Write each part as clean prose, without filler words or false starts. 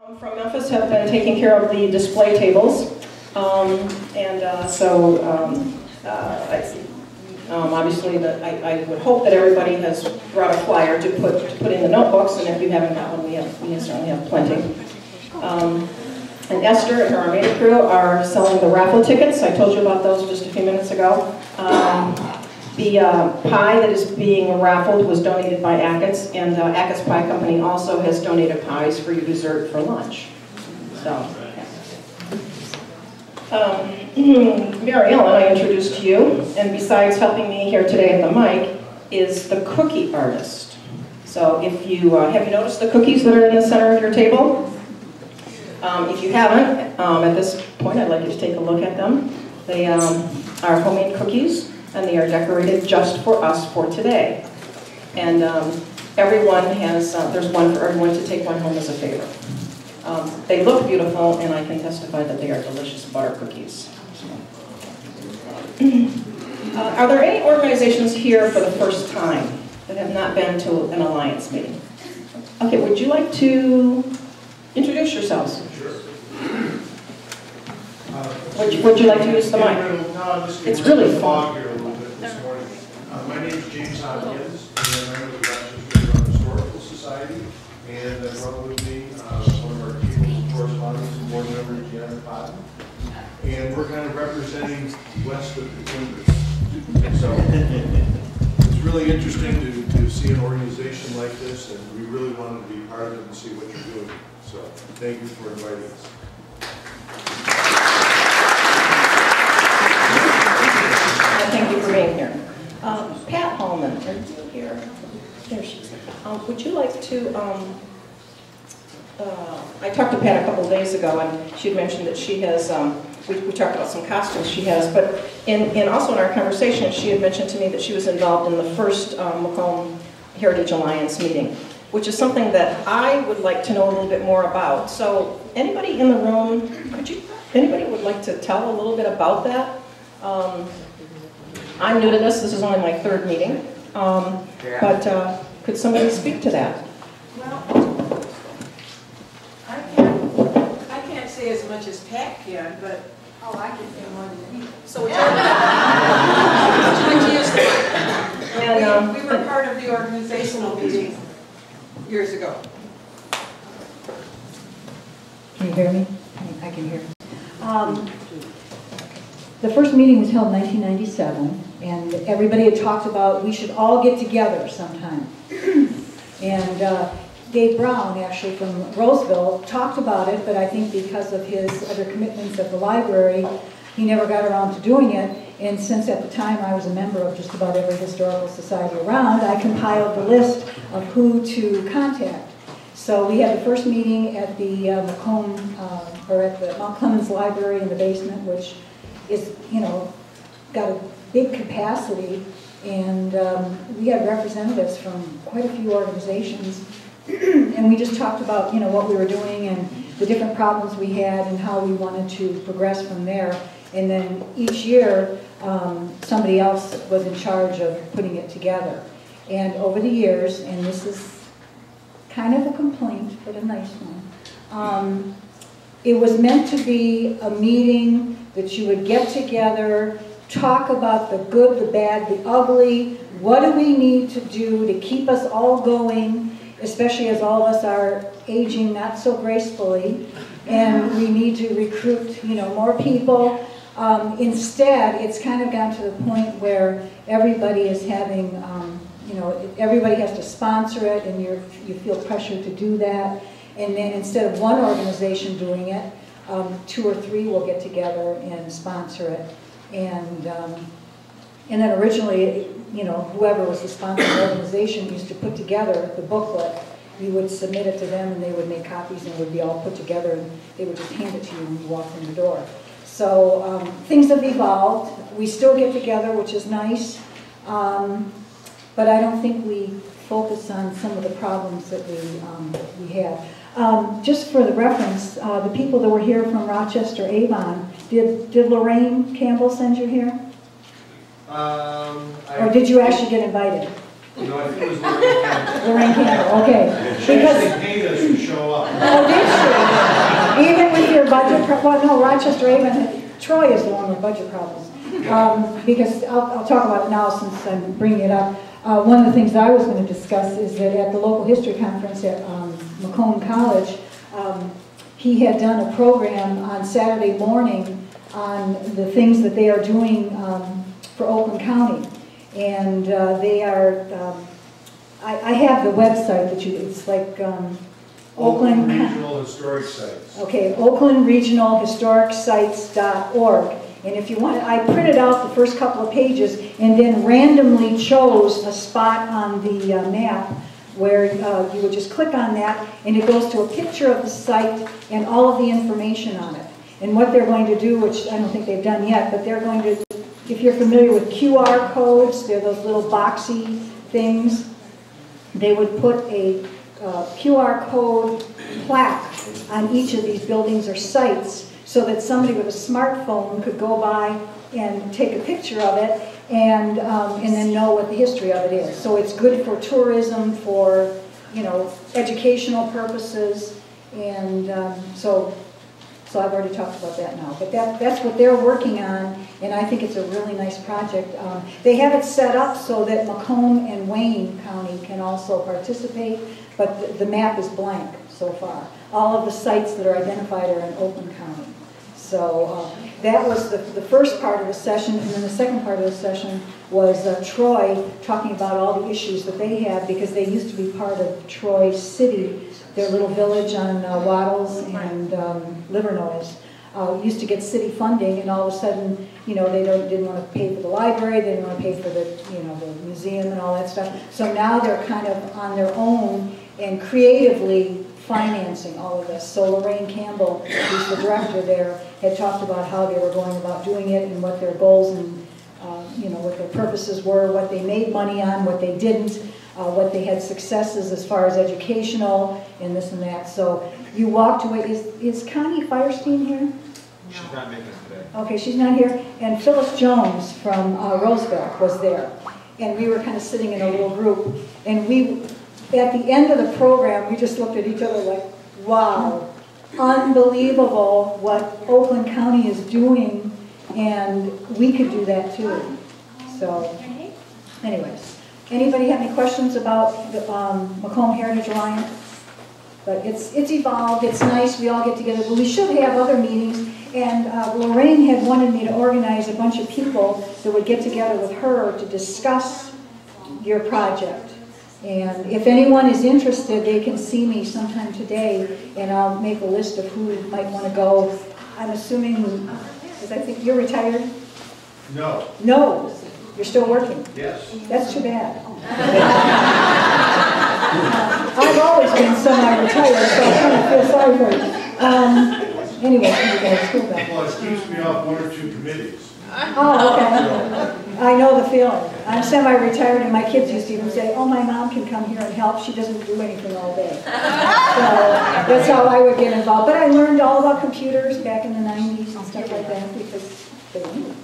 From Memphis have been taking care of the display tables, obviously I would hope that everybody has brought a flyer to put in the notebooks, and if you haven't got one, we certainly have plenty. And Esther and her Armada crew are selling the raffle tickets. I told you about those just a few minutes ago. The pie that is being raffled was donated by Ackett's, and Ackett's Pie Company also has donated pies for your dessert for lunch. So, Mary Ellen, I introduced to you, and besides helping me here today at the mic, is the cookie artist. So if you, have you noticed the cookies that are in the center of your table? If you haven't, at this point I'd like you to take a look at them. They are homemade cookies, and they are decorated just for us for today. And everyone has, there's one for everyone to take one home as a favor. They look beautiful, and I can testify that they are delicious butter cookies. Are there any organizations here for the first time that have not been to an Alliance meeting? Okay, would you like to introduce yourselves? Sure. Would you like to use the mic? It's really fun. Here a little bit this morning. My name is James Hopkins, and I'm with the Rochester Historical Society, and I brought with me one of our tables of correspondence and board member, Janet Cotton. And we're kind of representing west of the Timbers. So it's really interesting to see an organization like this, and we really wanted to be part of it and see what you're doing. So thank you for inviting us. Thank you for being here. Pat Hallman, are you here? There she is. Would you like to, I talked to Pat a couple of days ago, and she had mentioned that she has, we talked about some costumes she has, but also in our conversation, she had mentioned to me that she was involved in the first Macomb Heritage Alliance meeting, which is something that I would like to know a little bit more about. So anybody in the room, anybody would like to tell a little bit about that? I'm new to this is only my third meeting, but could somebody speak to that? Well, I can't say as much as Pat can, but I can say more than you. So would you like to use the we were part of the organizational meeting years ago. Can you hear me? I can hear. The first meeting was held in 1997, and everybody had talked about we should all get together sometime. And Dave Brown, actually from Roseville, talked about it, but I think because of his other commitments at the library, he never got around to doing it. And since at the time I was a member of just about every historical society around, I compiled the list of who to contact. So we had the first meeting at the Macomb, or at the Mount Clemens Library in the basement, which is, got a big capacity, and we had representatives from quite a few organizations, and we just talked about, what we were doing and the different problems we had and how we wanted to progress from there. And then each year, somebody else was in charge of putting it together. And over the years, and this is kind of a complaint, but a nice one, it was meant to be a meeting that you would get together, talk about the good, the bad, the ugly, what do we need to do to keep us all going, especially as all of us are aging not so gracefully, and we need to recruit, more people. Instead, it's kind of gotten to the point where everybody is having, everybody has to sponsor it, and you feel pressure to do that. And then instead of one organization doing it, 2 or 3 will get together and sponsor it. And then originally, whoever was the sponsoring organization used to put together the booklet. You would submit it to them, and they would make copies, and it would be all put together, and they would just hand it to you when you walked in the door. So things have evolved. We still get together, which is nice, but I don't think we focus on some of the problems that we have. Just for the reference, the people that were here from Rochester, Avon, did Lorraine Campbell send you here? Or did you actually get invited? No, I think it was Lorraine Campbell. Lorraine Campbell, okay. She actually paid us to show up. Oh, did she? well, no, Rochester, Avon, Troy is the one with budget problems. Because I'll talk about it now since I'm bringing it up. One of the things that I was going to discuss is that at the local history conference at Macomb College, he had done a program on Saturday morning on the things that they are doing for Oakland County. And they are, I have the website that it's like Oakland Regional Historic Sites. Okay, oaklandregionalhistoricsites.org. And if you want, I printed out the first couple of pages and then randomly chose a spot on the map where you would just click on that and it goes to a picture of the site and all of the information on it. And what they're going to do, which I don't think they've done yet, but they're going to, if you're familiar with QR codes, they're those little boxy things, they would put a QR code plaque on each of these buildings or sites so that somebody with a smartphone could go by and take a picture of it and then know what the history of it is. So it's good for tourism, for, you know, educational purposes, and so I've already talked about that now. But that's what they're working on, and I think it's a really nice project. They have it set up so that Macomb and Wayne County can also participate, but the map is blank so far. All of the sites that are identified are in Oakland County. So that was the first part of the session, and then the second part of the session was Troy talking about all the issues that they have, because they used to be part of Troy City, their little village on Waddles and Livernois. Used to get city funding, and all of a sudden, you know, they didn't want to pay for the library, they didn't want to pay for the, you know, the museum and all that stuff. So now they're kind of on their own and creatively financing all of this. So Lorraine Campbell, who's the director there, had talked about how they were going about doing it and what their goals and you know, what their purposes were, what they made money on, what they didn't, what they had successes as far as educational and this and that. So you walked away. Is Connie Firestein here? She's not making it today. Okay, she's not here. And Phyllis Jones from Roseville was there. And we were kind of sitting in a little group. And we, at the end of the program, we just looked at each other like, wow, unbelievable what Oakland County is doing, and we could do that too. So, anyways, anybody have any questions about the Macomb Heritage Alliance? But it's evolved, it's nice, we all get together, but we should have other meetings. And Lorraine had wanted me to organize a bunch of people that would get together with her to discuss your project. And if anyone is interested, they can see me sometime today, and I'll make a list of who might want to go. I'm assuming, because I think you're retired? No. No, you're still working? Yes. That's too bad. I've always been semi-retired, so I kind of feel sorry for you. Anyway, you guys, school back. Well, it keeps me off one or two committees. Oh, okay. I know the feeling. I'm semi-retired, and my kids used to even say, oh, my mom can come here and help. She doesn't do anything all day. So that's how I would get involved. But I learned all about computers back in the 90s and stuff like that because they knew.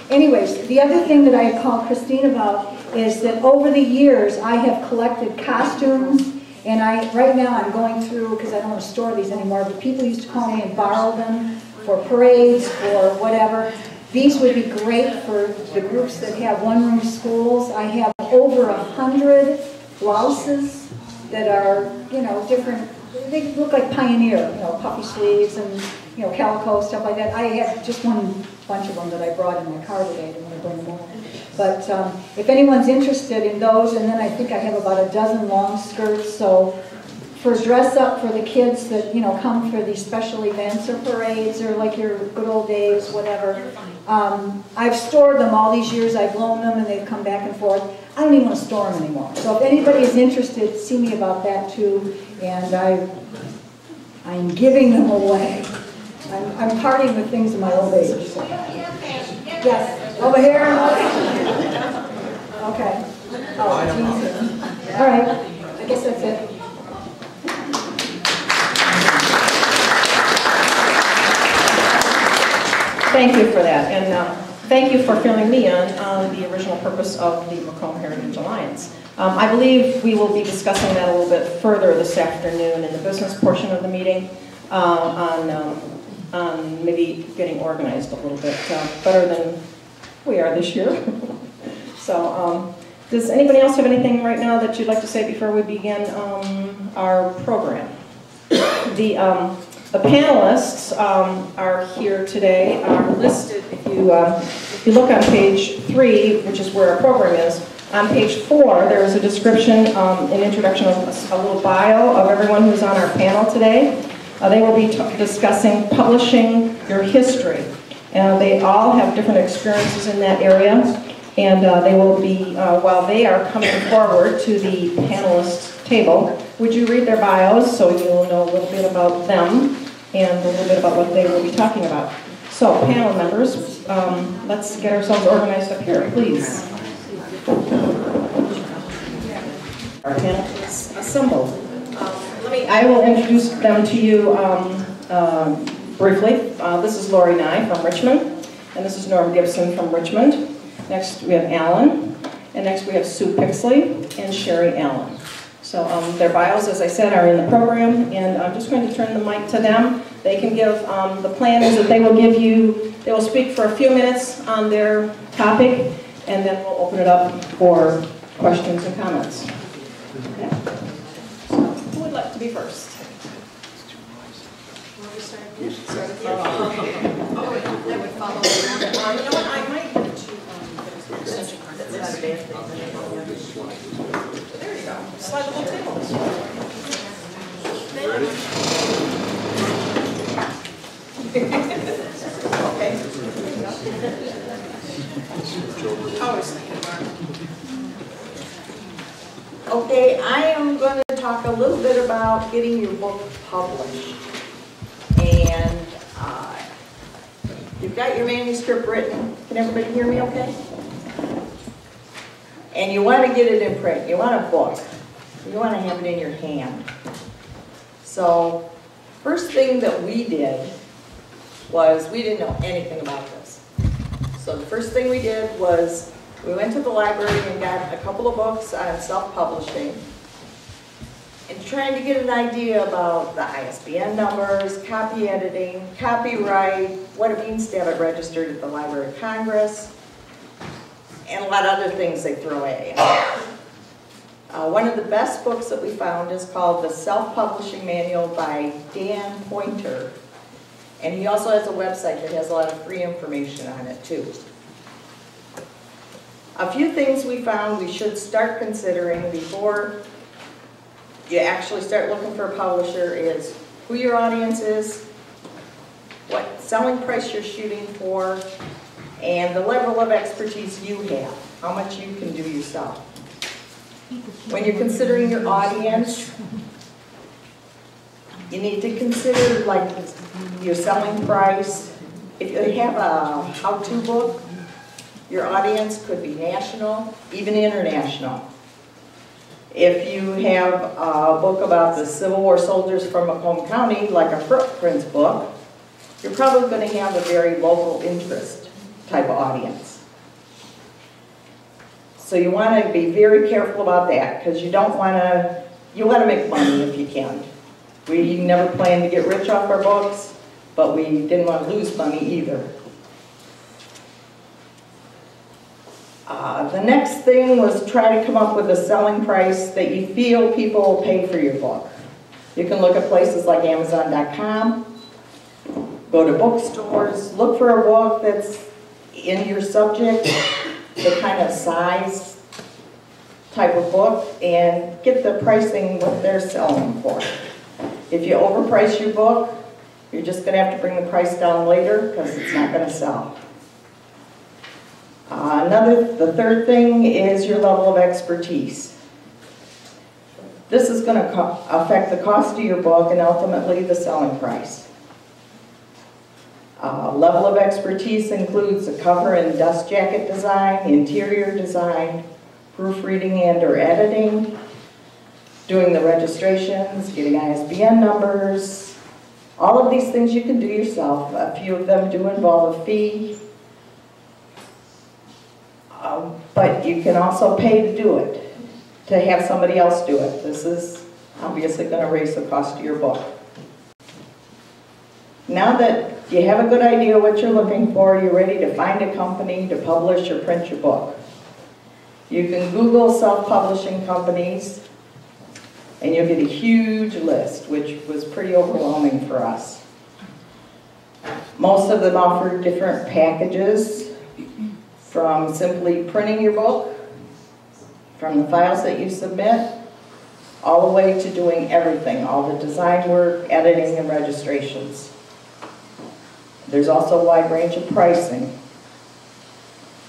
Anyways, the other thing that I had called Christine about is that over the years, I have collected costumes, and right now I'm going through, because I don't want to store these anymore, but people used to call me and borrow them for parades or whatever. These would be great for the groups that have one-room schools. I have over 100 blouses that are, you know, different. They look like Pioneer, you know, puffy sleeves and, you know, calico, stuff like that. I have just one bunch of them that I brought in my car today. I didn't want to bring them all. But if anyone's interested in those, and then I think I have about a dozen long skirts, so for dress up for the kids that, you know, come for these special events or parades or like your good old days, whatever. I've stored them all these years. I've loaned them and they've come back and forth. I don't even want to store them anymore. So if anybody is interested, see me about that too. And I'm giving them away. I'm parting with things in my old age. So. Yes, over here. Okay. Oh, Jesus. All right. I guess that's it. Thank you for that, and thank you for filling me in on the original purpose of the Macomb Heritage Alliance. I believe we will be discussing that a little bit further this afternoon in the business portion of the meeting on on maybe getting organized a little bit better than we are this year. So does anybody else have anything right now that you'd like to say before we begin our program? The panelists are here today, are listed, if you look on page 3, which is where our program is, on page 4 there is a description, an introduction of a little bio of everyone who's on our panel today. They will be discussing publishing your history. They all have different experiences in that area, and they will be, while they are coming forward to the panelist table, would you read their bios so you'll know a little bit about them and a little bit about what they will be talking about. So, panel members, let's get ourselves organized up here, please. Our panel is assembled. I will introduce them to you briefly. This is Lori Nye from Richmond, and this is Norm Gibson from Richmond. Next we have Alan, and next we have Sue Pixley and Sherry Allen. So their bios, as I said, are in the program, and I'm just going to turn the mic to them. They can give, the plan is that they will give you, they will speak for a few minutes on their topic, and then we'll open it up for questions and comments. Okay. So, who would like to be first? That would follow. You know what, I might give it to extension card. That's not a bad thing. There you go. Slide the whole table. Okay. Okay, I am going to talk a little bit about getting your book published. And you've got your manuscript written. Can everybody hear me okay? And you want to get it in print. You want a book. You want to have it in your hand. So, first thing that we did was we didn't know anything about this. So the first thing we did was we went to the library and got a couple of books on self-publishing and trying to get an idea about the ISBN numbers, copy editing, copyright, what it means to have it registered at the Library of Congress, and a lot of other things they throw at you. One of the best books that we found is called The Self-Publishing Manual by Dan Pointer. And he also has a website that has a lot of free information on it too. A few things we found we should start considering before you actually start looking for a publisher is who your audience is, what selling price you're shooting for, and the level of expertise you have, how much you can do yourself. When you're considering your audience, you need to consider like your selling price. If you have a how-to book, your audience could be national, even international. If you have a book about the Civil War soldiers from Macomb County, like a footprints book, you're probably going to have a very local interest type of audience. So you want to be very careful about that, because you don't want to, you want to make money if you can. We never planned to get rich off our books, but we didn't want to lose money either. The next thing was try to come up with a selling price that you feel people will pay for your book. You can look at places like Amazon.com, go to bookstores, look for a book that's in your subject, the kind of size type of book, and get the pricing what they're selling for. If you overprice your book, you're just going to have to bring the price down later because it's not going to sell. The third thing is your level of expertise. This is going to affect the cost of your book and ultimately the selling price. Level of expertise includes the cover and dust jacket design, interior design, proofreading and or editing, doing the registrations, getting ISBN numbers. All of these things you can do yourself. A few of them do involve a fee. But you can also pay to do it, to have somebody else do it. This is obviously going to raise the cost of your book. Now that You have a good idea what you're looking for, you're ready to find a company to publish or print your book. You can Google self-publishing companies, and you'll get a huge list, which was pretty overwhelming for us. Most of them offer different packages, from simply printing your book, from the files that you submit, all the way to doing everything, all the design work, editing, and registrations. There's also a wide range of pricing.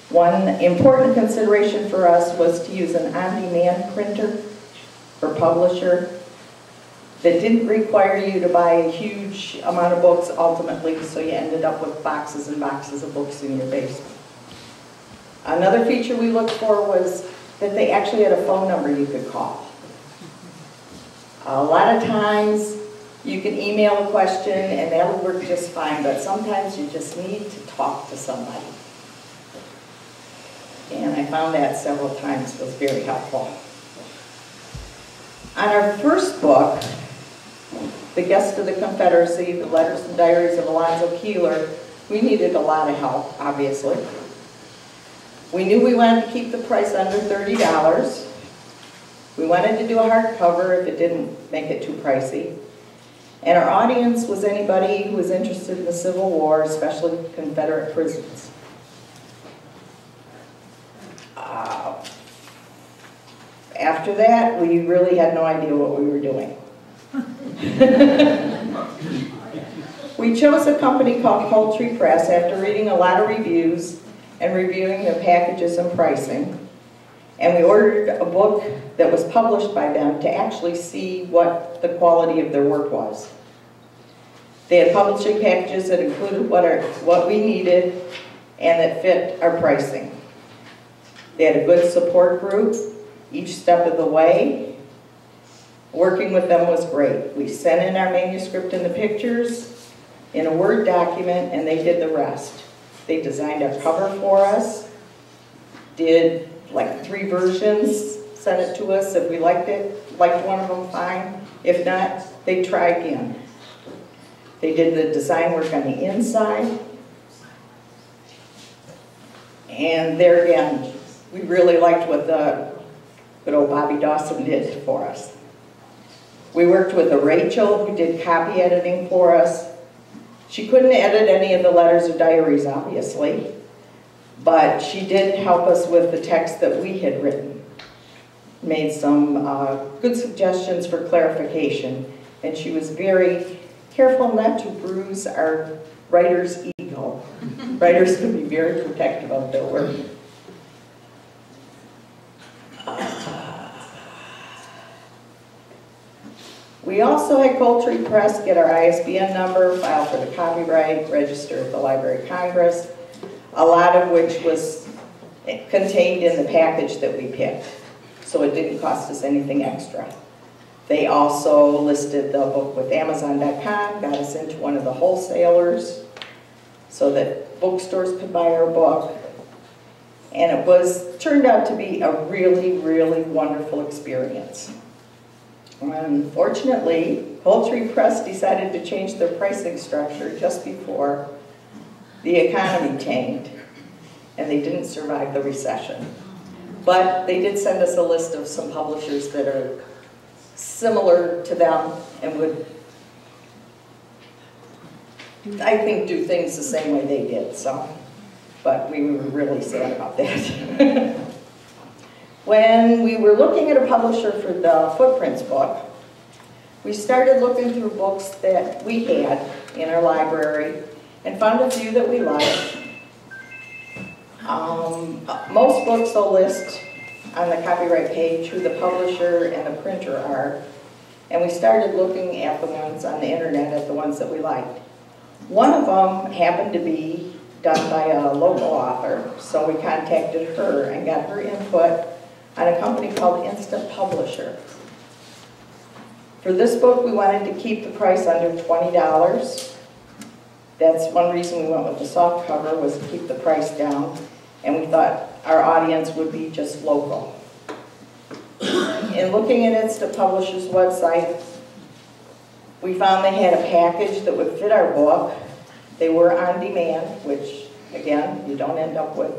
One important consideration for us was to use an on-demand printer or publisher that didn't require you to buy a huge amount of books ultimately, so you ended up with boxes and boxes of books in your basement. Another feature we looked for was that they actually had a phone number you could call. A lot of times you can email a question and that'll work just fine, but sometimes you just need to talk to somebody. And I found that several times was very helpful. On our first book, The Guest of the Confederacy, The Letters and Diaries of Alonzo Keeler, we needed a lot of help, obviously. We knew we wanted to keep the price under $30. We wanted to do a hardcover if it didn't make it too pricey. And our audience was anybody who was interested in the Civil War, especially Confederate prisons. After that, we really had no idea what we were doing. We chose a company called Poultry Press after reading a lot of reviews and reviewing their packages and pricing. And we ordered a book that was published by them to actually see what the quality of their work was. They had publishing packages that included what we needed and that fit our pricing. They had a good support group each step of the way. Working with them was great. We sent in our manuscript and the pictures in a Word document, and they did the rest. They designed our cover for us, did like 3 versions, sent it to us. If we liked one of them, fine. If not, they'd try again. They did the design work on the inside. And there again, we really liked what the good old Bobby Dawson did for us. We worked with a Rachel who did copy editing for us. She couldn't edit any of the letters or diaries, obviously, but she did help us with the text that we had written. Made some good suggestions for clarification, and she was very careful not to bruise our writer's ego. Writers can be very protective of their work. We also had Poultry Press get our ISBN number, file for the copyright, register at the Library of Congress, a lot of which was contained in the package that we picked, so it didn't cost us anything extra. They also listed the book with Amazon.com, got us into one of the wholesalers so that bookstores could buy our book. And it turned out to be a really, really wonderful experience. Unfortunately, Poultry Press decided to change their pricing structure just before the economy tanked, and they didn't survive the recession. But they did send us a list of some publishers that are similar to them and would, I think, do things the same way they did. But we were really sad about that. When we were looking at a publisher for the Footprints book, we started looking through books that we had in our library and found a few that we liked. Most books will list on the copyright page who the publisher and the printer are, and we started looking at the ones on the internet at the ones that we liked. One of them happened to be done by a local author, so we contacted her and got her input on a company called Instant Publisher. For this book, we wanted to keep the price under $20. That's one reason we went with the soft cover, was to keep the price down, and we thought our audience would be just local. In looking at Instant Publisher's website, we found they had a package that would fit our book, They were on demand, which, again, you don't end up with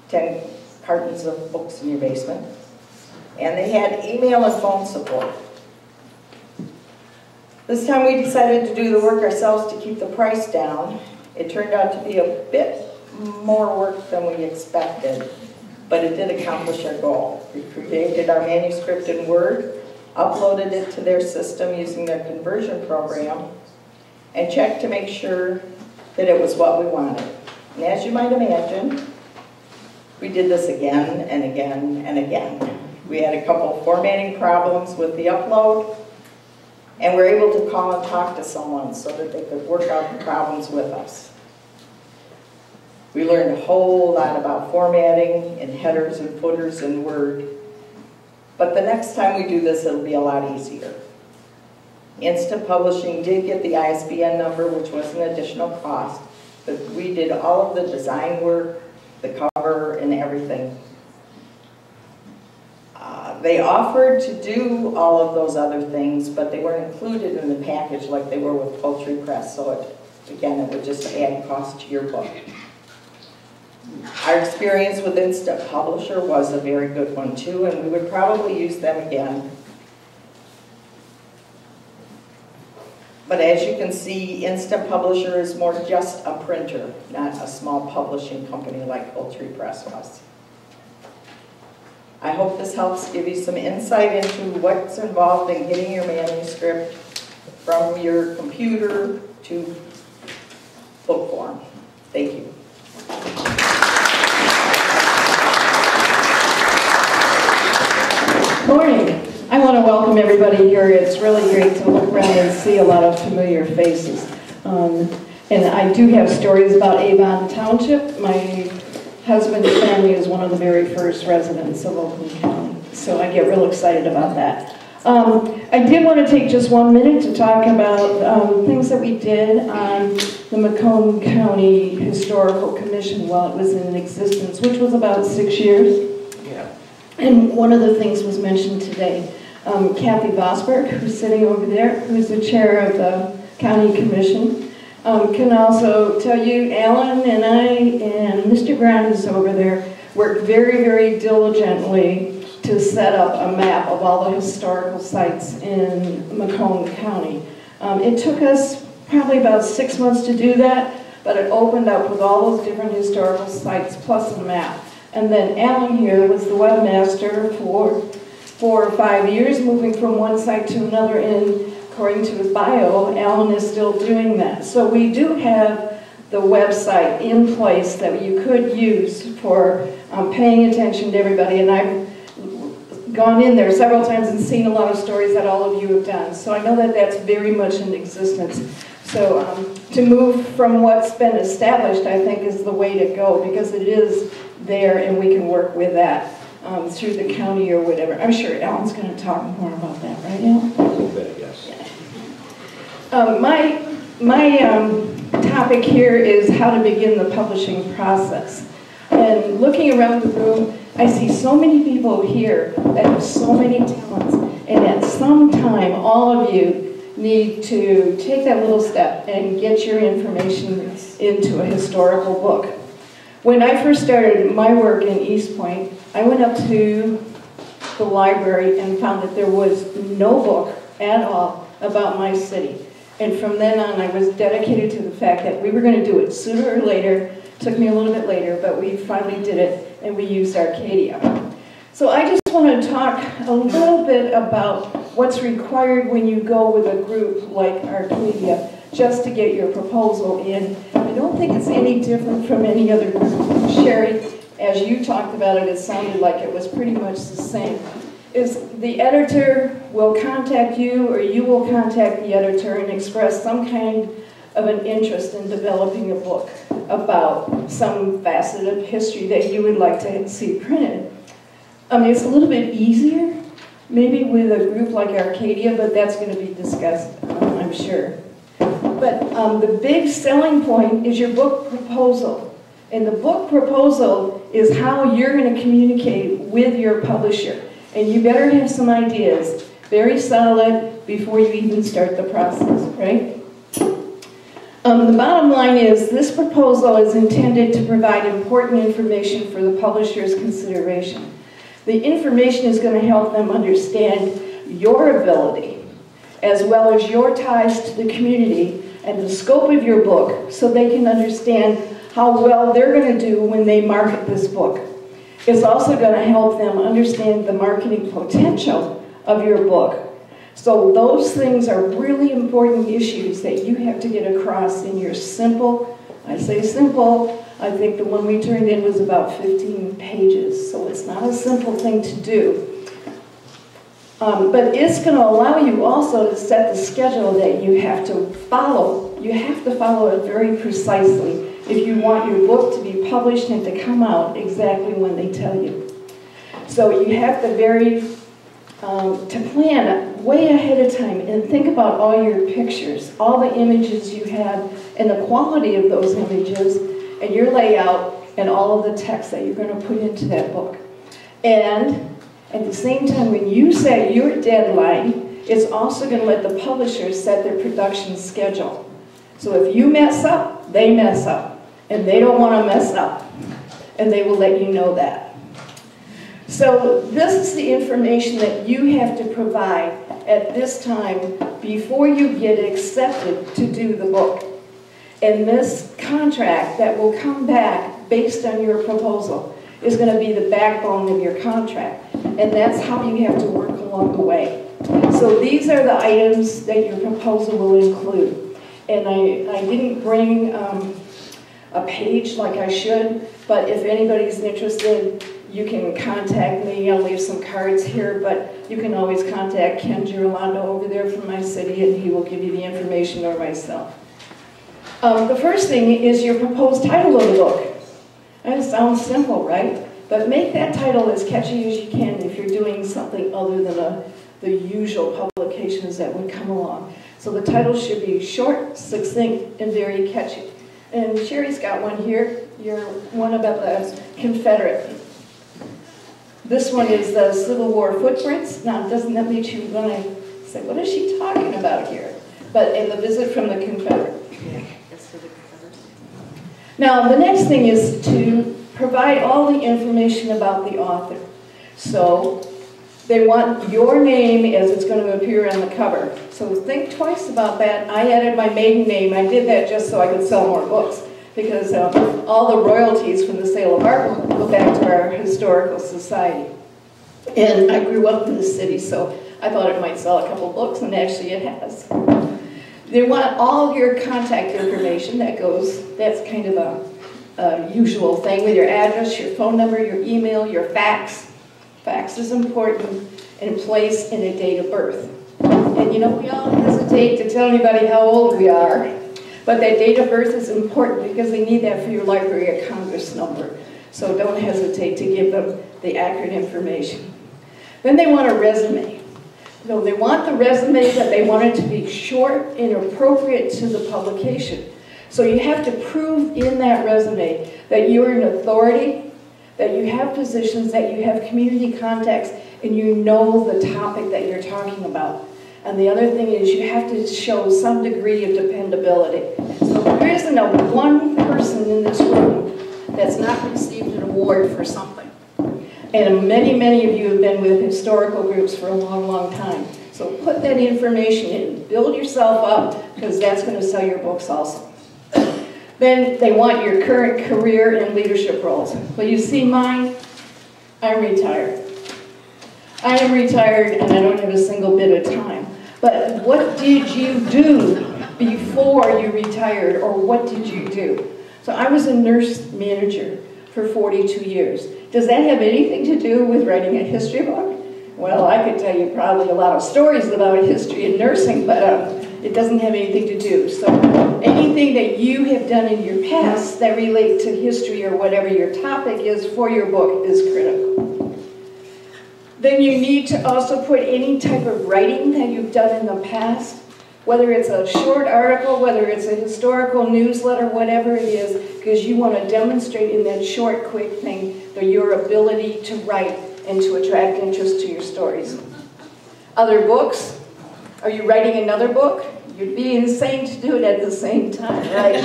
10 cartons of books in your basement. And they had email and phone support. This time we decided to do the work ourselves to keep the price down. It turned out to be a bit more work than we expected, but it did accomplish our goal. We created our manuscript in Word, uploaded it to their system using their conversion program, and checked to make sure that it was what we wanted. And as you might imagine, we did this again and again and again. We had a couple of formatting problems with the upload, and we're able to call and talk to someone so that they could work out the problems with us. We learned a whole lot about formatting and headers and footers in Word, but the next time we do this, it'll be a lot easier. Instant Publishing did get the ISBN number, which was an additional cost, but we did all of the design work, the cover, and everything. They offered to do all of those other things, but they weren't included in the package like they were with Poultry Press, so again, it would just add cost to your book. Our experience with Instant Publisher was a very good one too, and we would probably use them again. But as you can see, Instant Publisher is more just a printer, not a small publishing company like Poultry Press was. I hope this helps give you some insight into what's involved in getting your manuscript from your computer to book form. Thank you. Morning. I want to welcome everybody here. It's really great to look around and see a lot of familiar faces. And I do have stories about Avon Township. My husband's family is one of the very first residents of Oakland County, so I get real excited about that. I did want to take just 1 minute to talk about things that we did on the Macomb County Historical Commission while it was in existence, which was about 6 years. And one of the things was mentioned today. Kathy Vosberg, who's sitting over there, who's the chair of the county commission, can also tell you Alan and I and Mr. Brown, who's over there, worked very, very diligently to set up a map of all the historical sites in Macomb County. It took us probably about 6 months to do that, but it opened up with all those different historical sites plus a map. And then Alan here was the webmaster for 4 or 5 years, moving from one site to another, and according to his bio, Alan is still doing that. So we do have the website in place that you could use for paying attention to everybody, and I've gone in there several times and seen a lot of stories that all of you have done. So I know that that's very much in existence. So to move from what's been established, I think, is the way to go, because it is there and we can work with that through the county or whatever. I'm sure Alan's going to talk more about that, right, Alan? A little bit, yes. My topic here is how to begin the publishing process. And looking around the room, I see so many people here that have so many talents, and at some time, all of you need to take that little step and get your information into a historical book. When I first started my work in East Point, I went up to the library and found that there was no book at all about my city. And from then on, I was dedicated to the fact that we were going to do it sooner or later. It took me a little bit later, but we finally did it, and we used Arcadia. So I just want to talk a little bit about what's required when you go with a group like Arcadia, just to get your proposal in. I don't think it's any different from any other group. Sherry, as you talked about it, it sounded like it was pretty much the same. Is the editor will contact you, or you will contact the editor and express some kind of an interest in developing a book about some facet of history that you would like to see printed. It's a little bit easier, maybe with a group like Arcadia, but that's going to be discussed, I'm sure. But the big selling point is your book proposal. And the book proposal is how you're going to communicate with your publisher. And you better have some ideas, very solid, before you even start the process, right? The bottom line is this proposal is intended to provide important information for the publisher's consideration. The information is going to help them understand your ability as well as your ties to the community and the scope of your book so they can understand how well they're going to do when they market this book. It's also going to help them understand the marketing potential of your book. So those things are really important issues that you have to get across in your simple, I say simple, I think the one we turned in was about 15 pages, so it's not a simple thing to do. But it's going to allow you also to set the schedule that you have to follow. You have to follow it very precisely if you want your book to be published and to come out exactly when they tell you. So you have to plan way ahead of time and think about all your pictures, all the images you have, and the quality of those images, and your layout, and all of the text that you're going to put into that book. And at the same time, when you set your deadline, it's also going to let the publishers set their production schedule. So if you mess up, they mess up. And they don't want to mess up. And they will let you know that. So this is the information that you have to provide at this time before you get accepted to do the book. And this contract that will come back based on your proposal is going to be the backbone of your contract. And that's how you have to work along the way. So these are the items that your proposal will include. And I didn't bring a page like I should, but if anybody's interested, you can contact me. I'll leave some cards here, but you can always contact Ken Girolando over there from my city, and he will give you the information, or myself. The first thing is your proposed title of the book. That sounds simple, right? But make that title as catchy as you can if you're doing something other than the usual publications that would come along. So the title should be short, succinct, and very catchy. And Sherry's got one here. Your one about the Confederate. This one is the Civil War footprints. Now, doesn't that make you want to say, what is she talking about here? But in the visit from the Confederate. Yeah, it's for the Confederacy. Now, the next thing is to provide all the information about the author. So they want your name as it's going to appear on the cover. So think twice about that. I added my maiden name. I did that just so I could sell more books, because all the royalties from the sale of art will go back to our historical society. And I grew up in the city, so I thought it might sell a couple books, and actually it has. They want all your contact information. That's kind of a usual thing, with your address, your phone number, your email, your fax. Fax is important, and place and a date of birth. And you know, we all hesitate to tell anybody how old we are, but that date of birth is important because they need that for your Library of Congress number. So don't hesitate to give them the accurate information. Then they want a resume. So they want the resume, but they want it to be short and appropriate to the publication. So you have to prove in that resume that you're an authority, that you have positions, that you have community contacts, and you know the topic that you're talking about. And the other thing is you have to show some degree of dependability. So there isn't a one person in this room that's not received an award for something. And many, many of you have been with historical groups for a long, long time. So put that information in. Build yourself up, because that's going to sell your books also. Then they want your current career and leadership roles. Well, you see mine, I'm retired. I am retired and I don't have a single bit of time. But what did you do before you retired, or what did you do? So I was a nurse manager for 42 years. Does that have anything to do with writing a history book? Well, I could tell you probably a lot of stories about history and nursing, but it doesn't have anything to do. So anything that you have done in your past that relate to history or whatever your topic is for your book is critical. Then you need to also put any type of writing that you've done in the past, whether it's a short article, whether it's a historical newsletter, whatever it is, because you want to demonstrate in that short, quick thing your ability to write and to attract interest to your stories. Other books? Are you writing another book? You'd be insane to do it at the same time, right?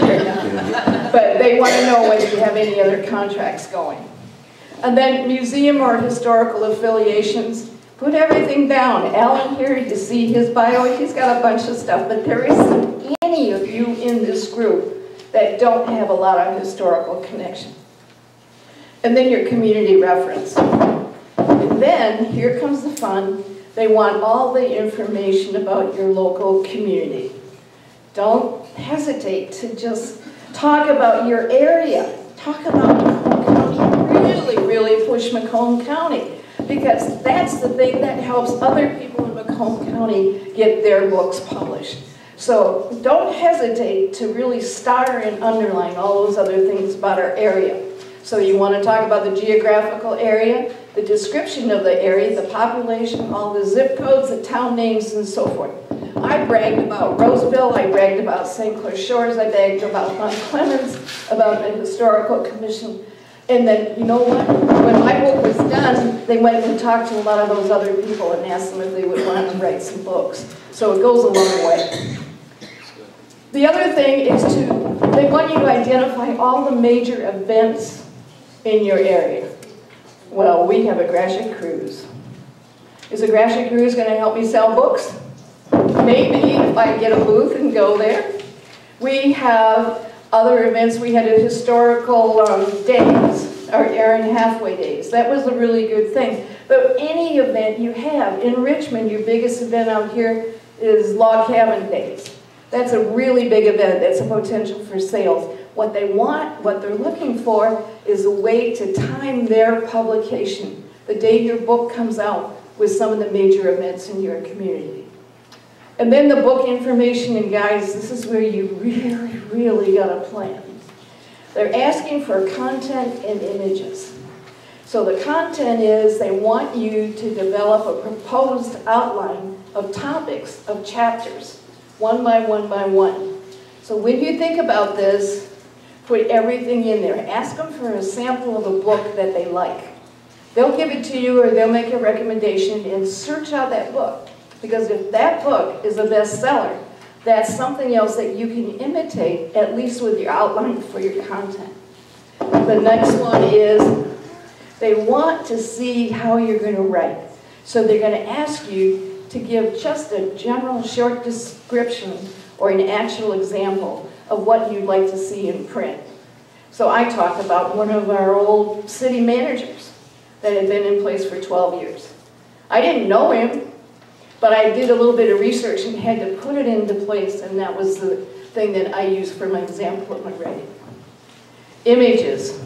But they want to know whether you have any other contracts going. And then museum or historical affiliations, put everything down. Alan here, you see his bio, he's got a bunch of stuff, but there isn't any of you in this group that don't have a lot of historical connection. And then your community reference. And then, here comes the fun, they want all the information about your local community. Don't hesitate to just talk about your area. Talk about Macomb County. Really push Macomb County, because that's the thing that helps other people in Macomb County get their books published. So don't hesitate to really star and underline all those other things about our area. So you want to talk about the geographical area, the description of the area, the population, all the zip codes, the town names, and so forth. I bragged about Roseville, I bragged about St. Clair Shores, I bragged about Mount Clemens, about the Historical Commission. And then, you know what? When my book was done, they went and talked to a lot of those other people and asked them if they would want to write some books. So it goes a long way. The other thing is they want you to identify all the major events in your area. Well, we have a Gratiot Cruise. Is a Gratiot Cruise going to help me sell books? Maybe, if I get a booth and go there. We have other events. We had a historical days, our Aaron Halfway Days. That was a really good thing. But any event you have, in Richmond, your biggest event out here is Log Cabin Days. That's a really big event. That's a potential for sales. What they want, what they're looking for, is a way to time their publication, the day your book comes out, with some of the major events in your community. And then the book information and guides, this is where you really, really got to plan. They're asking for content and images. So the content is they want you to develop a proposed outline of topics, of chapters, one by one by one. So when you think about this, put everything in there. Ask them for a sample of a book that they like. They'll give it to you or they'll make a recommendation, and search out that book. Because if that book is a bestseller, that's something else that you can imitate, at least with your outline for your content. The next one is they want to see how you're going to write. So they're going to ask you to give just a general short description or an actual example of what you'd like to see in print. So I talked about one of our old city managers that had been in place for 12 years. I didn't know him, but I did a little bit of research and had to put it into place, and that was the thing that I used for my example of my writing. Images.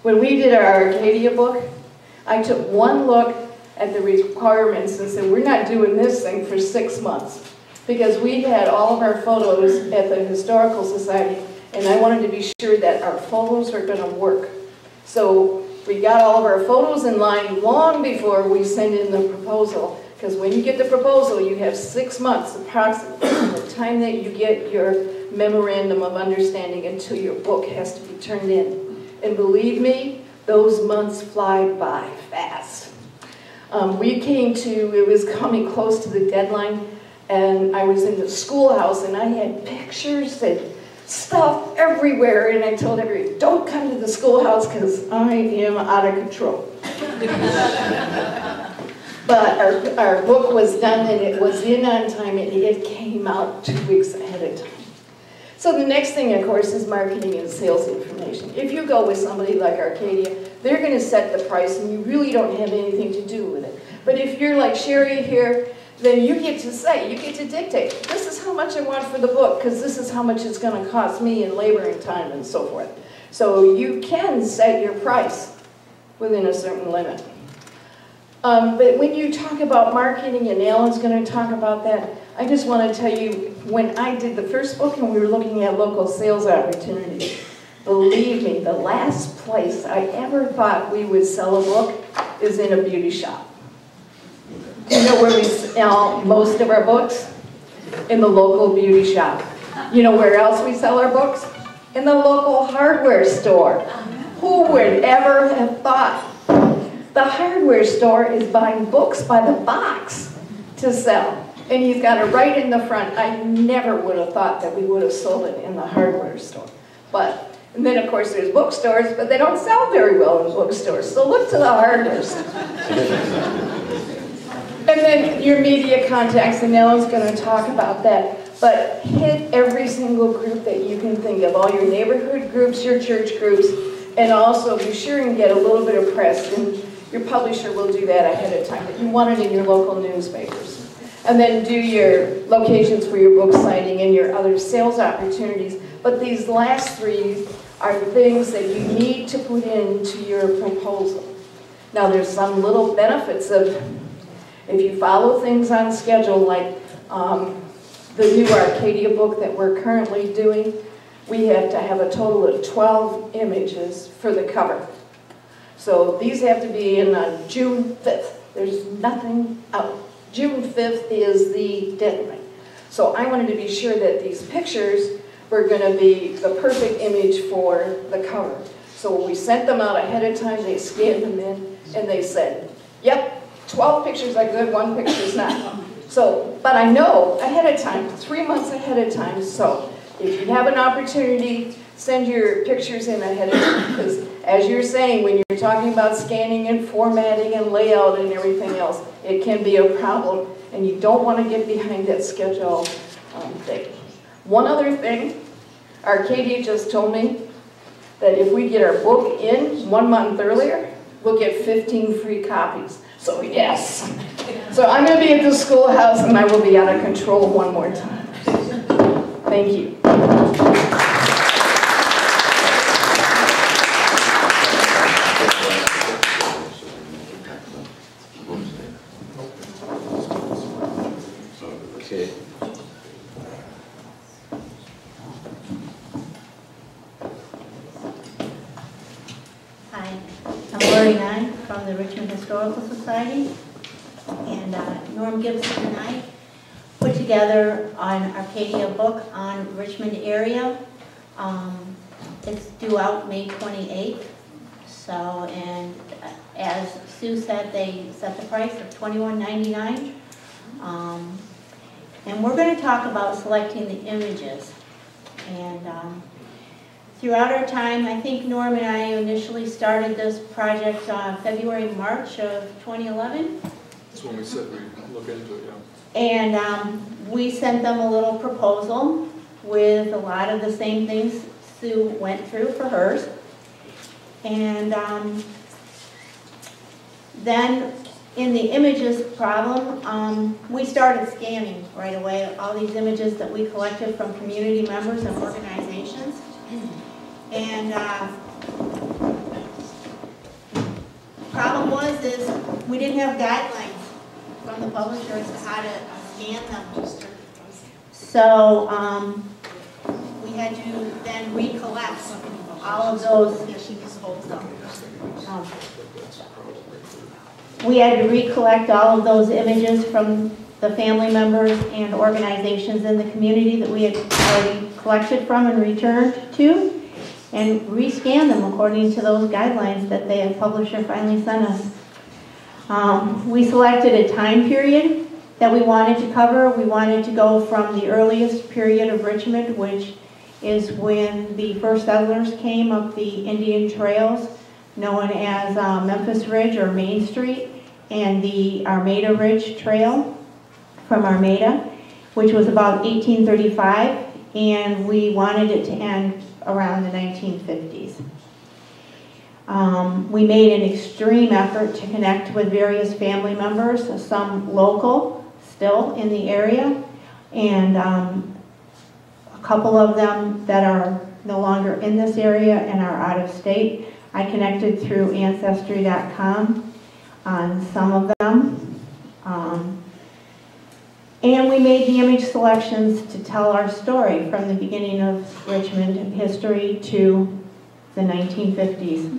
When we did our Arcadia book, I took one look at the requirements and said, we're not doing this thing for 6 months. Because we had all of our photos at the Historical Society, and I wanted to be sure that our photos are going to work. So we got all of our photos in line long before we send in the proposal, because when you get the proposal, you have 6 months approximately from the time that you get your memorandum of understanding until your book has to be turned in. And believe me, those months fly by fast. It was coming close to the deadline, and I was in the schoolhouse, and I had pictures and stuff everywhere, and I told everybody, don't come to the schoolhouse because I am out of control. But our book was done, and it was in on time, and it came out 2 weeks ahead of time. So the next thing, of course, is marketing and sales information. If you go with somebody like Arcadia, they're going to set the price, and you really don't have anything to do with it. But if you're like Sherry here, then you get to say, you get to dictate, this is how much I want for the book, because this is how much it's going to cost me in labor and time and so forth. So you can set your price within a certain limit. But when you talk about marketing, and Alan's going to talk about that, I just want to tell you, when I did the first book and we were looking at local sales opportunities, believe me, the last place I ever thought we would sell a book is in a beauty shop. Do you know where we sell most of our books? In the local beauty shop. You know where else we sell our books? In the local hardware store. Who would ever have thought? The hardware store is buying books by the box to sell. And he's got it right in the front. I never would have thought that we would have sold it in the hardware store. But, and then of course there's bookstores, but they don't sell very well in bookstores. So look to the hardware store. And then your media contacts, and Ellen's going to talk about that. But hit every single group that you can think of, all your neighborhood groups, your church groups, and also be sure and get a little bit of press. And your publisher will do that ahead of time, but you want it in your local newspapers. And then do your locations for your book signing and your other sales opportunities. But these last three are things that you need to put into your proposal. Now there's some little benefits of, if you follow things on schedule, like the new Arcadia book that we're currently doing, we have to have a total of 12 images for the cover. So these have to be in on June 5th. There's nothing out. June 5th is the deadline. So I wanted to be sure that these pictures were going to be the perfect image for the cover. So when we sent them out ahead of time, they scanned them in and they said, yep, 12 pictures are good, 1 picture's not. So, but I know ahead of time, 3 months ahead of time, so if you have an opportunity, send your pictures in ahead of time, because as you're saying, when you're talking about scanning and formatting and layout and everything else, it can be a problem, and you don't want to get behind that schedule thing. One other thing, Arcadia just told me that if we get our book in 1 month earlier, we'll get 15 free copies. So yes. So I'm going to be at the schoolhouse and I will be out of control one more time. Thank you. Okay. Hi, I'm Lori Nye from the Richmond Historical Society, and Norm Gibson and I put together an Arcadia book on Richmond area. It's due out May 28th, so, and as Sue said, they set the price of $21.99. And we're going to talk about selecting the images. And throughout our time, I think Norm and I initially started this project February, March of 2011. That's when we said we'd look into it, yeah. And we sent them a little proposal with a lot of the same things Sue went through for hers. And then in the images problem, we started scanning right away all these images that we collected from community members and organizations. And problem was is we didn't have guidelines from the publishers on how to scan them. So we had to then recollect all of those. We had to recollect all of those images from the family members and organizations in the community that we had already collected from and returned to, and rescan them according to those guidelines that the publisher finally sent us. We selected a time period that we wanted to cover. We wanted to go from the earliest period of Richmond, which is when the first settlers came up the Indian trails, known as Memphis Ridge or Main Street, and the Armada Ridge Trail from Armada, which was about 1835, and we wanted it to end around the 1950s. We made an extreme effort to connect with various family members, some local still in the area, and a couple of them that are no longer in this area and are out of state. I connected through Ancestry.com on some of them. And we made the image selections to tell our story from the beginning of Richmond history to the 1950s.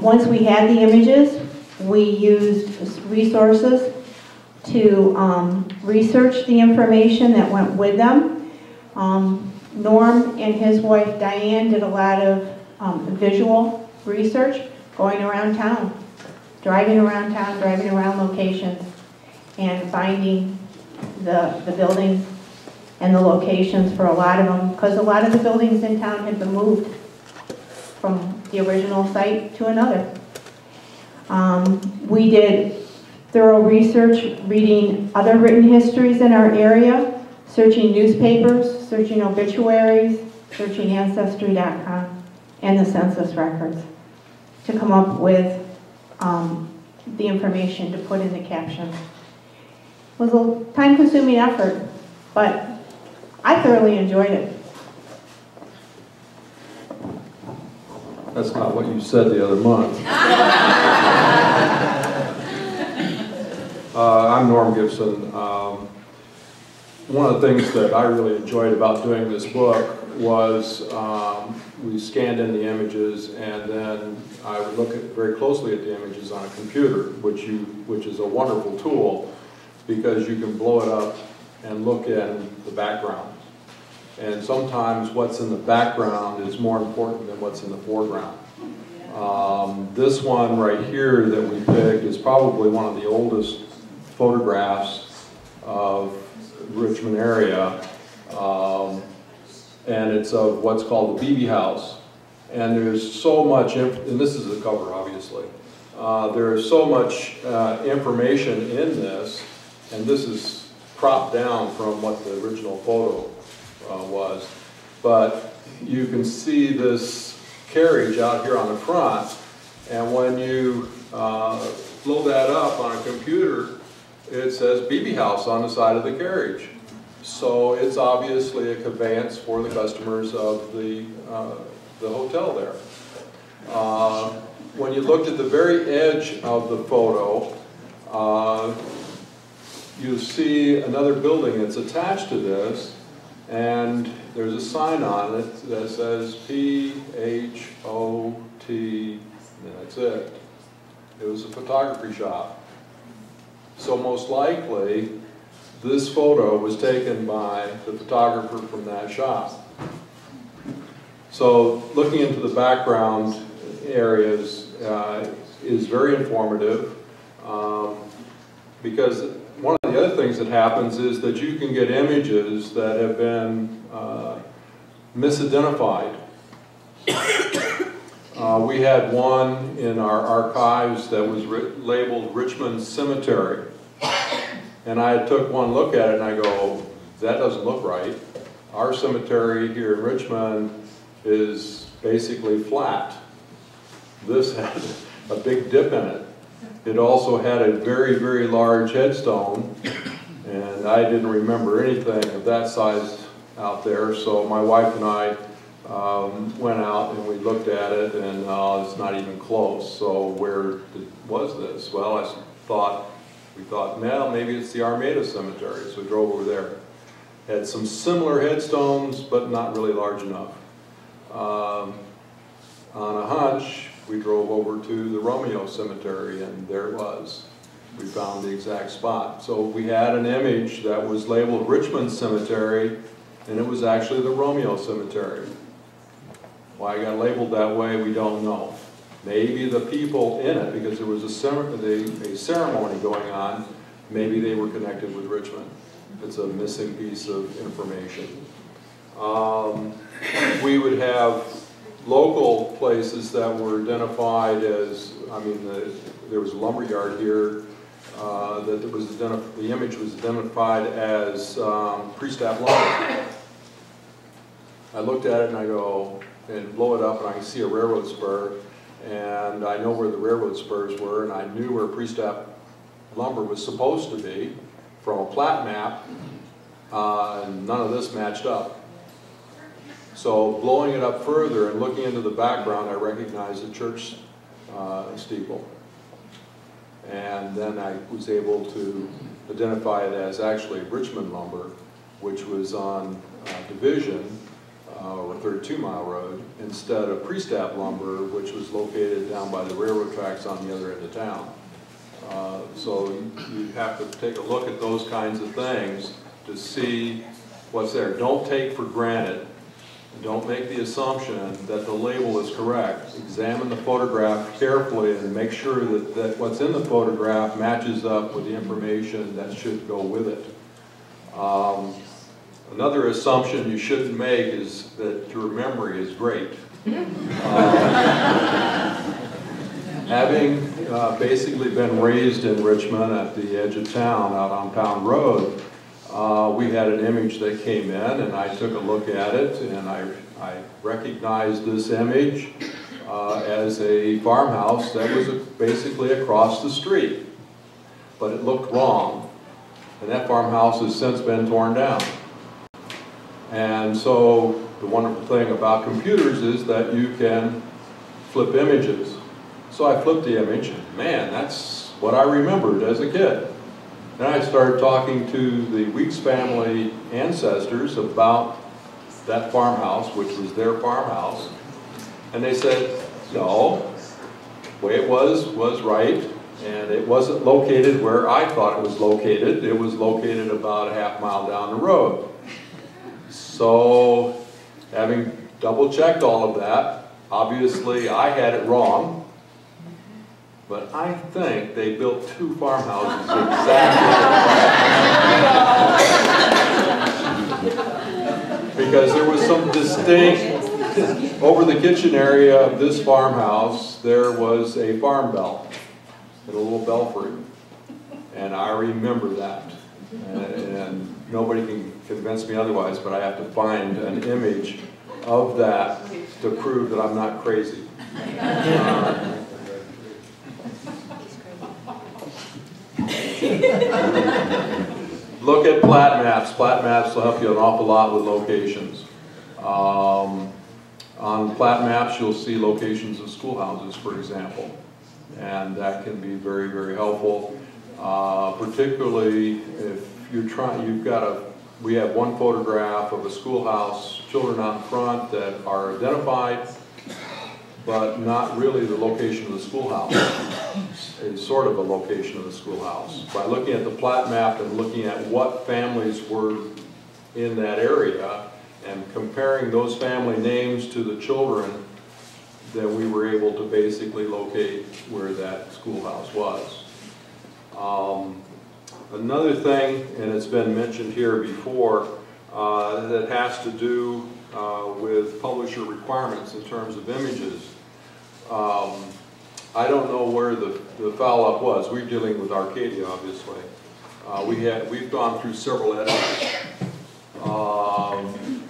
Once we had the images, we used resources to research the information that went with them. Norm and his wife Diane did a lot of visual research, going around town, driving around locations. and finding the building and the locations for a lot of them, because a lot of the buildings in town had been moved from the original site to another. We did thorough research, reading other written histories in our area, searching newspapers, searching obituaries, searching Ancestry.com, and the census records to come up with the information to put in the captions. It was a time-consuming effort, but I thoroughly enjoyed it. That's not what you said the other month. I'm Norm Gibson. One of the things that I really enjoyed about doing this book was we scanned in the images, and then I would look very closely at the images on a computer, which is a wonderful tool because you can blow it up and look in the background. And sometimes what's in the background is more important than what's in the foreground. This one right here that we picked is probably one of the oldest photographs of the Richmond area, and it's of what's called the BB House. And there's so much, and this is the cover obviously, there's so much information in this, and this is cropped down from what the original photo was. But you can see this carriage out here on the front, and when you blow that up on a computer, it says BB House on the side of the carriage. So it's obviously a conveyance for the customers of the hotel there. When you looked at the very edge of the photo, you see another building that's attached to this, and there's a sign on it that says P-H-O-T, and that's it. It was a photography shop. So most likely, this photo was taken by the photographer from that shop. So looking into the background areas is very informative because one of the other things that happens is that you can get images that have been misidentified. We had one in our archives that was labeled Richmond Cemetery. And I took one look at it and I go, that doesn't look right. Our cemetery here in Richmond is basically flat. This had a big dip in it. It also had a very, very large headstone, and I didn't remember anything of that size out there, so my wife and I went out and we looked at it, and it's not even close. So where was this? Well, we thought, well, maybe it's the Armada Cemetery, so we drove over there. Had some similar headstones, but not really large enough. On a hunch, we drove over to the Romeo Cemetery, and there it was. We found the exact spot. So we had an image that was labeled Richmond Cemetery, and it was actually the Romeo Cemetery. Why it got labeled that way, we don't know. Maybe the people in it, because there was a ceremony going on, maybe they were connected with Richmond. It's a missing piece of information. We would have local places that were identified as, there was a lumber yard here that the image was identified as pre-staff lumber. I looked at it and I go, and blow it up and I can see a railroad spur, and I know where the railroad spurs were, and I knew where pre-staff lumber was supposed to be from a plat map, and none of this matched up. So blowing it up further and looking into the background, I recognized the church steeple. And then I was able to identify it as actually Richmond lumber, which was on Division, or 32 Mile Road, instead of pre-staff lumber, which was located down by the railroad tracks on the other end of town. So you have to take a look at those kinds of things to see what's there. Don't take for granted don't make the assumption that the label is correct. Examine the photograph carefully and make sure that what's in the photograph matches up with the information that should go with it. Another assumption you shouldn't make is that your memory is great. Having basically been raised in Richmond at the edge of town, out on Pound Road, we had an image that came in, and I took a look at it, and I recognized this image as a farmhouse that was basically across the street. But it looked wrong, and that farmhouse has since been torn down. And so the wonderful thing about computers is that you can flip images. So I flipped the image, and man, that's what I remembered as a kid. Then I started talking to the Weeks family ancestors about that farmhouse, which was their farmhouse. And they said, no, the way it was right, and it wasn't located where I thought it was located. It was located about a half mile down the road. So, having double-checked all of that, obviously I had it wrong. But I think they built two farmhouses exactly. Because there was some distinct, over the kitchen area of this farmhouse, there was a farm bell, and a little belfry. And I remember that. And nobody can convince me otherwise, but I have to find an image of that to prove that I'm not crazy. Look at plat maps. Plat maps will help you an awful lot with locations. On plat maps, you'll see locations of schoolhouses, for example, and that can be very, very helpful. Particularly if you're trying, we have one photograph of a schoolhouse, children out in front that are identified, but not really the location of the schoolhouse. It's sort of a location of the schoolhouse. By looking at the plat map and looking at what families were in that area and comparing those family names to the children, then we were able to basically locate where that schoolhouse was. Another thing, and it's been mentioned here before, that has to do with publisher requirements in terms of images. I don't know where the foul-up was. We're dealing with Arcadia, obviously. We've gone through several editors.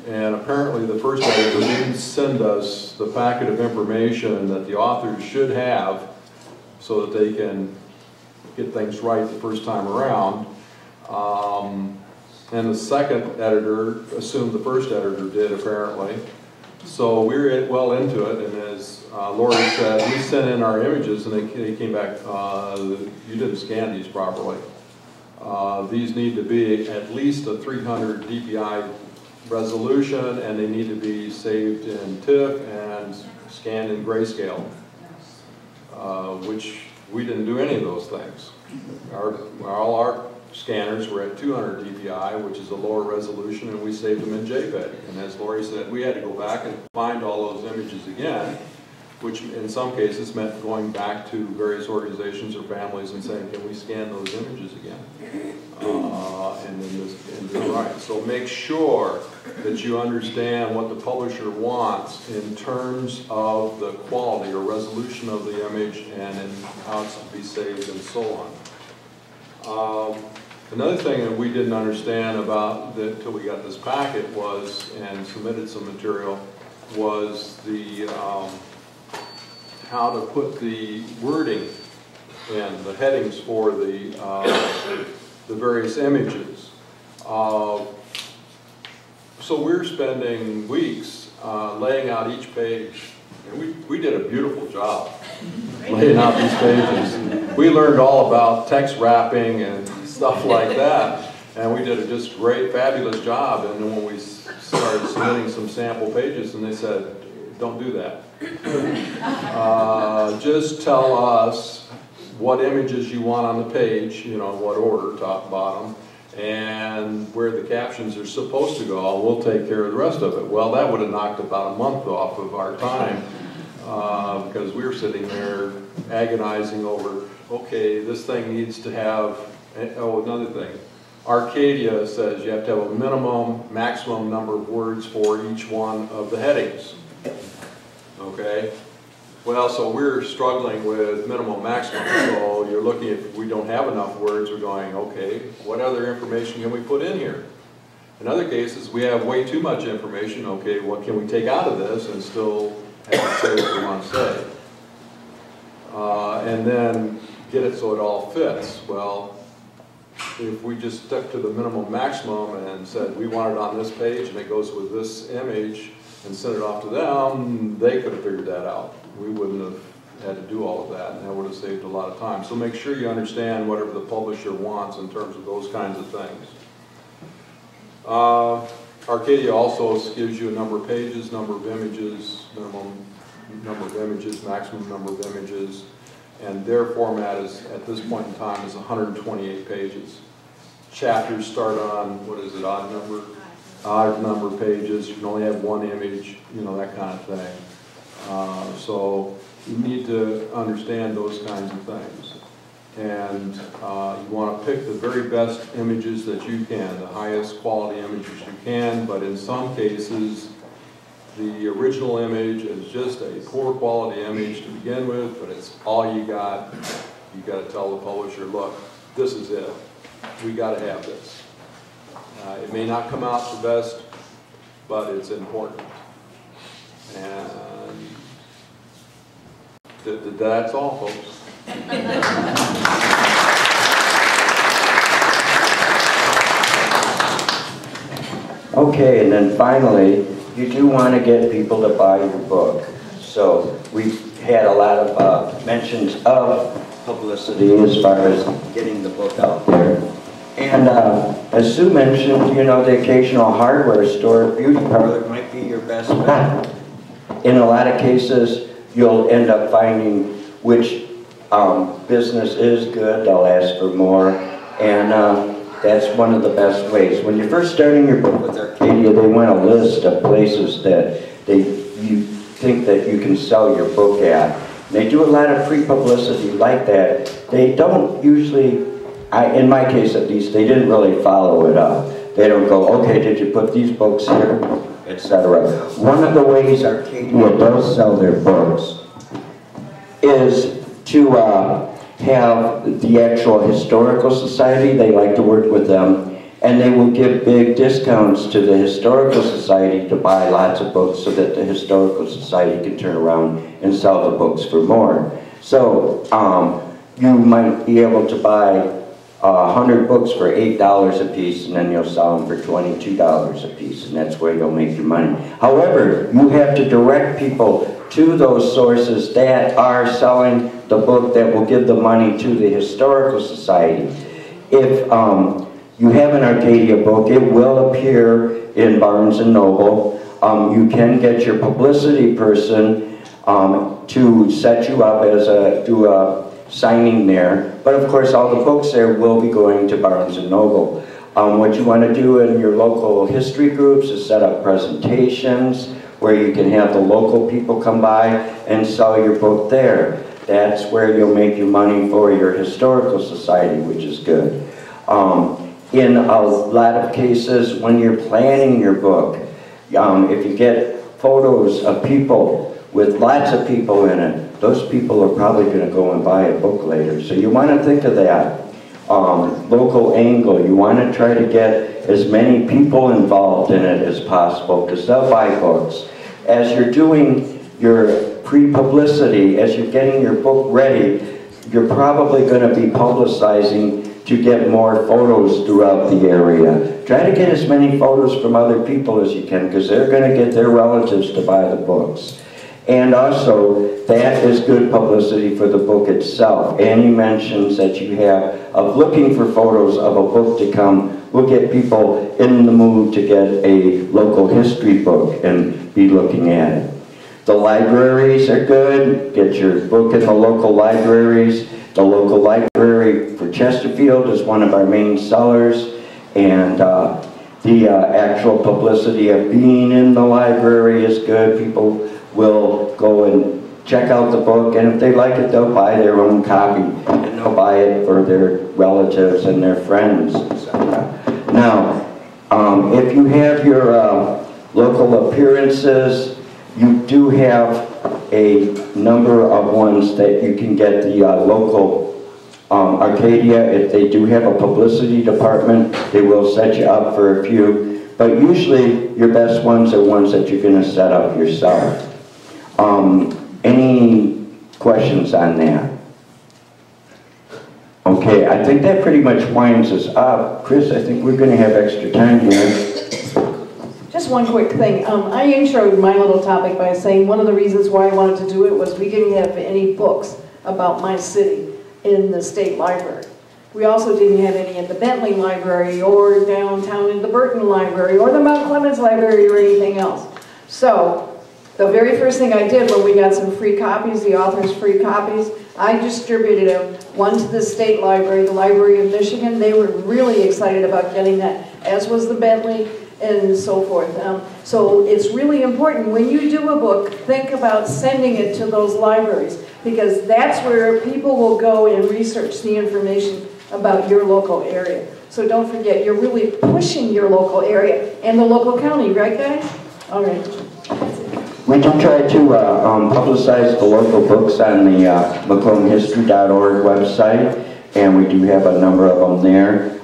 And apparently the first editor didn't send us the packet of information that the authors should have so that they can get things right the first time around. And the second editor assumed the first editor did, apparently. So we were well into it, and as Lori said, we sent in our images and they came back, you didn't scan these properly. These need to be at least a 300 dpi resolution, and they need to be saved in TIFF and scanned in grayscale, which we didn't do any of those things. All our scanners were at 200 dpi, which is a lower resolution, and we saved them in JPEG. And as Lori said, we had to go back and find all those images again, which in some cases meant going back to various organizations or families and saying, can we scan those images again? And do it right. So make sure that you understand what the publisher wants in terms of the quality or resolution of the image and in how it's to be saved and so on. Another thing that we didn't understand about until we got this packet was, and submitted some material, was the how to put the wording in, the headings for the various images. So we're spending weeks laying out each page, and we did a beautiful job laying out these pages. We learned all about text wrapping and stuff like that, and we did a just great, fabulous job. And then when we started submitting some sample pages, and they said, don't do that. Just tell us what images you want on the page, you know, what order, top, bottom, and where the captions are supposed to go, we'll take care of the rest of it. Well, that would have knocked about a month off of our time because we were sitting there agonizing over, okay, this thing needs to have, oh, another thing. Arcadia says you have to have a minimum, maximum number of words for each one of the headings. Okay? Well, so we're struggling with minimum, maximum. So you're looking at, if we don't have enough words, we're going, okay, what other information can we put in here? In other cases, we have way too much information. Okay, what can we take out of this and still have to say what we want to say? And then get it so it all fits. Well, if we just stuck to the minimum maximum and said we want it on this page and it goes with this image and sent it off to them, they could have figured that out. We wouldn't have had to do all of that, and that would have saved a lot of time. So make sure you understand whatever the publisher wants in terms of those kinds of things. Arcadia also gives you a number of pages, number of images, minimum number of images, maximum number of images. And their format is, at this point in time, is 128 pages. Chapters start on, what is it, odd number pages. You can only have one image, you know, that kind of thing. So you need to understand those kinds of things. And you want to pick the very best images that you can, the highest quality images you can, but in some cases, the original image is just a poor quality image to begin with, but it's all you got. You got to tell the publisher, look, this is it. We got to have this. It may not come out the best, but it's important. And that's all, folks. Okay, and then finally, you do want to get people to buy your book. So we've had a lot of mentions of publicity as far as getting the book out there. And as Sue mentioned, you know, the occasional hardware store, beauty parlor might be your best bet. In a lot of cases, you'll end up finding which business is good, they'll ask for more, and that's one of the best ways. When you're first starting your book with Arcadia, they want a list of places that you think that you can sell your book at. They do a lot of pre-publicity like that. They don't usually, in my case at least, they didn't really follow it up. They don't go, okay, did you put these books here, etc. One of the ways Arcadia does sell their books is to have the actual historical society. They like to work with them, and they will give big discounts to the historical society to buy lots of books so that the historical society can turn around and sell the books for more. So you might be able to buy 100 books for $8 a piece, and then you'll sell them for $22 a piece, and that's where you'll make your money. However, you have to direct people to those sources that are selling the book that will give the money to the historical society. If you have an Arcadia book, it will appear in Barnes & Noble. You can get your publicity person to set you up as do a signing there, but of course all the books there will be going to Barnes & Noble. What you want to do in your local history groups is set up presentations where you can have the local people come by and sell your book there. That's where you'll make your money for your historical society, which is good. In a lot of cases, when you're planning your book, if you get photos of people with lots of people in it, those people are probably going to go and buy a book later. So you want to think of that local angle. You want to try to get as many people involved in it as possible because they'll buy books. As you're doing your pre-publicity, as you're getting your book ready, you're probably going to be publicizing to get more photos throughout the area. Try to get as many photos from other people as you can because they're going to get their relatives to buy the books. And also, that is good publicity for the book itself. Annie mentions that you have of looking for photos of a book to come will get people in the mood to get a local history book and be looking at it. The libraries are good. Get your book in the local libraries. The local library for Chesterfield is one of our main sellers. And the actual publicity of being in the library is good. People will go and check out the book, and if they like it, they'll buy their own copy, and they'll buy it for their relatives and their friends, etc. Now, if you have your local appearances, you do have a number of ones that you can get the local Arcadia. If they do have a publicity department, they will set you up for a few, but usually your best ones are ones that you're going to set up yourself. Any questions on that? Okay, I think that pretty much winds us up. Chris, I think we're going to have extra time here. Just one quick thing. I introed my little topic by saying one of the reasons why I wanted to do it was we didn't have any books about my city in the state library. We also didn't have any at the Bentley Library or downtown in the Burton Library or the Mount Clemens Library or anything else. So the very first thing I did when we got some free copies, the author's free copies, I distributed them, one to the state library, the Library of Michigan. They were really excited about getting that, as was the Bentley and so forth. So it's really important when you do a book, think about sending it to those libraries, because that's where people will go and research the information about your local area. So don't forget, you're really pushing your local area and the local county, right guys? All right. We do try to publicize the local books on the MacombHistory.org website, and we do have a number of them there.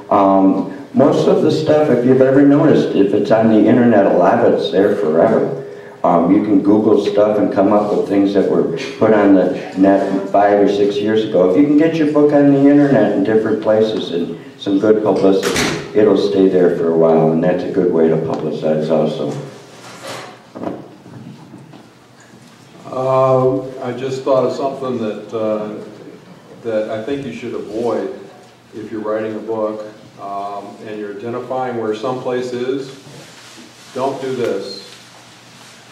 Most of the stuff, if you've ever noticed, if it's on the internet, a lot of it's there forever. You can Google stuff and come up with things that were put on the net 5 or 6 years ago. If you can get your book on the internet in different places and some good publicity, it'll stay there for a while, and that's a good way to publicize also. I just thought of something that I think you should avoid if you're writing a book and you're identifying where someplace is. Don't do this.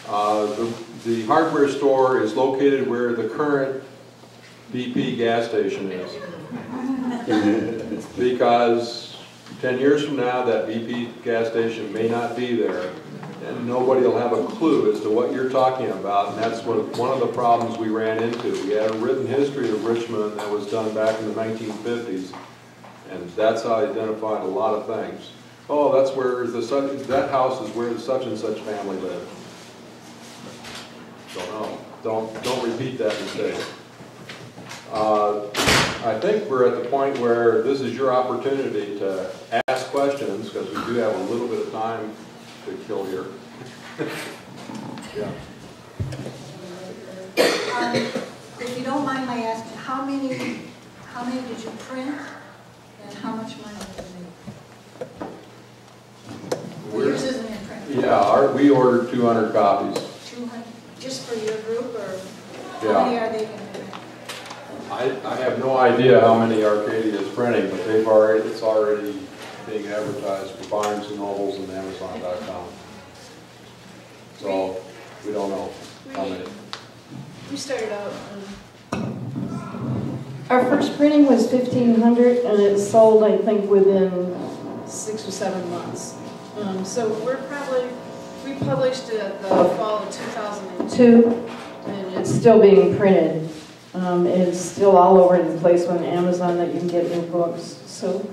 The hardware store is located where the current BP gas station is. Because 10 years from now, that BP gas station may not be there, and nobody will have a clue as to what you're talking about, and that's one of the problems we ran into. We had a written history of Richmond that was done back in the 1950s, and that's how I identified a lot of things. Oh, that's where that house is where the such and such family lived. Don't repeat that mistake. I think we're at the point where this is your opportunity to ask questions, because we do have a little bit of time to kill here. Yeah. If you don't mind my asking, how many did you print, and how much money did you make? Yours isn't in print. Yeah, we ordered 200 copies. 200, just for your group, or Yeah. how many are they going to make? I have no idea how many Arcadia is printing, but it's already being advertised for Barnes and Nobles and Amazon.com. So we don't know how many. We started out. Our first printing was 1,500, and it sold, I think, within 6 or 7 months. So we published it the fall of 2002, and it's still being printed. It's still all over the place on Amazon that you can get new books. So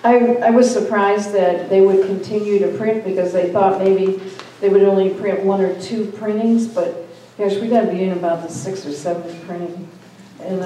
I was surprised that they would continue to print, because they thought maybe they would only print 1 or 2 printings, but gosh, we got to be in about the 6 or 7 printing. And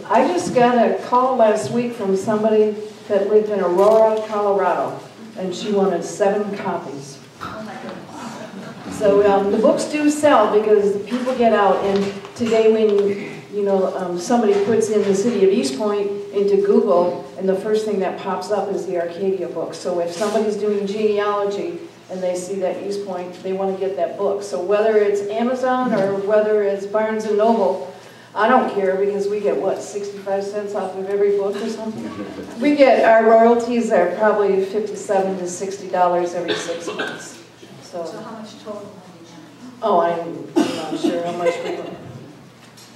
I just got a call last week from somebody that lived in Aurora, Colorado, and she wanted 7 copies. Oh my goodness. So the books do sell, because people get out, and today when somebody puts in the city of East Point into Google, and the first thing that pops up is the Arcadia book. So if somebody's doing genealogy and they see that East Point, they want to get that book. So whether it's Amazon or whether it's Barnes and Noble, I don't care, because we get, what, 65 cents off of every book or something? We get, our royalties are probably $57 to $60 every 6 months. So how much total have you got? Oh, I'm not sure how much we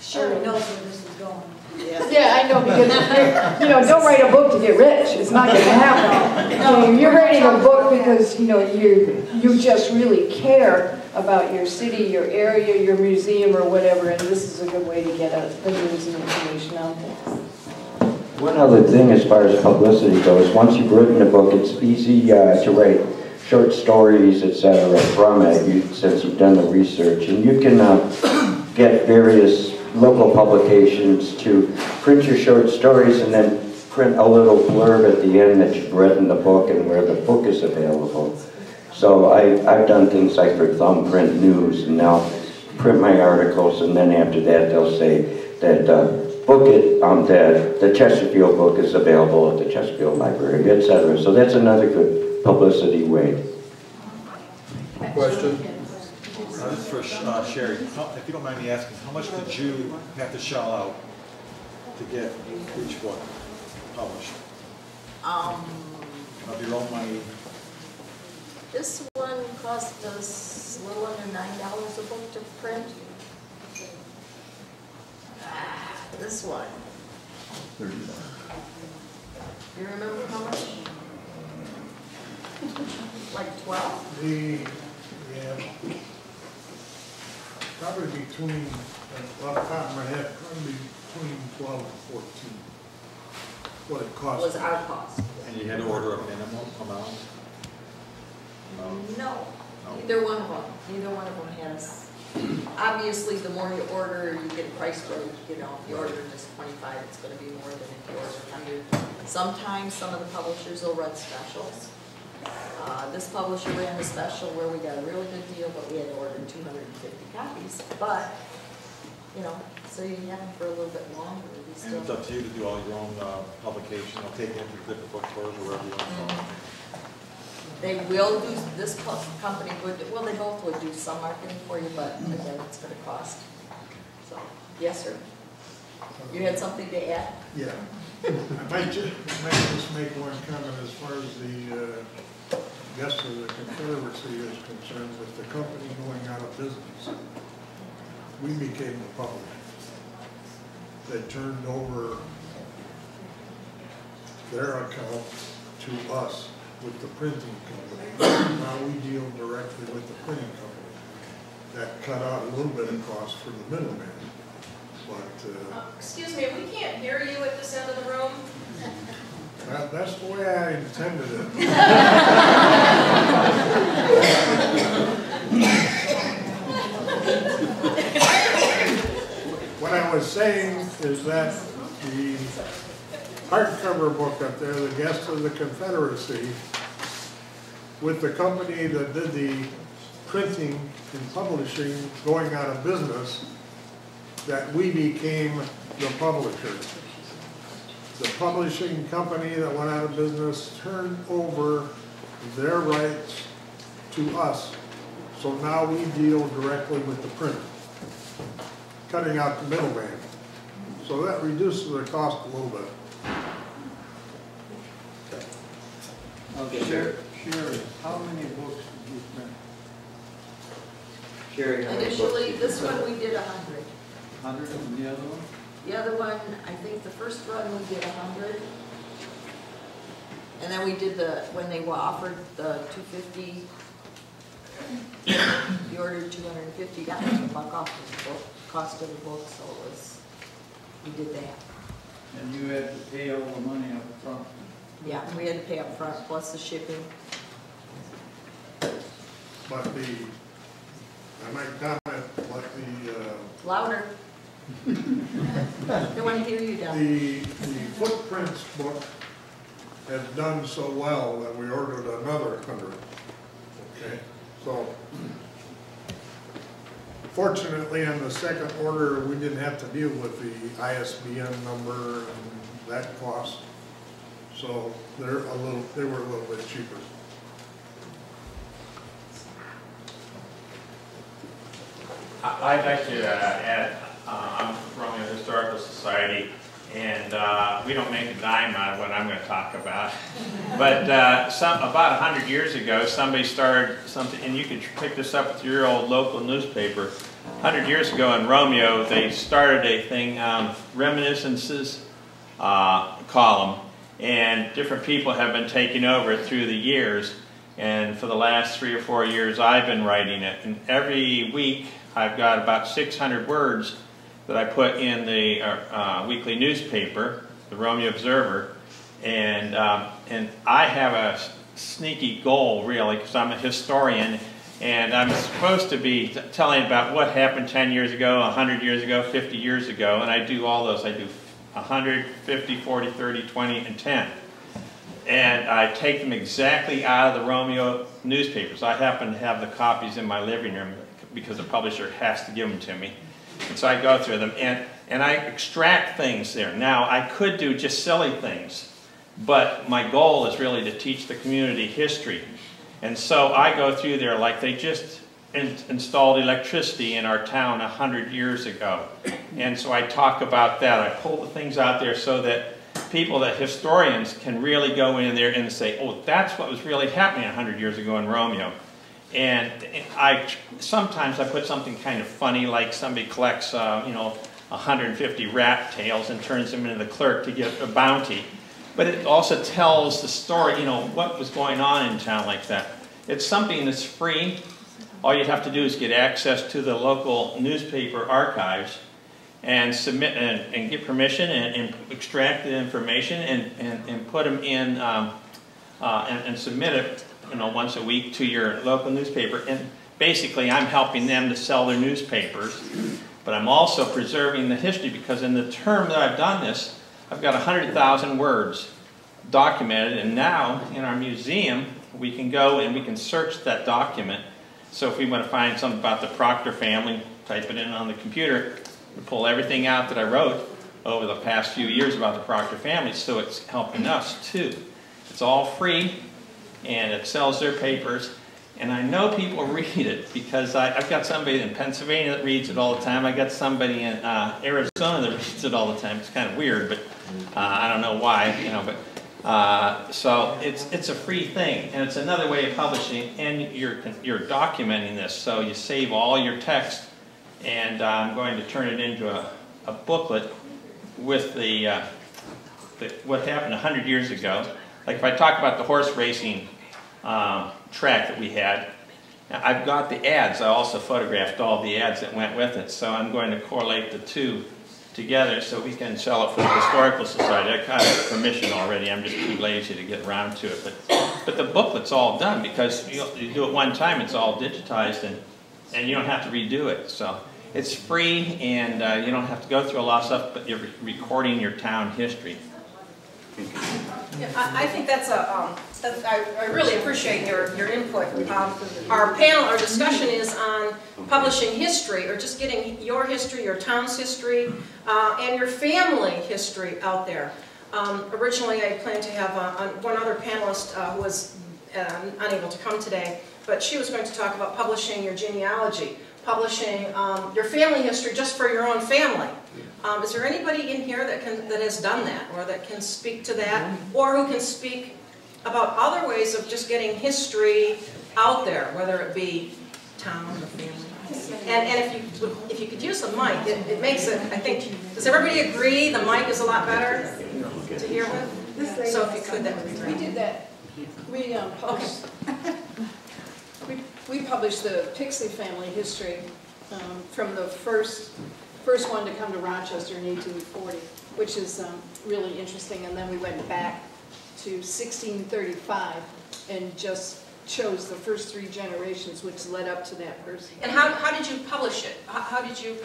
Sherry knows where this is going. Yeah, I know, because, you know, don't write a book to get rich, it's not gonna happen. No, you're writing a book because, you know, you just really care about your city, your area, your museum, or whatever, and this is a good way to get the news and information out there. One other thing as far as publicity goes, once you've written a book, it's easy to write short stories, etc. from it, since you've done the research. And you can get various local publications to print your short stories and then print a little blurb at the end that you've read in the book and where the book is available. So I've done things like for Thumbprint News, and now print my articles, and then after that they'll say that that the Chesterfield book is available at the Chesterfield Library, etc. So that's another good publicity way. Question? This is for Sherry. If you don't mind me asking, how much did you have to shell out to get each book published? Of your own money? This one cost us a little under $9 a book to print. This one. $30. You remember how much? Like 12? Yeah, probably between, off the top of my head, probably between 12 and 14. What it cost. Was our cost. And you had to order a minimum amount? No, neither one of them. Neither one of them has. Obviously, the more you order, you get a price break. You know, if you order just 25, it's going to be more than if you order 100. Sometimes some of the publishers will run specials. This publisher ran a special where we got a really good deal, but we had to order 250 copies. But, you know, so you have them for a little bit longer. And it's up to you to do all your own publication. I'll take it into different bookstores or wherever you want to go. They will do, this company would, well, they both would do some marketing for you, but again, it's going to cost. So, yes, sir. You had something to add? Yeah. I might just make one comment as far as the guest of the Confederacy is concerned with the company going out of business. We became the publisher. They turned over their account to us with the printing company. Now we deal directly with the printing company. That cut out a little bit of cost for the middleman. But Excuse me, we can't hear you at this end of the room. that's the way I intended it. What I was saying is that the hardcover book up there, The Guest of the Confederacy, with the company that did the printing and publishing going out of business, that we became the publisher. The publishing company that went out of business turned over their rights to us. So now we deal directly with the printer, cutting out the middleman. So that reduces the cost a little bit. Okay. Sherry, how many books did you print? Sherry, how many Initially, books this did you one print? we did 100. 100 and the other one? The other one, I think the first run we did 100. And then we did when they were offered the 250, we ordered 250, got a buck off the book, cost of the book, so it was, we did that. And you had to pay all the money up front? Yeah, we had to pay up front plus the shipping. But I might comment, like Louder. They want to hear you down. the footprints book has done so well that we ordered another 100. Okay, so fortunately in the second order we didn't have to deal with the ISBN number and that cost. So they were a little bit cheaper. I'd like to add, I'm from the Historical Society. And we don't make a dime out of what I'm going to talk about. But about 100 years ago, somebody started something, and you could pick this up with your old local newspaper. 100 years ago in Romeo, they started a thing, Reminiscences column, and different people have been taking over it through the years. And for the last 3 or 4 years, I've been writing it. And every week, I've got about 600 words that I put in the weekly newspaper, the Romeo Observer, and I have a sneaky goal, really, because I'm a historian, and I'm supposed to be telling about what happened 10 years ago, 100 years ago, 50 years ago, and I do all those. I do 100, 50, 40, 30, 20, and 10. And I take them exactly out of the Romeo newspapers. I happen to have the copies in my living room because the publisher has to give them to me. And so I go through them, and I extract things there. Now, I could do just silly things, but my goal is really to teach the community history. And so I go through there like they just installed electricity in our town 100 years ago. And so I talk about that. I pull the things out there so that people, that historians, can really go in there and say, oh, that's what was really happening 100 years ago in Romeo. And sometimes I put something kind of funny, like somebody collects, 150 rat tails and turns them into the clerk to get a bounty. But it also tells the story, what was going on in town like that. It's something that's free. All you have to do is get access to the local newspaper archives and submit and get permission and extract the information and put them in and submit it once a week to your local newspaper. And basically I'm helping them to sell their newspapers, but I'm also preserving the history, because in the term that I've done this, I've got 100,000 words documented, and now in our museum we can go and we can search that document. So if we want to find something about the Proctor family, type it in on the computer, we pull everything out that I wrote over the past few years about the Proctor family, so it's helping us too. It's all free, and it sells their papers, and I know people read it because I've got somebody in Pennsylvania that reads it all the time. I got somebody in Arizona that reads it all the time. It's kind of weird, but I don't know why, so it's a free thing, and it's another way of publishing, and you're documenting this, so you save all your text, and I'm going to turn it into a booklet with what happened 100 years ago. Like if I talk about the horse racing track that we had, I've got the ads. I also photographed all the ads that went with it, so I'm going to correlate the two together so we can sell it for the Historical Society. I kind of have permission already. I'm just too lazy to get around to it. But the booklet's all done because you do it one time, it's all digitized, and you don't have to redo it. So it's free, and you don't have to go through a lot of stuff, but you're recording your town history. Yeah, I think that's I really appreciate your input. Our panel, our discussion is on publishing history, or just getting your history, your town's history, and your family history out there. Originally, I planned to have one other panelist who was unable to come today, but she was going to talk about publishing your genealogy, publishing your family history just for your own family. Is there anybody in here that has done that, or that can speak to that, or who can speak about other ways of just getting history out there, whether it be town or family? And if you could use the mic, it makes it, I think, does everybody agree the mic is a lot better to hear with? So if you could, that would be great. We did that. We published. We published the Pixley family history from the first one to come to Rochester in 1840, which is really interesting. And then we went back to 1635 and just chose the first 3 generations, which led up to that person. And how did you publish it? How did you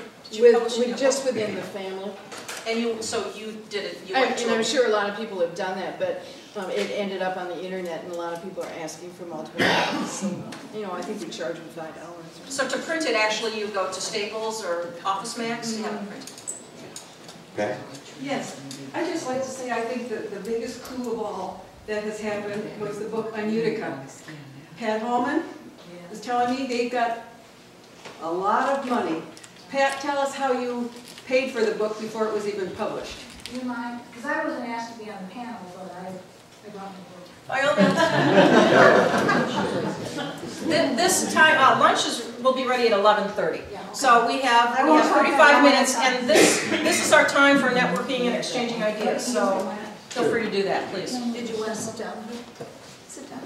publish it? Just within the family. And so you did it. And I'm sure a lot of people have done that, but it ended up on the internet, and a lot of people are asking for multiple copies. So, I think we charge them $5. So to print it, actually, you go to Staples or Office Max to have it printed. Okay. Yes, I'd just like to say I think that the biggest coup of all that has happened was the book on Utica. Pat Hallman was telling me they've got a lot of money. Pat, tell us how you paid for the book before it was even published. Do you mind? Because I wasn't asked to be on the panel, but I brought my book. By all means. This time, lunch will be ready at 11:30. So we have 35 minutes, and this is our time for networking and exchanging ideas. So feel free to do that, please. Did you want to sit down? Sit down.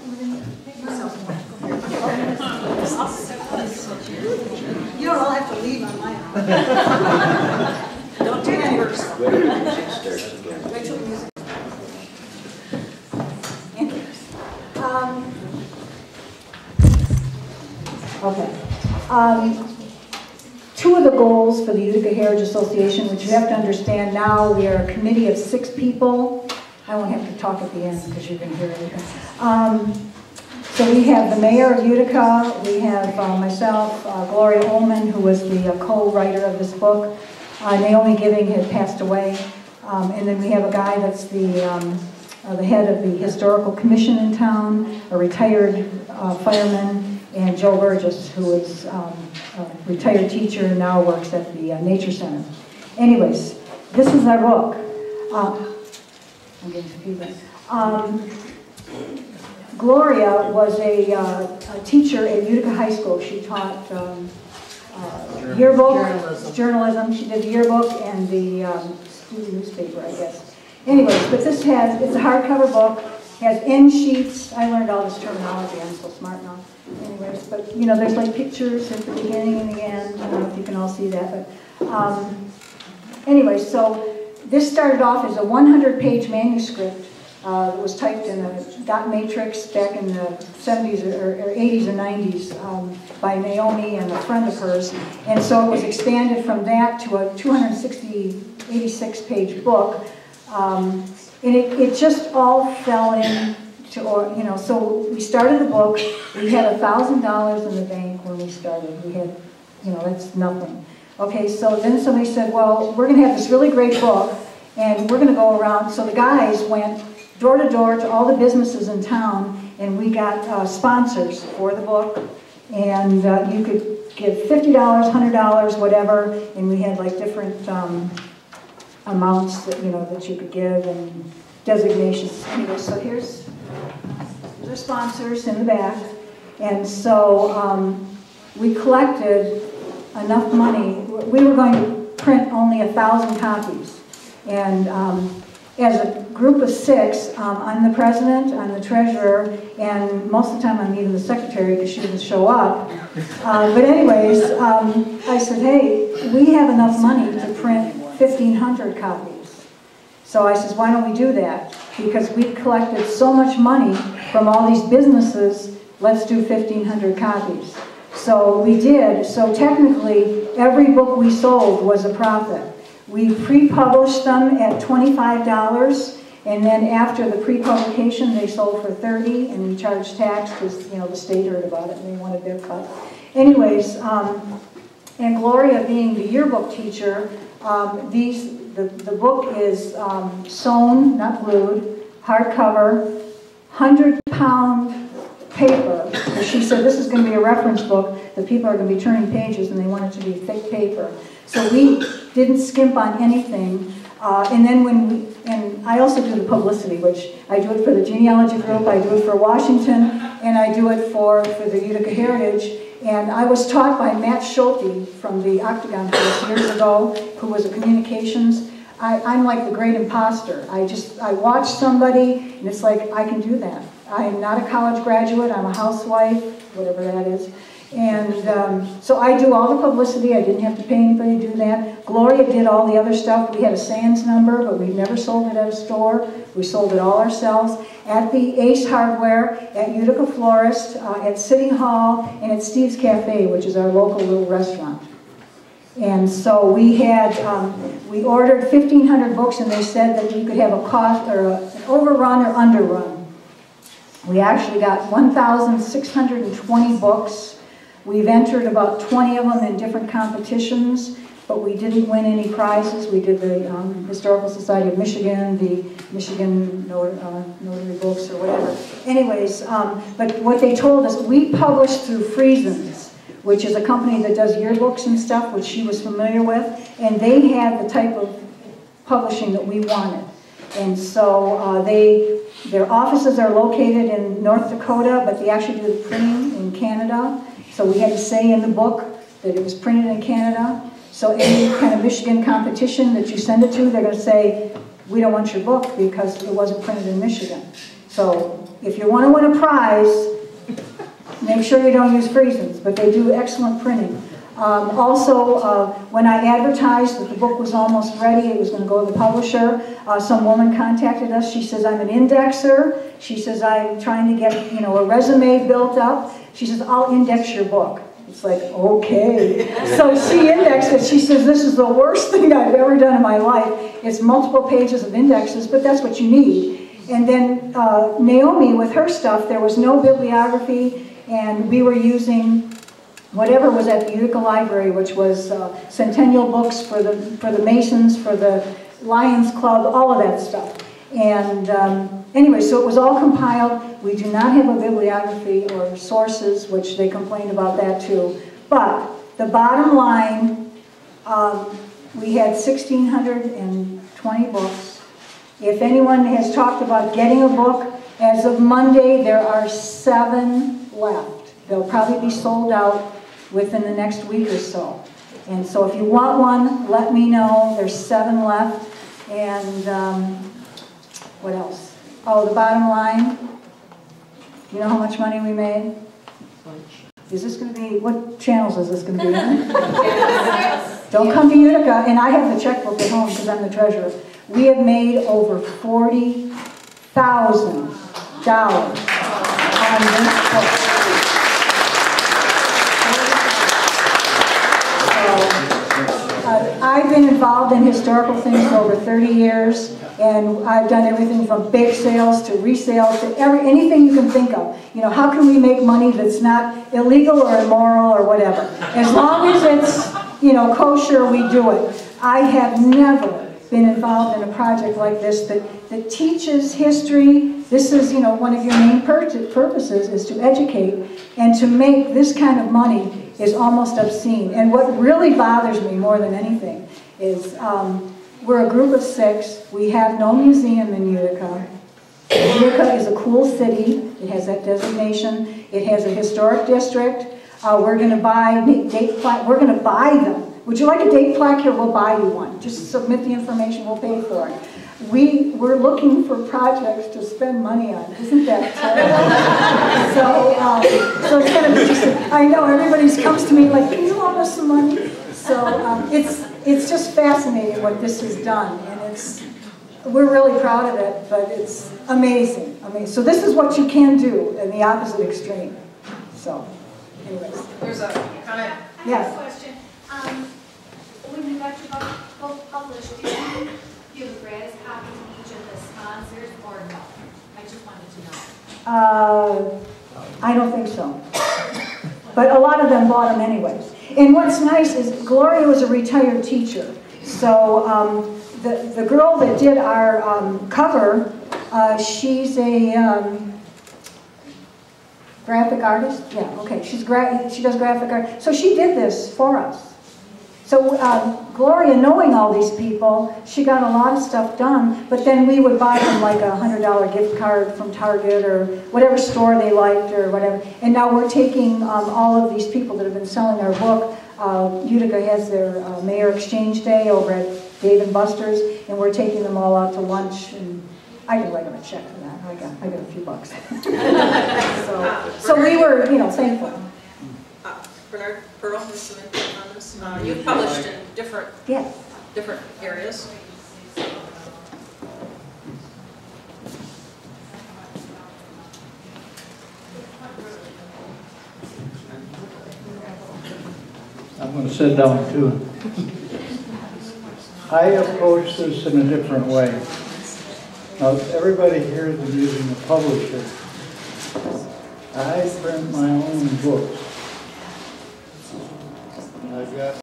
You don't all have to leave on my own. Don't take any yourself. Wait till the music. Okay. Two of the goals for the Utica Heritage Association, which you have to understand now, we are a committee of 6 people. I won't have to talk at the end because you can hear everything. So we have the mayor of Utica, we have myself, Gloria Ullman, who was the co-writer of this book. Naomi Giving had passed away. And then we have a guy that's the head of the Historical Commission in town, a retired fireman, and Joe Burgess, who is a retired teacher and now works at the Nature Center. Anyways, this is our book. I'm getting confused. Gloria was a teacher at Utica High School. She taught yearbook, journalism. She did the yearbook and the student newspaper, I guess. Anyways, but it's a hardcover book, has end sheets. I learned all this terminology, I'm so smart now. Anyways, but you know, there's like pictures at the beginning and the end. I don't know if you can all see that, but anyway, so this started off as a 100-page manuscript that was typed in a dot matrix back in the 70s or 80s or 90s by Naomi and a friend of hers. And so it was expanded from that to a 86-page book. And it just all fell in to, you know, so we started the book. We had $1,000 in the bank when we started. We had, you know, that's nothing. Okay, so then somebody said, well, we're going to have this really great book, and we're going to go around. So the guys went door to door to all the businesses in town, and we got sponsors for the book. And you could give $50, $100, whatever, and we had like different amounts that, you know, that you could give and designations. Anyway, so here's our sponsors in the back. And so we collected enough money. We were going to print only 1,000 copies. And as a group of 6, I'm the president, I'm the treasurer, and most of the time I'm even the secretary because she didn't show up. But anyways, I said, hey, we have enough money to print 1,500 copies. So I says, why don't we do that? Because we collected so much money from all these businesses, let's do 1,500 copies. So we did. So technically, every book we sold was a profit. We pre-published them at $25, and then after the pre-publication, they sold for $30, and we charged tax because, you know, the state heard about it and they wanted their cut. Anyways, and Gloria being the yearbook teacher, the book is sewn, not glued, hardcover, 100-pound paper. So she said this is going to be a reference book that people are going to be turning pages and they want it to be thick paper. So we didn't skimp on anything. And then and I also do the publicity, which I do it for the genealogy group, I do it for Washington, and I do it for the Utica Heritage. And I was taught by Matt Schulte from the Octagon course years ago, who was a communications. I'm like the great imposter. I watch somebody, and it's like, I can do that. I'm not a college graduate, I'm a housewife, whatever that is. And so I do all the publicity. I didn't have to pay anybody to do that. Gloria did all the other stuff. We had a Sands number, but we never sold it at a store. We sold it all ourselves at the Ace Hardware, at Utica Florist, at City Hall, and at Steve's Cafe, which is our local little restaurant. And so we had, we ordered 1,500 books, and they said that you could have a cost or an overrun or underrun. We actually got 1,620 books. We've entered about 20 of them in different competitions, but we didn't win any prizes. We did the Historical Society of Michigan, the Michigan Notary Books or whatever. Anyways, but what they told us, we published through Friesens, which is a company that does yearbooks and stuff, which she was familiar with, and they had the type of publishing that we wanted. And so their offices are located in North Dakota, but they actually do the printing in Canada. So we had to say in the book that it was printed in Canada. So any kind of Michigan competition that you send it to, they're going to say, we don't want your book because it wasn't printed in Michigan. So if you want to win a prize, make sure you don't use Friesens, but they do excellent printing. Also, when I advertised that the book was almost ready, it was going to go to the publisher, some woman contacted us. She says, I'm an indexer. She says, I'm trying to get, a resume built up. She says, I'll index your book. It's like, okay. So she indexed it. She says, this is the worst thing I've ever done in my life. It's multiple pages of indexes, but that's what you need. And then Naomi, with her stuff, there was no bibliography, and we were using whatever was at the Utica Library, which was centennial books for the Masons, for the Lions Club, all of that stuff. And anyway, so it was all compiled. We do not have a bibliography or sources, which they complained about that too. But the bottom line, we had 1,620 books. If anyone has talked about getting a book, as of Monday, there are 7 left. They'll probably be sold out within the next week or so. And so if you want one, let me know. There's 7 left. And what else? Oh, the bottom line. You know how much money we made? Is this going to be, what channels is this going to be on? Don't come to Utica, and I have the checkbook at home because I'm the treasurer. We have made over $40,000 on this book. I've been involved in historical things for over 30 years, and I've done everything from bake sales to resales to anything you can think of. How can we make money that's not illegal or immoral or whatever? As long as it's, kosher, we do it. I have never been involved in a project like this that teaches history. This is, one of your main purposes is to educate, and to make this kind of money is almost obscene. And what really bothers me more than anything is we're a group of 6. We have no museum in Utica. Utica is a cool city. It has that designation. It has a historic district. We're going to buy date plaque. We're going to buy them. Would you like a date plaque? Here, we'll buy you one. Just submit the information. We'll pay for it. We're looking for projects to spend money on. Isn't that terrible? So it's kind of interesting. I know everybody comes to me like, can you loan us some money? So it's just fascinating what this has done, and we're really proud of it. But it's amazing. So this is what you can do in the opposite extreme. So, anyways, there's a comment. Yes. I have a question. When you got your book published, did you give a gratis copy to each of the sponsors, or no? I just wanted to know. I don't think so. But a lot of them bought them anyways. And what's nice is Gloria was a retired teacher. So the girl that did our cover, she's a graphic artist. Yeah, okay. She does graphic art. So she did this for us. So Gloria, knowing all these people, she got a lot of stuff done, but then we would buy them like a $100 gift card from Target or whatever store they liked or whatever. And now we're taking all of these people that have been selling our book. Utica has their Mayor Exchange Day over at Dave & Buster's, and we're taking them all out to lunch, and I can write them a check for that. I got a few bucks. so we were, thankful. Bernard Pearl has some input on this. You've published in different areas. I'm going to sit down too. I approach this in a different way. Now, everybody here is using a publisher. I print my own books. I've got,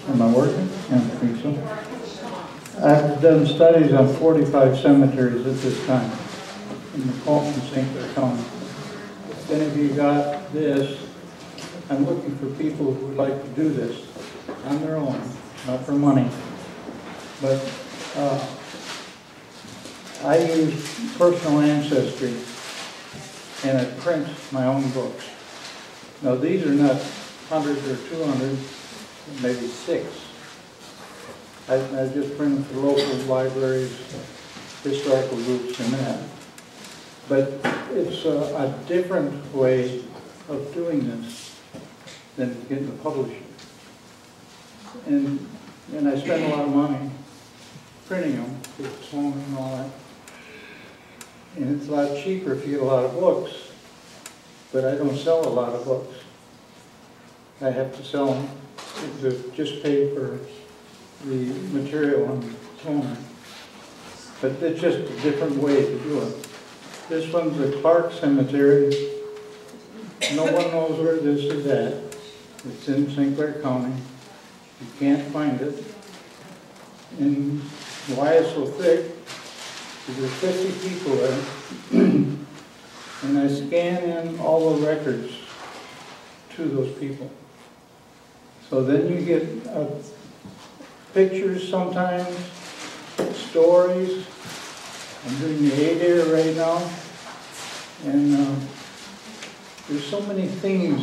am I working? I don't think so. I've done studies on 45 cemeteries at this time in Macomb and St. Clair County. If any of you got this, I'm looking for people who would like to do this on their own, not for money. But I use personal ancestry and I print my own books. Now these are not 100 or 200, maybe 6. I just print them for local libraries, historical groups and that. But it's a different way of doing this than getting the publishing. And I spend a lot of money printing them, with home and all that. And it's a lot cheaper if you get a lot of books, but I don't sell a lot of books. I have to sell them to just pay for the material and toner. But it's just a different way to do it. This one's the Clark Cemetery. No one knows where this is at. It's in St. Clair County. You can't find it. And why it's so thick is there's 50 people there. And I scan in all the records to those people. So then you get pictures sometimes, stories. I'm doing the ADAIR right now. And there's so many things.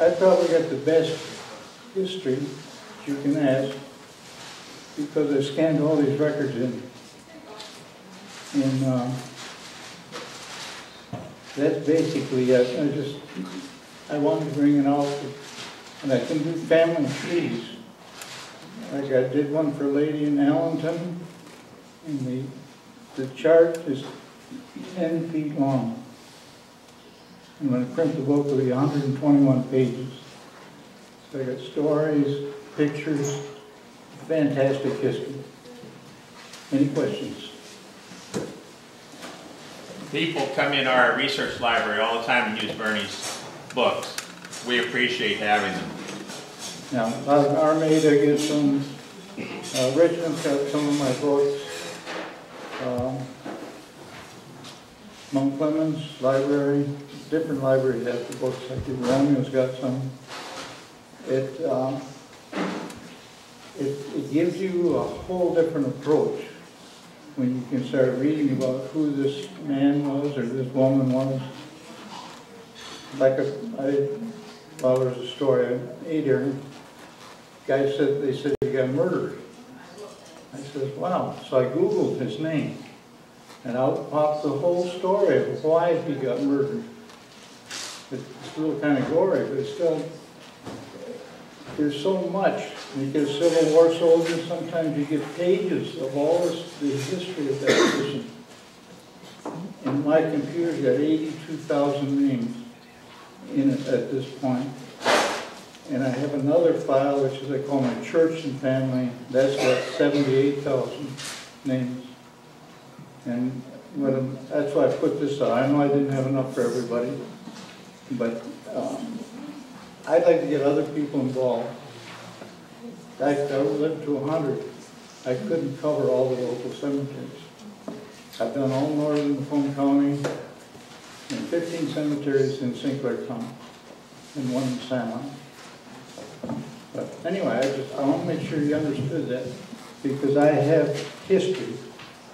I probably got the best history that you can ask because I scanned all these records in. And that's basically it. I wanted to bring it out, and I can do family trees. Like I did one for a lady in Allenton, and the chart is 10 feet long. And when I print the book, it'll be 121 pages. So I got stories, pictures, fantastic history. Any questions? People come in our research library all the time and use Bernie's books. We appreciate having them. Now, Armada gets some, Richmond's got some of my books. Mount Clemens Library, different libraries have the books. I think Romeo's got some. It gives you a whole different approach when you can start reading about who this man was or this woman was. Like well, there's a story, ADAIR, guy said, they said he got murdered. I said, wow. So I Googled his name, and out popped the whole story of why he got murdered. It's a little kind of gory, but it's still, there's so much. You get a Civil War soldier, sometimes you get pages of all this, the history of that person. And my computer's got 82,000 names in it at this point. And I have another file, which is I call my church and family. That's got 78,000 names. And that's why I put this out. I know I didn't have enough for everybody, but I'd like to get other people involved. I lived to 100. I couldn't cover all the local cemeteries. I've done all northern Macomb County and 15 cemeteries in St. Clair County and one in San. But anyway, I want to make sure you understood that because I have history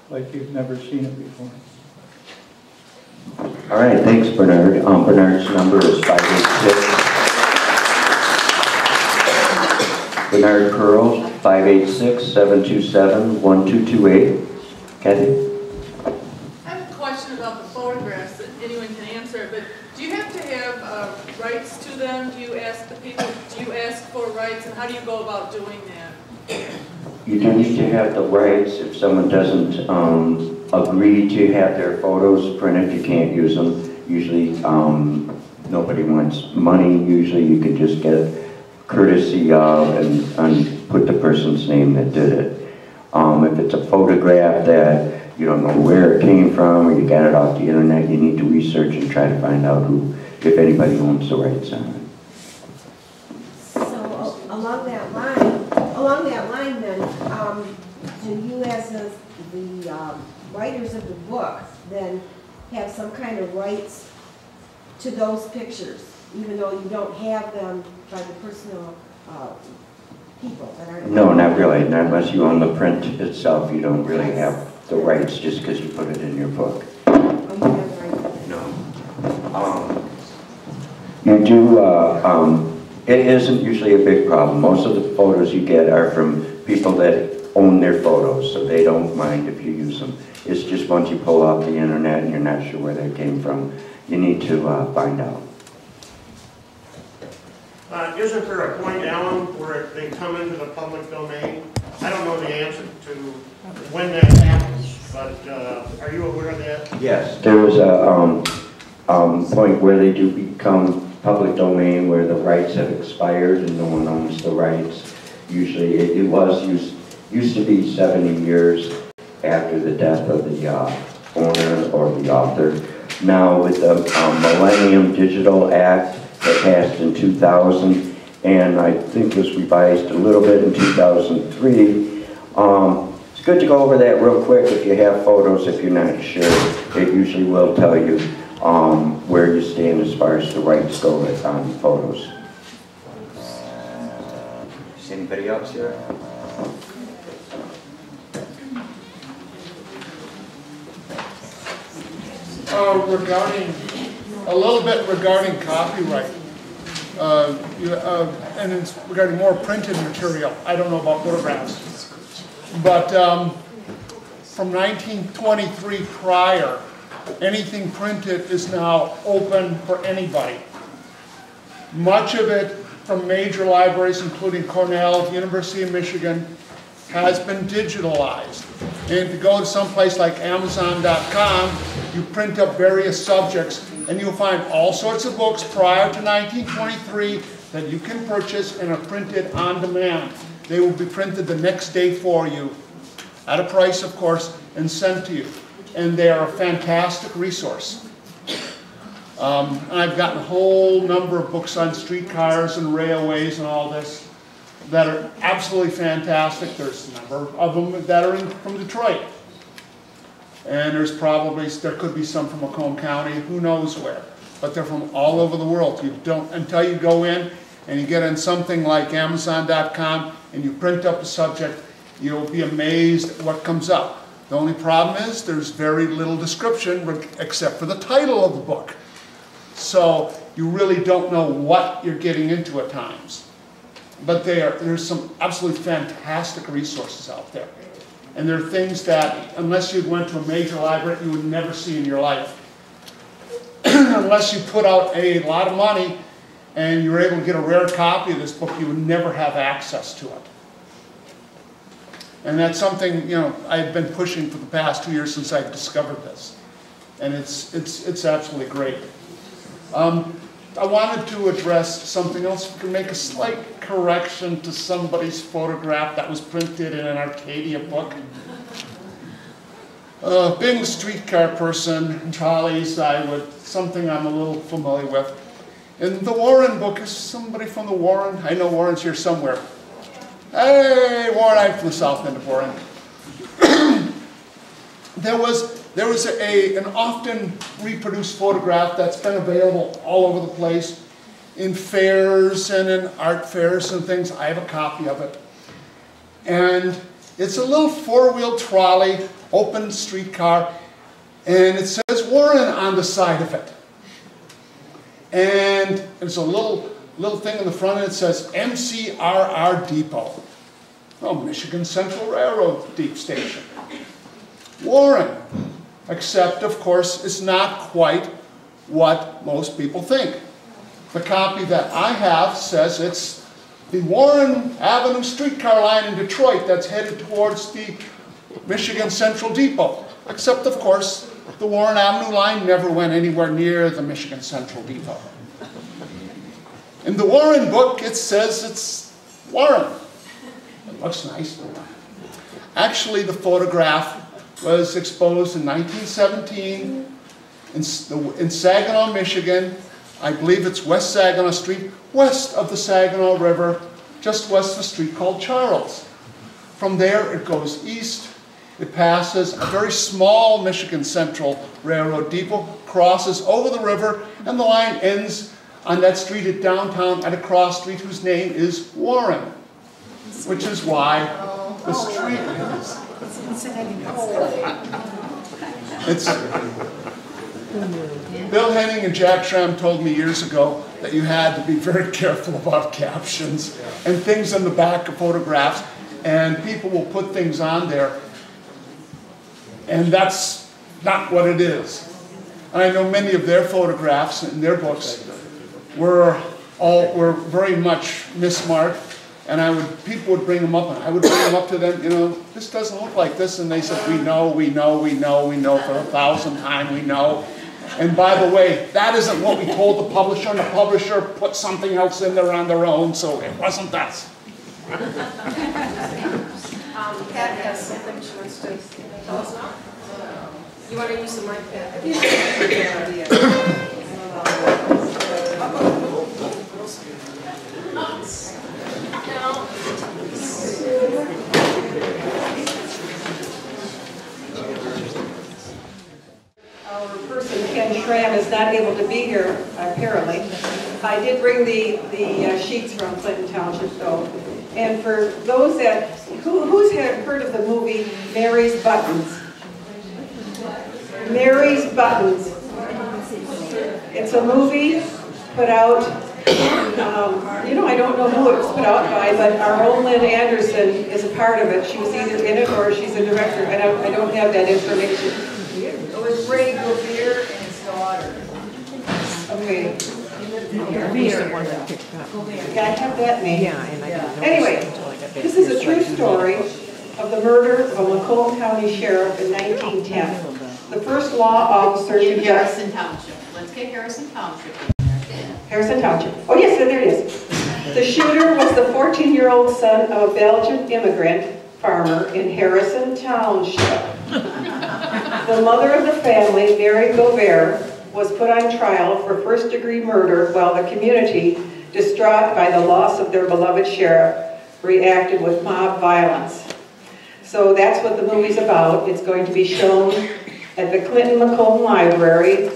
like you've never seen it before. All right, thanks, Bernard. Bernard's number is 586. Bernard Pearl, 586-727-1228. Kathy? I have a question about the photographs that anyone can answer, but do you have to have rights to them? Do you ask the people, do you ask for rights, and how do you go about doing that? You do need to have the rights. If someone doesn't agree to have their photos printed, you can't use them. Usually, nobody wants money. Usually, you can just get courtesy of and put the person's name that did it. If it's a photograph that you don't know where it came from or you got it off the internet, you need to research and try to find out who, if anybody owns the rights on it. So along that line then, do you as the writers of the book then have some kind of rights to those pictures, even though you don't have them by the personal people that aren't? No, not really. Not unless you own the print itself. You don't really have the rights just because you put it in your book. Oh, you have the right. No. You do, it isn't usually a big problem. Most of the photos you get are from people that own their photos, so they don't mind if you use them. It's just once you pull off the internet and you're not sure where they came from, you need to find out. Isn't there a point, Alan, where they come into the public domain? I don't know the answer to when that happens, but are you aware of that? Yes, there is a point where they do become public domain, where the rights have expired and no one owns the rights. Usually it used to be 70 years after the death of the owner or the author. Now with the Millennium Digital Act that passed in 2000, and I think was revised a little bit in 2003, it's good to go over that real quick if you have photos. If you're not sure, it usually will tell you where you stand as far as the rights go on photos. Is anybody else here? Regarding copyright, and it's regarding more printed material. I don't know about photographs, but from 1923 prior, anything printed is now open for anybody. Much of it from major libraries, including Cornell, the University of Michigan, has been digitalized. And if you go to some place like Amazon.com, you print up various subjects, and you'll find all sorts of books prior to 1923 that you can purchase and are printed on demand. They will be printed the next day for you, at a price, of course, and sent to you. And they are a fantastic resource. And I've gotten a whole number of books on streetcars and railways and all this that are absolutely fantastic. There's a number of them that are from Detroit. And there could be some from Macomb County, who knows where. But they're from all over the world. Until you go in and you get on something like Amazon.com and you print up a subject, you'll be amazed at what comes up. The only problem is there's very little description except for the title of the book. So you really don't know what you're getting into at times. But there's some absolutely fantastic resources out there. And there are things that, unless you went to a major library, you would never see in your life. Unless you put out a lot of money and you were able to get a rare copy of this book, you would never have access to it. And that's something, I've been pushing for the past 2 years since I discovered this. And it's absolutely great. I wanted to address something else. We can make a slight correction to somebody's photograph that was printed in an Arcadia book. Being a streetcar person, trolleys, something I'm a little familiar with. In the Warren book, is somebody from the Warren? I know Warren's here somewhere. Hey, Warren, I'm from the south end of Warren. There was an often reproduced photograph that's been available all over the place in fairs and in art fairs and things. I have a copy of it. And it's a little four-wheel trolley, open streetcar, and it says Warren on the side of it. And there's a little thing in the front, and it says MCRR Depot. Oh, Michigan Central Railroad Deep Station. Warren. Except, of course, it's not quite what most people think. The copy that I have says it's the Warren Avenue streetcar line in Detroit that's headed towards the Michigan Central Depot. Except, of course, the Warren Avenue line never went anywhere near the Michigan Central Depot. In the Warren book, it says it's Warren. It looks nice. Actually, the photograph was exposed in 1917 in Saginaw, Michigan. I believe it's West Saginaw Street, west of the Saginaw River, just west of a street called Charles. From there, it goes east. It passes a very small Michigan Central Railroad depot, crosses over the river, and the line ends on that street at downtown at a cross street whose name is Warren. which is why the street it's Bill Henning and Jack Schramm told me years ago that you had to be very careful about captions and things in the back of photographs, and people will put things on there, and that's not what it is. And I know many of their photographs and their books were very much mismarked, and people would bring them up, and I would bring them up to them, you know, this doesn't look like this, and they said, we know for the 1,000th time, we know. And by the way, that isn't what we told the publisher, and the publisher put something else in there on their own, so it wasn't us. Pat has something she wants to tell us now. You want to use the mic, Pat? Our person, Ken Schramm, is not able to be here, apparently. I did bring the sheets from Clinton Township, though. And for those that, who's heard of the movie Mary's Buttons? Mary's Buttons. It's a movie put out, I don't know who it was put out by, but our own Lynn Anderson is a part of it. She was either in it or she's a director. I don't have that information. It was Ray Govier and his daughter. Okay. Yeah, I have that name. Anyway, this is a true story of the murder of a Macomb County sheriff in 1910. The first law officer in Harrison Township. Let's get Harrison Township. Harrison Township. Oh yes, there it is. The shooter was the 14-year-old son of a Belgian immigrant farmer in Harrison Township. The mother of the family, Mary Govier, was put on trial for first-degree murder while the community, distraught by the loss of their beloved sheriff, reacted with mob violence. So that's what the movie's about. It's going to be shown at the Clinton Macomb Library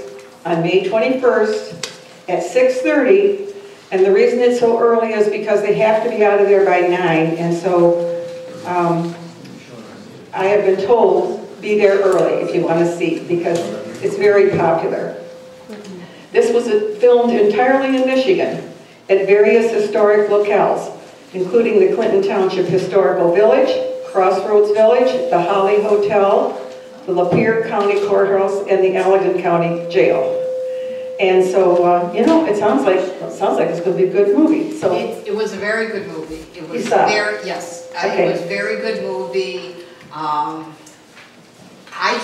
on May 21st at 6:30. And the reason it's so early is because they have to be out of there by 9. And so I have been told, be there early if you want to see, because it's very popular. This was filmed entirely in Michigan at various historic locales, including the Clinton Township Historical Village, Crossroads Village, the Holly Hotel, the Lapeer County Courthouse, and the Allegan County Jail. And so, it sounds like it's going to be a good movie. So it was a very good movie. It was yes, okay. It was a very good movie. I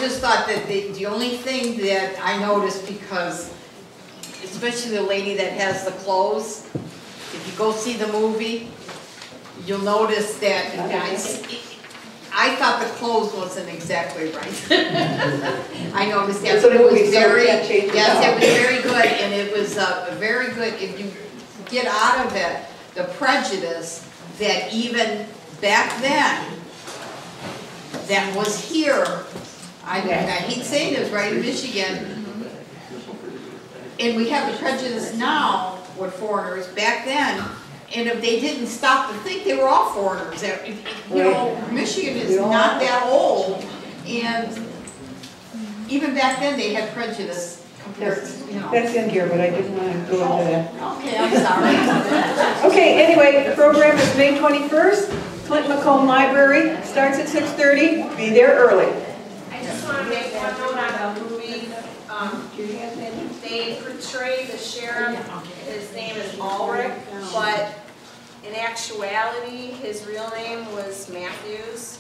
just thought that the only thing that I noticed, because especially the lady that has the clothes, if you go see the movie, you'll notice that I thought the clothes wasn't exactly right. I noticed that, but it was very, it was very good, and it was very good if you get out of it the prejudice that even back then, that was here. I hate saying this, right in Michigan, and we have a prejudice now with foreigners. Back then, and if they didn't stop to think, they were all foreigners. Michigan is not that old, and even back then they had prejudice compared to, That's in here, but I didn't want to go into that. Okay, I'm sorry. Okay, anyway, the program is May 21st, Clinton Macomb Library, starts at 6:30, be there early. I just want to make one note on the movie. They portray the sheriff, his name is Ulrich, but in actuality, his real name was Matthews.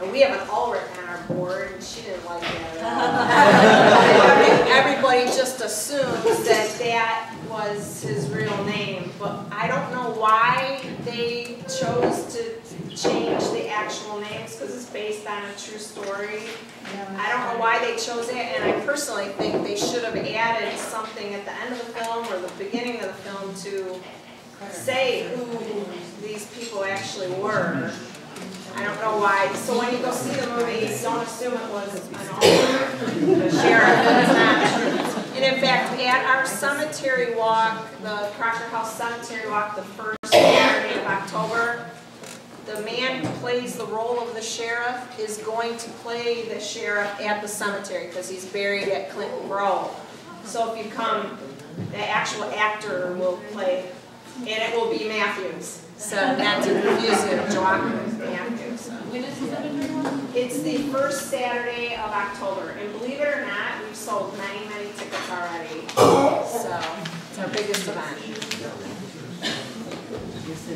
And we have an Ulrich on our board, and she didn't like that at all. Everybody just assumes that that was his real name, but I don't know why they chose to change the actual names, because it's based on a true story. I don't know why they chose it, and I personally think they should have added something at the end of the film or the beginning of the film to say who these people actually were. I don't know why. So when you go see the movie, don't assume it was an older sheriff. It's not. And in fact, at our cemetery walk, the Crocker House Cemetery Walk, the first Saturday of October, the man who plays the role of the sheriff is going to play the sheriff at the cemetery because he's buried at Clinton Grove. So if you come, the actual actor will play, and it will be Matthews. So not to confuse it, Joaquin with Matthews. When is the cemetery one? It's the first Saturday of October, and believe it or not, we've sold many, many tickets already. So it's our biggest event.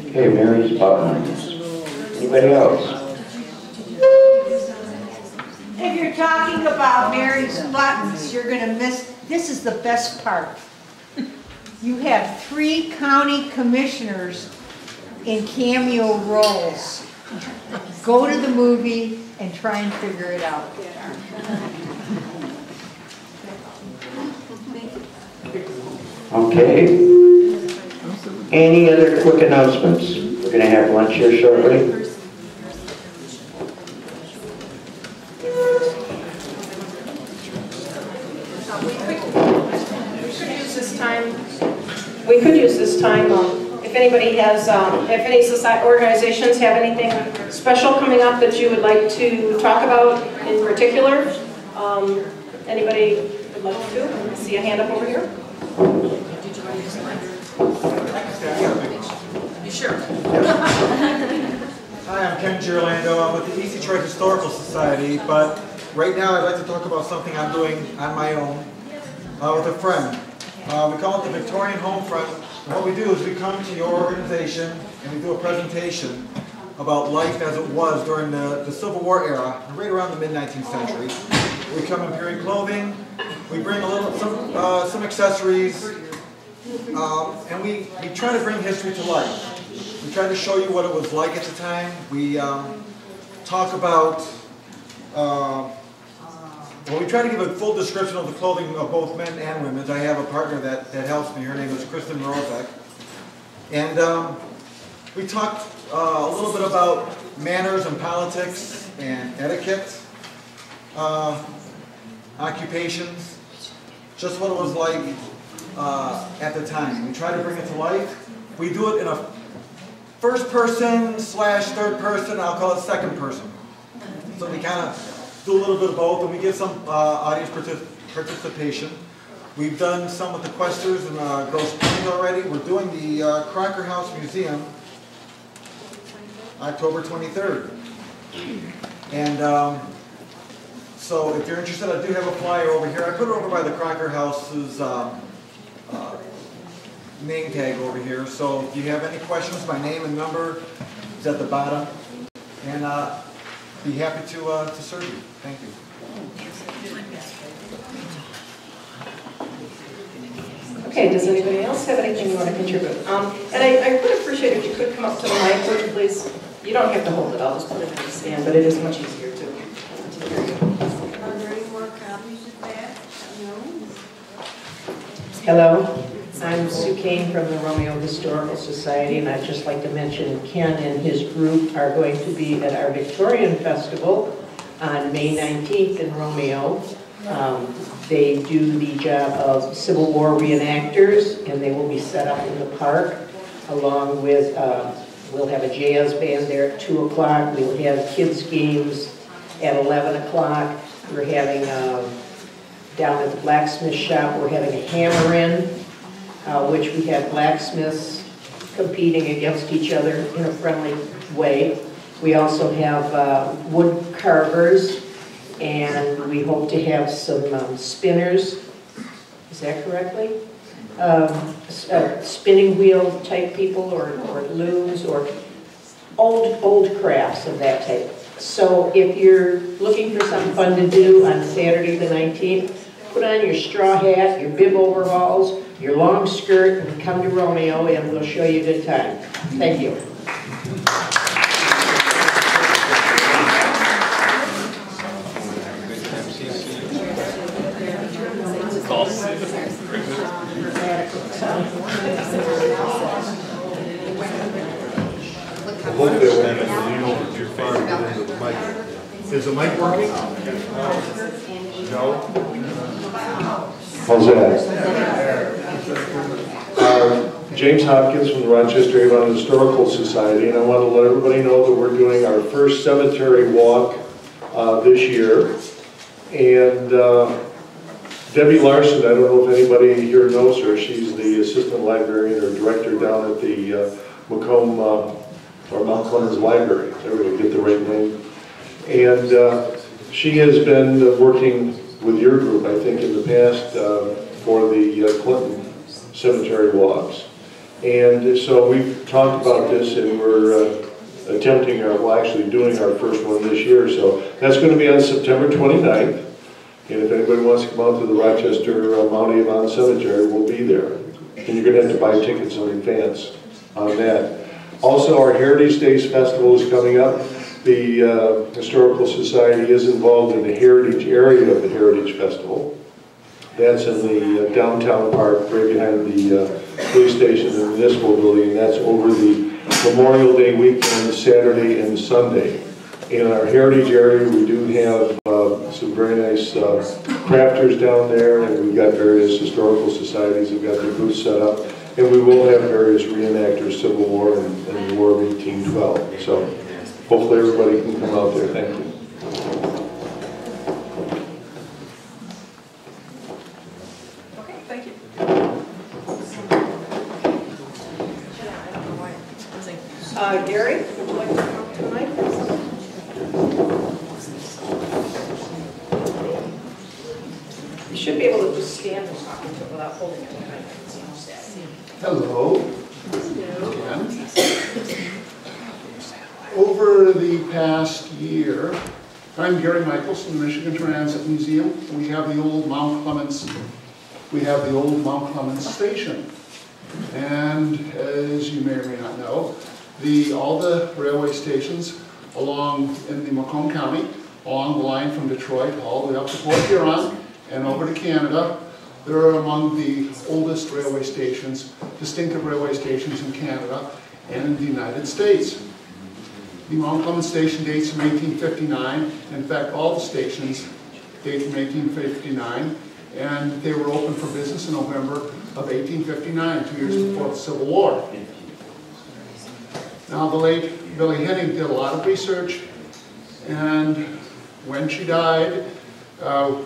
Okay, Mary's buttons. Anybody else? If you're talking about Mary's buttons, you're gonna miss, this is the best part. You have 3 county commissioners in cameo roles. Go to the movie and try and figure it out. Okay. Any other quick announcements? We're going to have lunch here shortly. We could use this time, if anybody has, if any society organizations have anything special coming up that you would like to talk about in particular. Anybody would like to? I see a hand up over here. You sure? Hi, I'm Ken Girlando. I'm with the East Detroit Historical Society, but right now I'd like to talk about something I'm doing on my own with a friend. We call it the Victorian Home Front. And what we do is we come to your organization and we do a presentation about life as it was during the Civil War era, right around the mid-19th century. We come in period clothing, we bring some accessories, and we try to bring history to life. We try to show you what it was like at the time. We talk about, well, we try to give a full description of the clothing of both men and women. I have a partner that helps me. Her name is Kristen Morozek. And we talked a little bit about manners and politics and etiquette, occupations, just what it was like at the time. We try to bring it to life. We do it in a first person / third person, I'll call it second person. So we kind of do a little bit of both, and we get some audience participation. We've done some with the Questers and Grosse Pointe already. We're doing the Crocker House Museum October 23rd. And so if you're interested, I do have a flyer over here. I put it over by the Crocker House's name tag over here. So if you have any questions, my name and number is at the bottom. And be happy to serve you. Thank you. Okay, does anybody else have anything you want to contribute? And I would appreciate if you could come up to the mic, would you please? You don't have to hold it, I'll just put it in the stand, but it is much easier to hear you. Are there any more copies of that? No? Hello, I'm Sue Kane from the Romeo Historical Society, and I'd just like to mention Ken and his group are going to be at our Victorian Festival on May 19th in Romeo. They do the job of Civil War reenactors, and they will be set up in the park along with, we'll have a jazz band there at 2 o'clock. We'll have kids games at 11 o'clock. We're having, down at the blacksmith shop, we're having a hammer-in, which we have blacksmiths competing against each other in a friendly way. We also have wood carvers, and we hope to have some spinners. Is that correctly? Spinning wheel type people, or looms, or old crafts of that type. So if you're looking for something fun to do on Saturday the 19th, put on your straw hat, your bib overalls, your long skirt, and come to Romeo, and we'll show you a good time. Thank you. Hopefully it won't lean over too far to get into the mic. Is the mic working? No? How's that? James Hopkins from the Rochester Avon Historical Society, and I want to let everybody know that we're doing our first cemetery walk this year. And Debbie Larson, I don't know if anybody here knows her, she's the assistant librarian or director down at the Macomb or Mount Clemens Library. There we go, get the right name. And she has been working with your group, I think, in the past for the Clinton cemetery walks. And so we've talked about this, and we're attempting, actually doing our first one this year. So that's going to be on September 29th. And if anybody wants to come out to the Rochester Mount Avon Cemetery, we'll be there. And you're going to have to buy tickets in advance on that. Also, our Heritage Days Festival is coming up. The Historical Society is involved in the heritage area of the Heritage Festival. That's in the downtown park, right behind the police station and municipal building. That's over the Memorial Day weekend, Saturday and Sunday. In our heritage area, we do have some very nice crafters down there, and we've got various historical societies that have got their booths set up. And we will have various reenactors, Civil War and the War of 1812. So hopefully everybody can come out there. Thank you. Okay, thank you. Gary, would you like to come up to the mic? You should be able to just stand and talk into it without holding it. Hello. Again. Over the past year, I'm Gary Michaels from the Michigan Transit Museum. We have the old Mount Clemens. We have the old Mount Clemens station, and as you may or may not know, all the railway stations along in the Macomb County, along the line from Detroit all the way up to Port Huron and over to Canada, they're among the oldest railway stations, distinctive railway stations in Canada and in the United States. The Mount Clemens station dates from 1859. In fact, all the stations date from 1859, and they were opened for business in November of 1859, 2 years before the Civil War. Now, the late Billie Henning did a lot of research, and when she died, I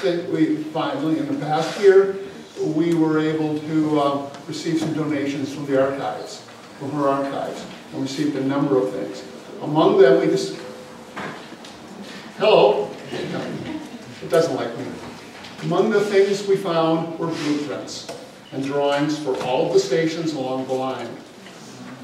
think we finally, in the past year, we were able to receive some donations from the archives, from her archives, and received a number of things. Among them, we just, hello, it doesn't like me. Among the things we found were blueprints and drawings for all of the stations along the line.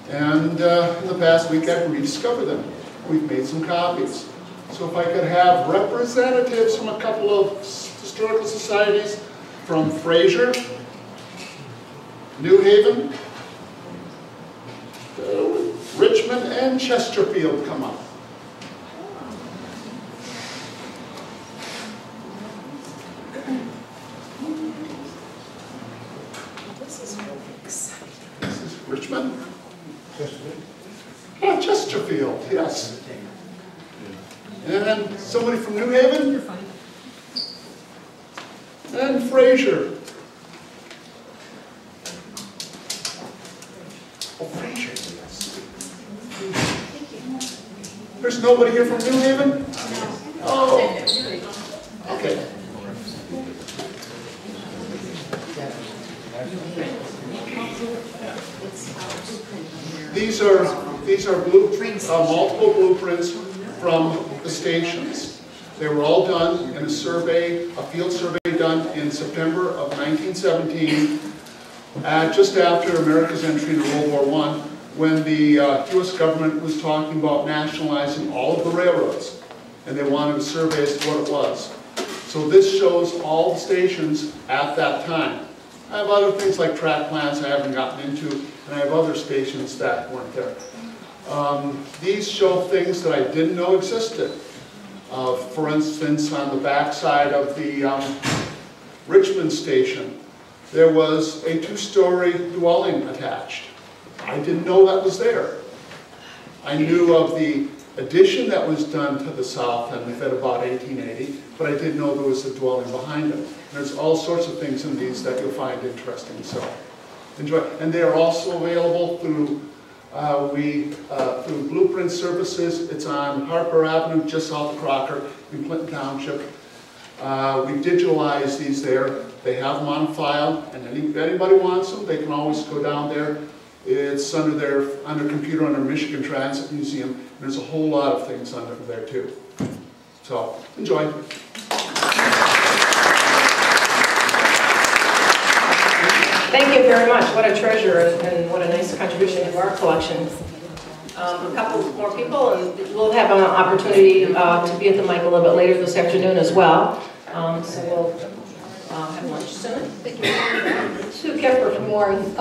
And in the past week, I've rediscovered them. We've made some copies. So if I could have representatives from a couple of historical societies, from Fraser, New Haven, Richmond, and Chesterfield come up. This is really exciting. This is Richmond. Oh, Chesterfield, yes. And somebody from New Haven. And Fraser. Oh, Fraser, yes. There's nobody here from New Haven? Oh, okay. These are multiple blueprints from the stations. They were all done in a survey, a field survey done in September of 1917, just after America's entry into World War I, when the U.S. government was talking about nationalizing all of the railroads, and they wanted a survey as to what it was. So this shows all the stations at that time. I have other things like track plans I haven't gotten into, and I have other stations that weren't there. These show things that I didn't know existed. For instance, on the back side of the Richmond station, there was a two-story dwelling attached. I didn't know that was there. I knew of the addition that was done to the south end at about 1880, but I didn't know there was a dwelling behind it. There's all sorts of things in these that you'll find interesting. So enjoy. And they are also available through through Blueprint Services. It's on Harper Avenue, just south of Crocker in Clinton Township. We digitalize these there. They have them on file, and if anybody wants them, they can always go down there. It's under computer under Michigan Transit Museum. There's a whole lot of things under there too. So enjoy. Thank you very much. What a treasure and what a nice contribution to our collection. A couple more people, and we'll have an opportunity to be at the mic a little bit later this afternoon as well. So we'll have lunch soon. Thank you. Sue Kemper from Warren.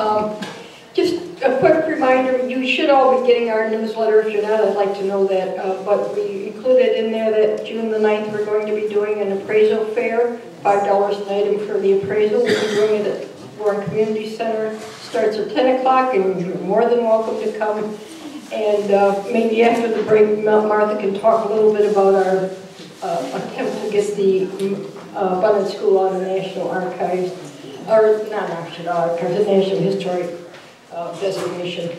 Just a quick reminder, you should all be getting our newsletter. If you're not, I'd like to know that. But we included in there that June the 9th we're going to be doing an appraisal fair, $5 an item for the appraisal. We'll be doing it at Warren Community Center. Starts at 10 o'clock, and you're more than welcome to come. And maybe after the break, Martha can talk a little bit about our attempt to get the Abundant School on the National Archives, or not National Archives, the National Historic designation.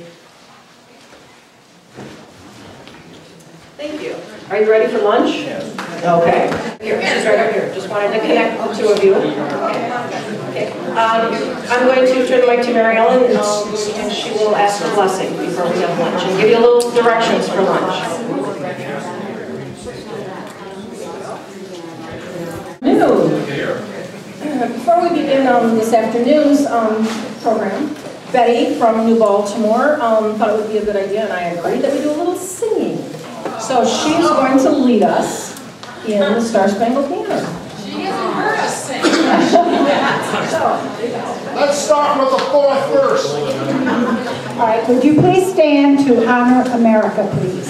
Thank you. Are you ready for lunch? Yes. Okay. Here, she's right up here. Just wanted to connect the two of you. Okay. I'm going to turn the mic to Mary Ellen, and she will ask a blessing before we have lunch and give you a little directions for lunch. Before we begin this afternoon's program, Betty from New Baltimore thought it would be a good idea, and I agreed, that we do a little singing. So she's going to lead us in the Star Spangled Banner. She hasn't heard us sing. Let's start with the fourth verse. All right, would you please stand to honor America, please?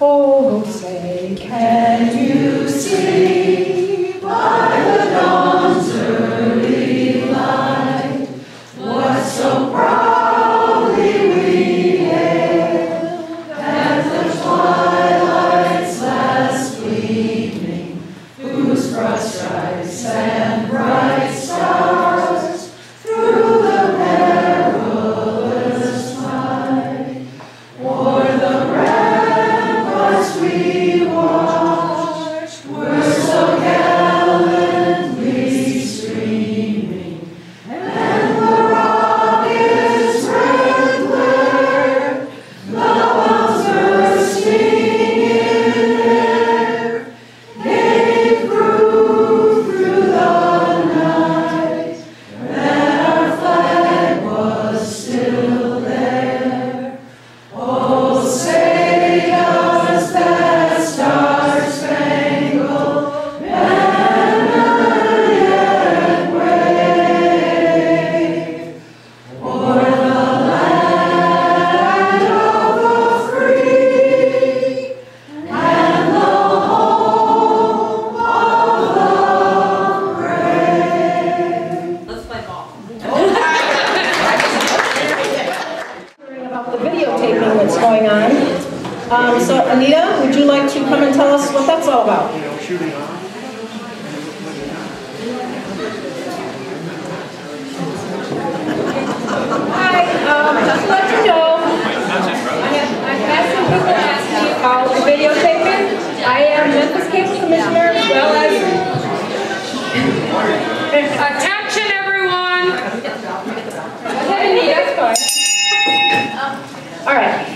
Oh, say, can you see by the dawn's early light what so proudly we hailed as the twilight's last gleaming, whose broad stripes and bright stars through the perilous night o'er the we watched were so gallantly streaming, and the rockets' red glare, the bombs bursting in air, gave proof through the night that our flag was still there. Oh, say that Star-Spangled Banner yet wave o'er the land of the free and the home of the brave. Let's play ball. About the videotaping that's going on. So Anita, would you like to come and tell us what that's all about? Hi, just to let you know, I've had some people ask me about the videotaping. I am Memphis Cable Commissioner as well as... Attention, everyone! That's fine. All right.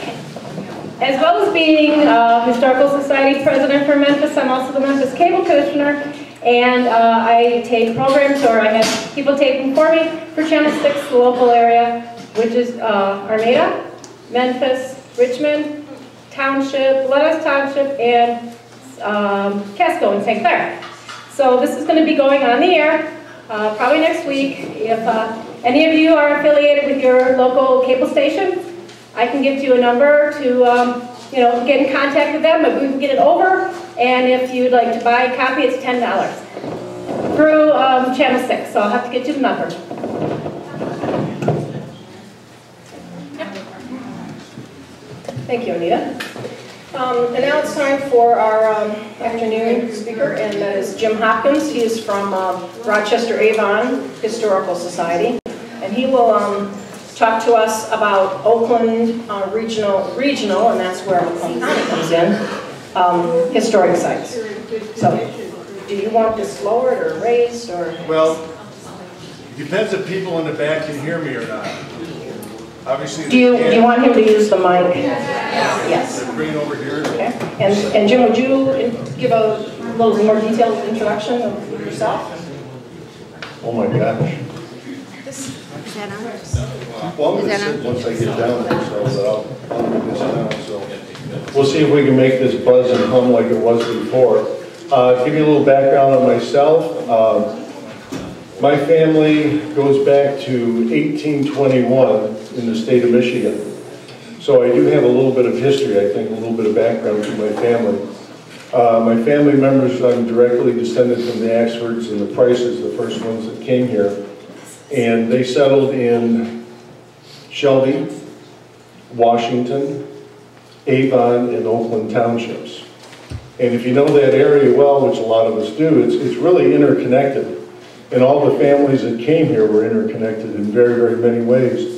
As well as being Historical Society President for Memphis, I'm also the Memphis Cable Commissioner, and I tape programs, or I have people taping for me for Channel 6, the local area, which is Armada, Memphis, Richmond Township, Lettuce Township, and Casco and St. Clair. So this is going to be going on the air probably next week. If any of you are affiliated with your local cable station, I can give you a number to get in contact with them, but we can get it over, and if you'd like to buy a copy, it's $10. through channel 6, so I'll have to get you the number. Thank you, Anita. And now it's time for our afternoon speaker, and that is Jim Hopkins. He is from Rochester Avon Historical Society, and he will talk to us about Oakland regional, and that's where Macomb County comes in, historic sites. So, do you want this lowered or raised, or? Well, depends if people in the back can hear me or not. Obviously, do you want him to use the mic? Yes. Bring it over here. Okay. And Jim, would you give a little more detailed introduction of yourself? Oh my gosh. Is that on? Well, I'm going to sit once I get down there, so I'll do this now. So we'll see if we can make this buzz and hum like it was before. Give you a little background on myself. My family goes back to 1821 in the state of Michigan. So I do have a little bit of history, I think, a little bit of background to my family. My family members, I'm directly descended from the Axfords and the Prices, the first ones that came here. And they settled in Shelby, Washington, Avon, and Oakland townships. And if you know that area well, which a lot of us do, it's really interconnected. And all the families that came here were interconnected in very, very many ways.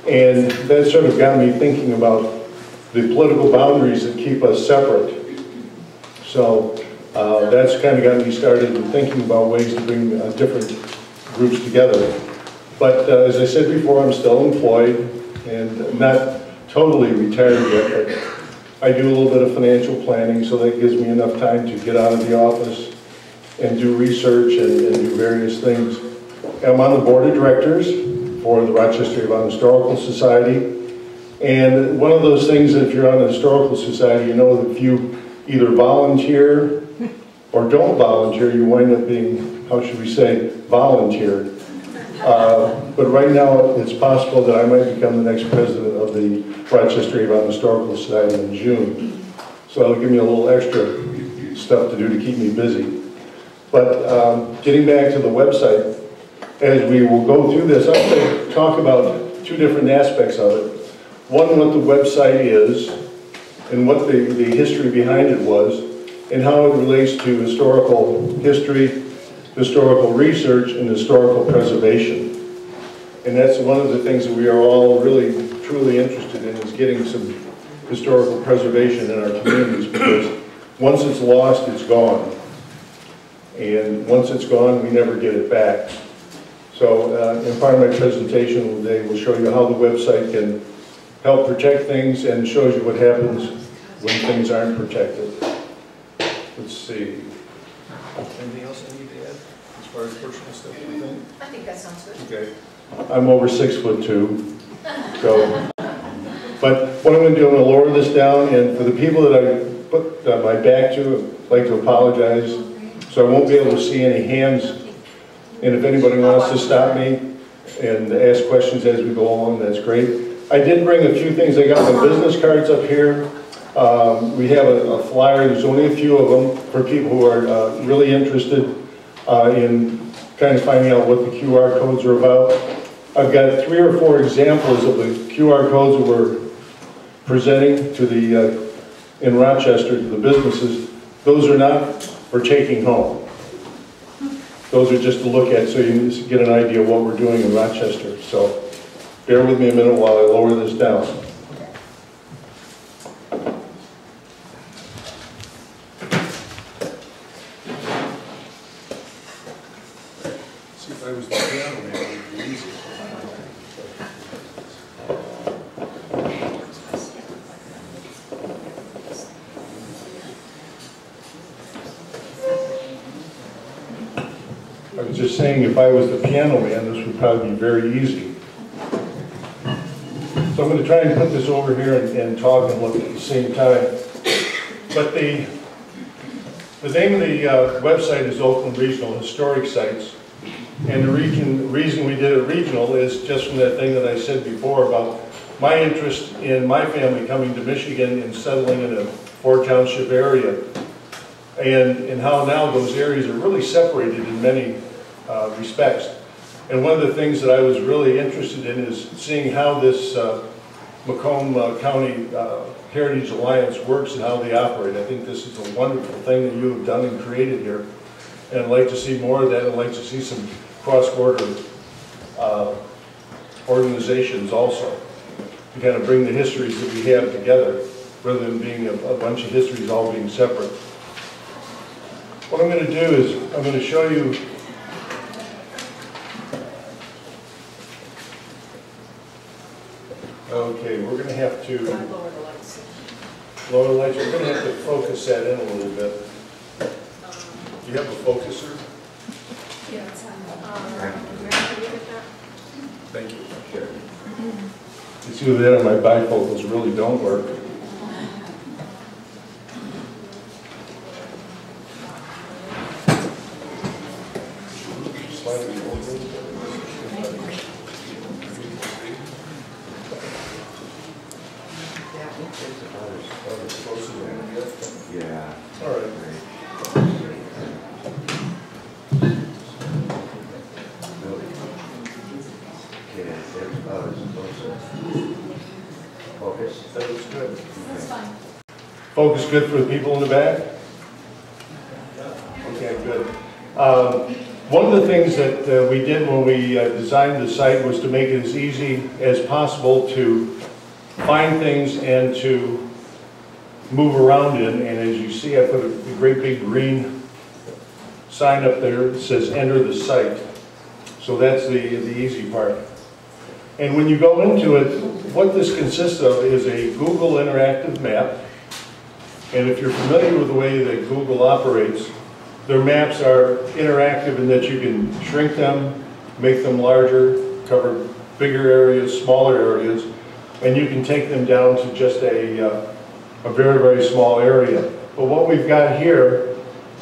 And that sort of got me thinking about the political boundaries that keep us separate. So that's kind of got me started in thinking about ways to bring different groups together. But as I said before, I'm still employed and not totally retired yet, but I do a little bit of financial planning, so that gives me enough time to get out of the office and do research and do various things. I'm on the board of directors for the Rochester Avon Historical Society. And one of those things, if you're on the Historical Society, you know that if you either volunteer or don't volunteer, you wind up being, how should we say, volunteered. But right now, it's possible that I might become the next president of the Rochester Avon Historical Society in June. So it'll give me a little extra stuff to do to keep me busy. But getting back to the website, as we will go through this, I'm going to talk about two different aspects of it. One, what the website is, and what the history behind it was, and how it relates to historical history, historical research, and historical preservation. And that's one of the things that we are all really, truly interested in, is getting some historical preservation in our communities, because once it's lost, it's gone. And once it's gone, we never get it back. So in part of my presentation today, we'll show you how the website can help protect things and shows you what happens when things aren't protected. Let's see. Anything else I need to add as far as personal stuff? I think that sounds good. Okay. I'm over 6'2", so. But what I'm going to do, I'm going to lower this down, and for the people that I put my back to, I'd like to apologize. So I won't be able to see any hands. And if anybody wants to stop me and ask questions as we go along, that's great. I did bring a few things. I got my business cards up here. We have a flyer. There's only a few of them for people who are really interested in kind of finding out what the QR codes are about. I've got 3 or 4 examples of the QR codes that we're presenting to the in Rochester to the businesses. Those are not for taking home. Those are just to look at so you can just get an idea of what we're doing in Rochester. So bear with me a minute while I lower this down. See, if I was the piano man, it would be easy. I was just saying, if I was the piano man, this would probably be very easy. So I'm going to try and put this over here and talk and look at the same time. But the name of the website is Oakland Regional Historic Sites. And the reason we did it regional is just from that thing that I said before about my interest in my family coming to Michigan and settling in a 4-township area. and how now those areas are really separated in many respects. And one of the things that I was really interested in is seeing how this Macomb County Heritage Alliance works and how they operate. I think this is a wonderful thing that you have done and created here. And I'd like to see more of that. I'd like to see some cross-border organizations also to kind of bring the histories that we have together rather than being a bunch of histories all being separate. What I'm going to do is I'm going to show you okay, we're going to have to lower the lights. Lower the lights. We're going to have to focus that in a little bit. Do you have a focuser? Yeah, it's on. Thank you. Sure. It's either that or my bifocals really don't work. Yeah. All right. Okay, that's about as close. Focus. That looks good. That's fine. Focus good for the people in the back? Okay, good. One of the things that we did when we designed the site was to make it as easy as possible to find things and to move around in. And as you see, I put a great big green sign up there that says enter the site. So that's the easy part. And when you go into it, what this consists of is a Google interactive map. And if you're familiar with the way that Google operates, their maps are interactive in that you can shrink them, make them larger, cover bigger areas, smaller areas, and you can take them down to just a very, very small area. But what we've got here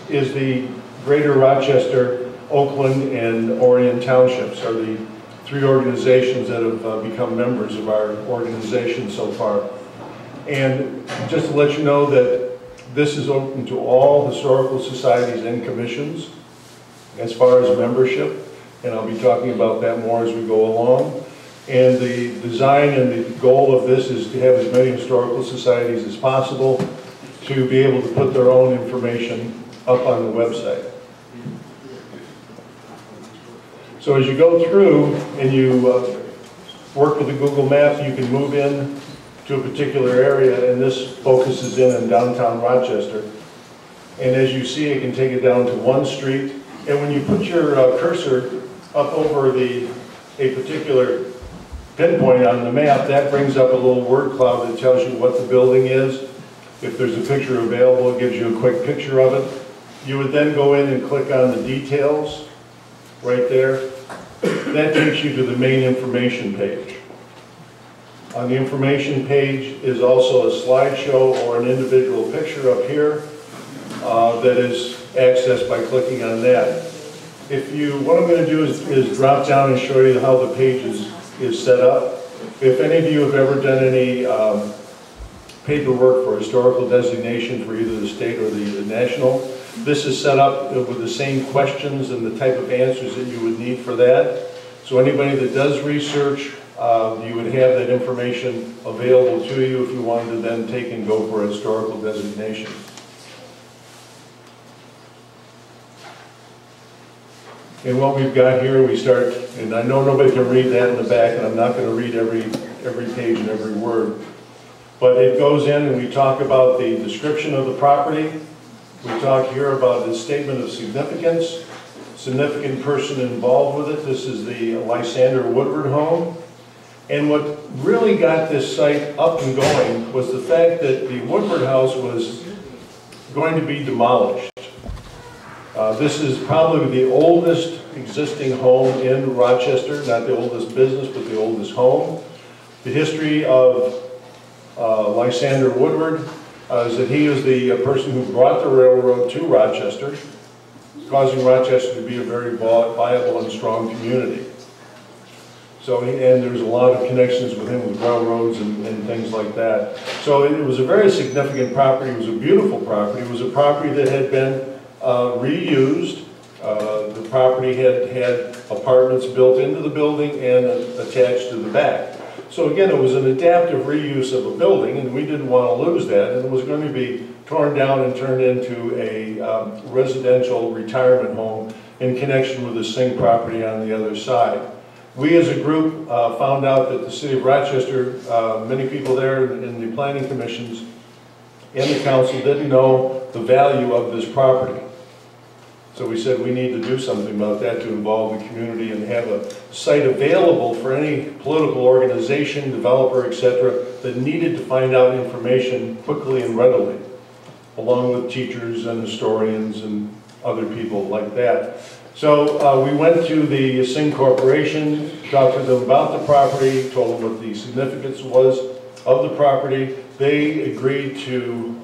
is the Greater Rochester, Oakland, and Orion Townships are the three organizations that have become members of our organization so far. And just to let you know that this is open to all historical societies and commissions as far as membership, and I'll be talking about that more as we go along. And the design and the goal of this is to have as many historical societies as possible to be able to put their own information up on the website. So as you go through and you work with the Google Maps, you can move in to a particular area, and this focuses in downtown Rochester. And as you see, it can take it down to one street. And when you put your cursor up over a particular pinpoint on the map, that brings up a little word cloud that tells you what the building is. If there's a picture available, it gives you a quick picture of it. You would then go in and click on the details right there. That takes you to the main information page. On the information page is also a slideshow or an individual picture up here that is accessed by clicking on that. What I'm going to do is drop down and show you how the page is set up. If any of you have ever done any paperwork for historical designation for either the state or the national, this is set up with the same questions and the type of answers that you would need for that. So anybody that does research, you would have that information available to you if you wanted to then take and go for a historical designation. And what we've got here, we start, and I know nobody can read that in the back, and I'm not going to read every page and every word, but it goes in and we talk about the description of the property. We talk here about the statement of significance, significant person involved with it. This is the Lysander Woodward home. And what really got this site up and going was the fact that the Woodward house was going to be demolished. This is probably the oldest existing home in Rochester, not the oldest business, but the oldest home. The history of Lysander Woodward is that he was the person who brought the railroad to Rochester, causing Rochester to be a very viable and strong community. So, and there's a lot of connections with him with railroads and things like that. So it was a very significant property. It was a beautiful property. It was a property that had been reused. The property had apartments built into the building and attached to the back. So again, it was an adaptive reuse of a building, and we didn't want to lose that. And it was going to be torn down and turned into a residential retirement home in connection with the Singh property on the other side. We as a group found out that the City of Rochester, many people there in the planning commissions and the council didn't know the value of this property. So we said we need to do something about that to involve the community and have a site available for any political organization, developer, etc., that needed to find out information quickly and readily, along with teachers and historians and other people like that. So we went to the Singh Corporation, talked to them about the property, told them what the significance was of the property. They agreed to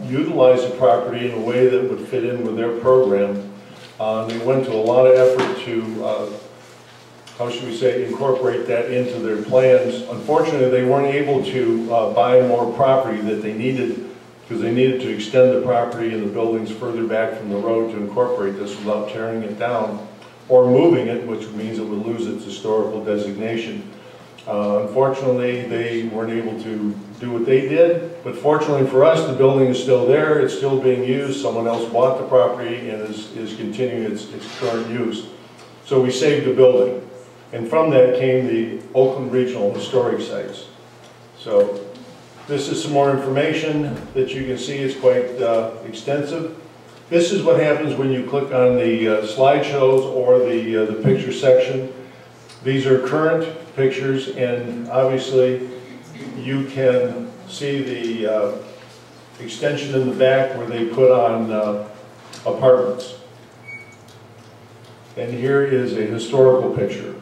utilize the property in a way that would fit in with their program. They went to a lot of effort to, how should we say, incorporate that into their plans. Unfortunately, they weren't able to buy more property that they needed, because they needed to extend the property and the buildings further back from the road to incorporate this without tearing it down or moving it, which means it would lose its historical designation. Unfortunately, they weren't able to do what they did, but fortunately for us, the building is still there, it's still being used. Someone else bought the property and is continuing its current use. So we saved the building. And from that came the Oakland Regional Historic Sites. So this is some more information that you can see. It's quite extensive. This is what happens when you click on the slideshows or the picture section. These are current pictures, and obviously you can see the extension in the back where they put on apartments. And here is a historical picture.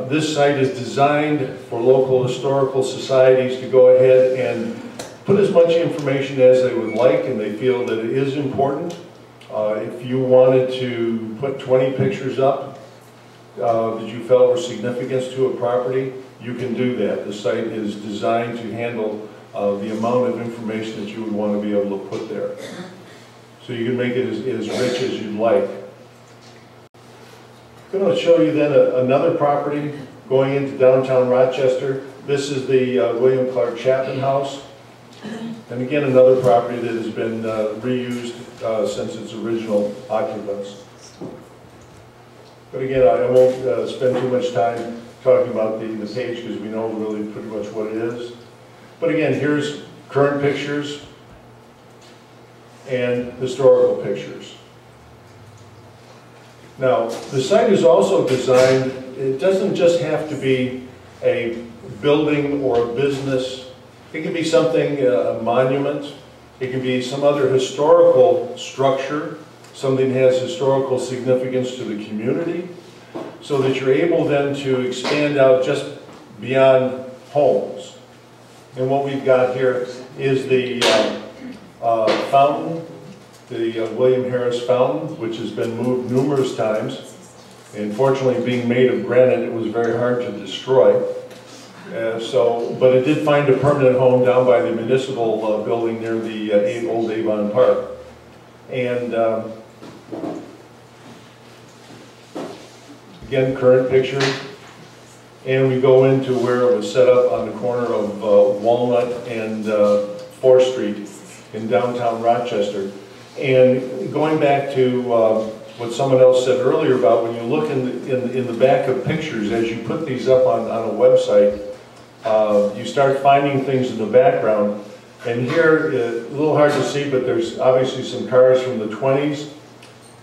This site is designed for local historical societies to go ahead and put as much information as they would like, and they feel that it is important. If you wanted to put 20 pictures up that you felt were significant to a property, you can do that. The site is designed to handle the amount of information that you would want to be able to put there. So you can make it as rich as you'd like. I'm going to show you then another property going into downtown Rochester. This is the William Clark Chapman House. And again, another property that has been reused since its original occupants. But again, I won't spend too much time talking about the page because we know really pretty much what it is. But again, here's current pictures and historical pictures. Now, the site is also designed, it doesn't just have to be a building or a business. It can be something, a monument. It can be some other historical structure, something that has historical significance to the community, so that you're able then to expand out just beyond homes. And what we've got here is the fountain, the William Harris Fountain, which has been moved numerous times. And fortunately, being made of granite, it was very hard to destroy. But it did find a permanent home down by the municipal building near the old Avon Park. And again, current picture. And we go into where it was set up on the corner of Walnut and 4th Street in downtown Rochester. And going back to what someone else said earlier about when you look in the back of pictures, as you put these up on a website, you start finding things in the background. And here, a little hard to see, but there's obviously some cars from the 20s.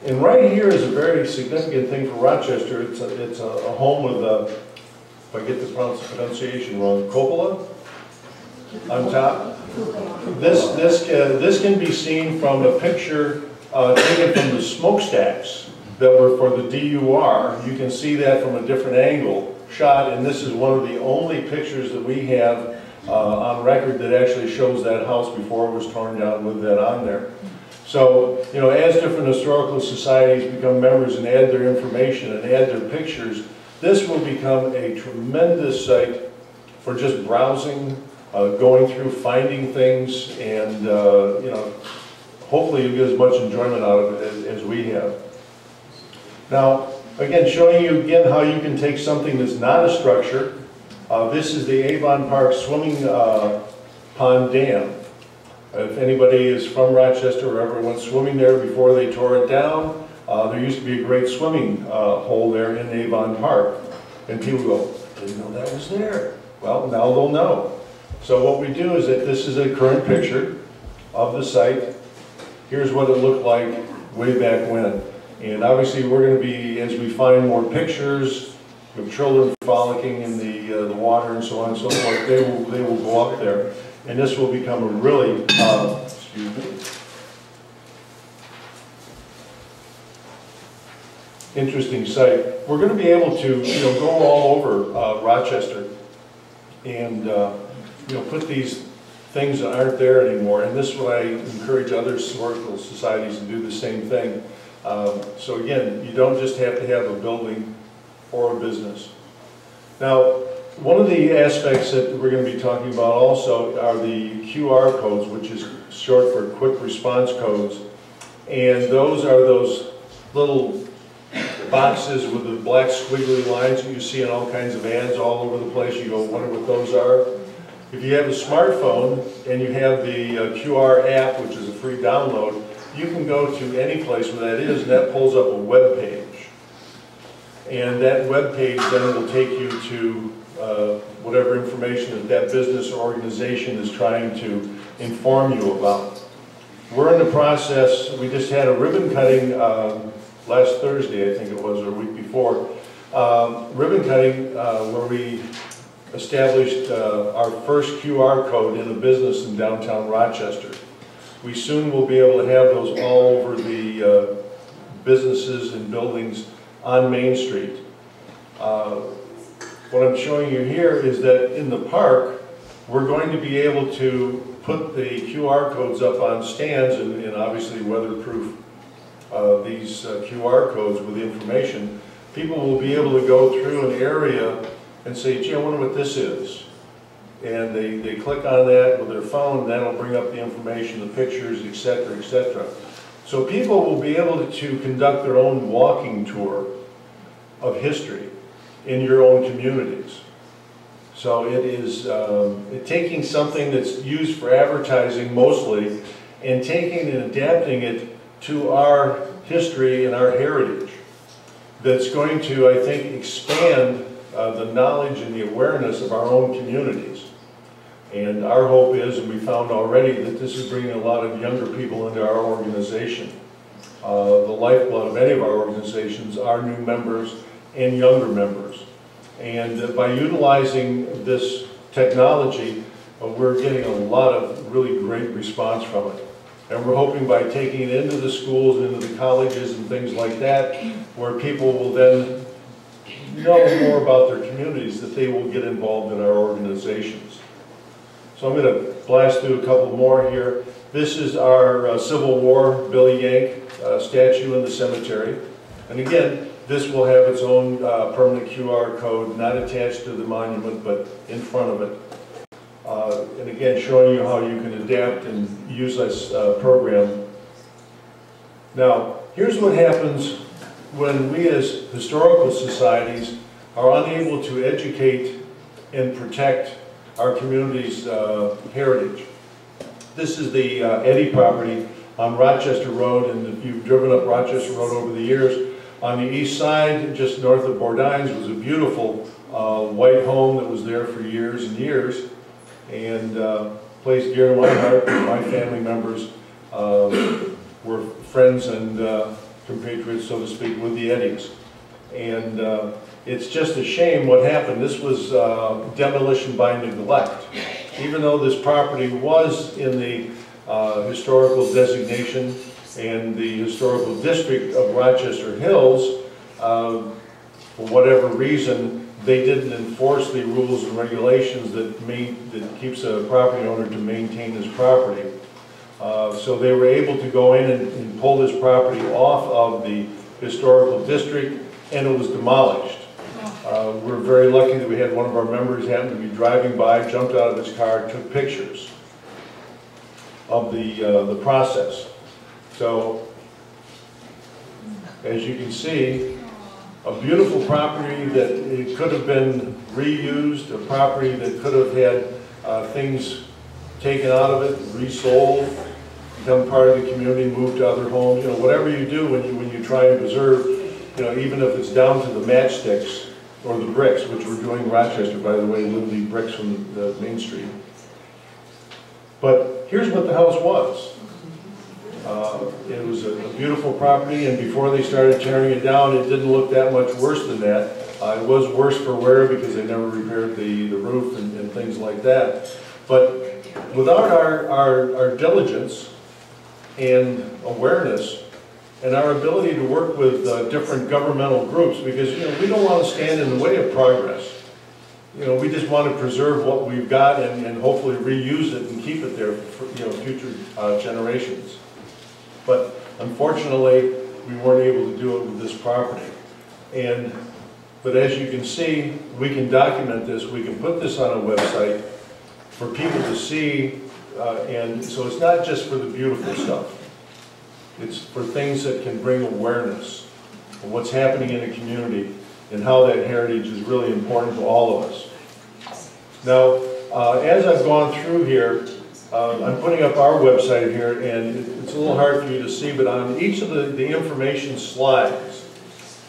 And right here is a very significant thing for Rochester. It's a home with, if I get the pronunciation wrong, cupola on top. This can be seen from a picture taken from the smokestacks that were for the DUR. You can see that from a different angle shot, and this is one of the only pictures that we have on record that actually shows that house before it was torn down with that on there. So, you know, as different historical societies become members and add their information and add their pictures, This will become a tremendous site for just browsing, going through, finding things, and you know, hopefully you'll get as much enjoyment out of it as we have. Now, again, showing you again how you can take something that's not a structure. This is the Avon Park Swimming Pond Dam. If anybody is from Rochester or ever went swimming there before they tore it down, there used to be a great swimming hole there in Avon Park. And people go, didn't know that was there. Well, now they'll know. So what we do is that this is a current picture of the site. Here's what it looked like way back when. And obviously we're going to be, as we find more pictures of children frolicking in the water and so on and so forth, they will go up there. And this will become a really, excuse me, interesting site. We're going to be able to, you know, go all over Rochester and you know, put these things that aren't there anymore. And this is what I encourage other historical societies to do the same thing. So again, you don't just have to have a building or a business. Now, one of the aspects that we're going to be talking about also are the QR codes, which is short for quick response codes. And those are those little boxes with the black squiggly lines that you see in all kinds of ads all over the place. You go, wonder what those are. If you have a smartphone and you have the QR app, which is a free download, you can go to any place where that is, and that pulls up a web page. And that web page then will take you to whatever information that business or organization is trying to inform you about. We're in the process, we just had a ribbon cutting last Thursday, I think it was, or a week before, ribbon cutting where we established our first QR code in a business in downtown Rochester. We soon will be able to have those all over the businesses and buildings on Main Street. What I'm showing you here is that in the park, we're going to be able to put the QR codes up on stands and obviously weatherproof these QR codes with information. People will be able to go through an area and say, gee, I wonder what this is. And they click on that with their phone, and that'll bring up the information, the pictures, etc., etc. So people will be able to conduct their own walking tour of history in your own communities. So it is taking something that's used for advertising mostly and taking and adapting it to our history and our heritage. That's going to, I think, expand the knowledge and the awareness of our own communities. And our hope is, and we found already, that this is bringing a lot of younger people into our organization. The lifeblood of any of our organizations are new members and younger members. And by utilizing this technology, we're getting a lot of really great response from it. And we're hoping by taking it into the schools and into the colleges and things like that, where people will then know more about their communities, that they will get involved in our organizations. So I'm going to blast through a couple more here. This is our Civil War Billy Yank statue in the cemetery. And again, this will have its own permanent QR code, not attached to the monument, but in front of it. And again, showing you how you can adapt and use this program. Now, here's what happens when we as historical societies are unable to educate and protect our community's heritage. This is the Eddy property on Rochester Road, and if you've driven up Rochester Road over the years, on the east side, just north of Bourdines, was a beautiful white home that was there for years and years, and place dear to my heart. My family members were friends and compatriots, so to speak, with the Eddys. And it's just a shame what happened. This was demolition by neglect. Even though this property was in the historical designation and the historical district of Rochester Hills, for whatever reason, they didn't enforce the rules and regulations that keeps a property owner to maintain his property. So they were able to go in and pull this property off of the historical district, and it was demolished. We're very lucky that we had one of our members happen to be driving by, jumped out of his car, took pictures of the process. So, as you can see, a beautiful property that it could have been reused, a property that could have had things taken out of it, resold, become part of the community, moved to other homes. You know, whatever you do when you try and preserve, you know, even if it's down to the matchsticks or the bricks, which we're doing in Rochester, by the way, literally bricks from the Main Street. But here's what the house was. It was a beautiful property, and before they started tearing it down, it didn't look that much worse than that. It was worse for wear because they never repaired the roof and things like that. But without our diligence and awareness and our ability to work with different governmental groups, because we don't want to stand in the way of progress. We just want to preserve what we've got and hopefully reuse it and keep it there for future generations. But unfortunately, we weren't able to do it with this property. But as you can see, we can document this. We can put this on a website for people to see. And so it's not just for the beautiful stuff. It's for things that can bring awareness of what's happening in a community and how that heritage is really important to all of us. Now, as I've gone through here, I'm putting up our website here, and it's a little hard for you to see, but on each of the information slides,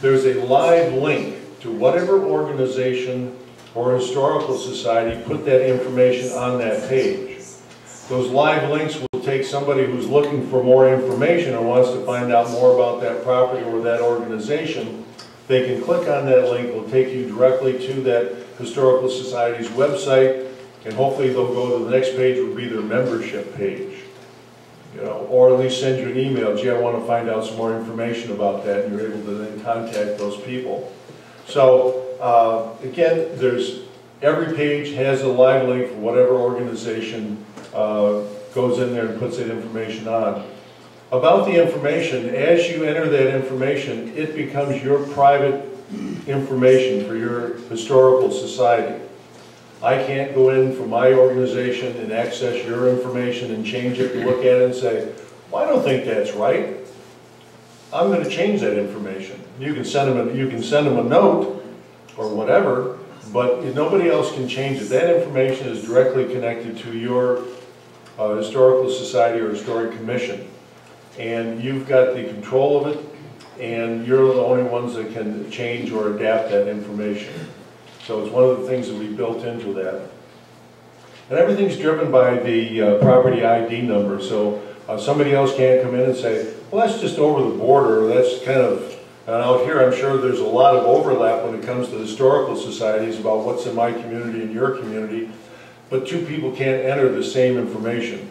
there's a live link to whatever organization or historical society put that information on that page. Those live links will take somebody who's looking for more information or wants to find out more about that property or that organization. They can click on that link. It will take you directly to that historical society's website, and hopefully they'll go to the next page, would be their membership page. Or at least send you an email, gee, I want to find out some more information about that, and you're able to then contact those people. So, again, every page has a live link for whatever organization goes in there and puts that information on. About the information, as you enter that information, it becomes your private information for your historical society. I can't go in from my organization and access your information and change it and look at it and say, well, I don't think that's right. I'm going to change that information. You can send them a note or whatever, but nobody else can change it. That information is directly connected to your historical society or historic commission. And you've got the control of it, and you're the only ones that can change or adapt that information. So it's one of the things that we built into that. And everything's driven by the property ID number. So somebody else can't come in and say, well, that's just over the border. That's kind of, and out here I'm sure there's a lot of overlap when it comes to historical societies about what's in my community and your community. But two people can't enter the same information.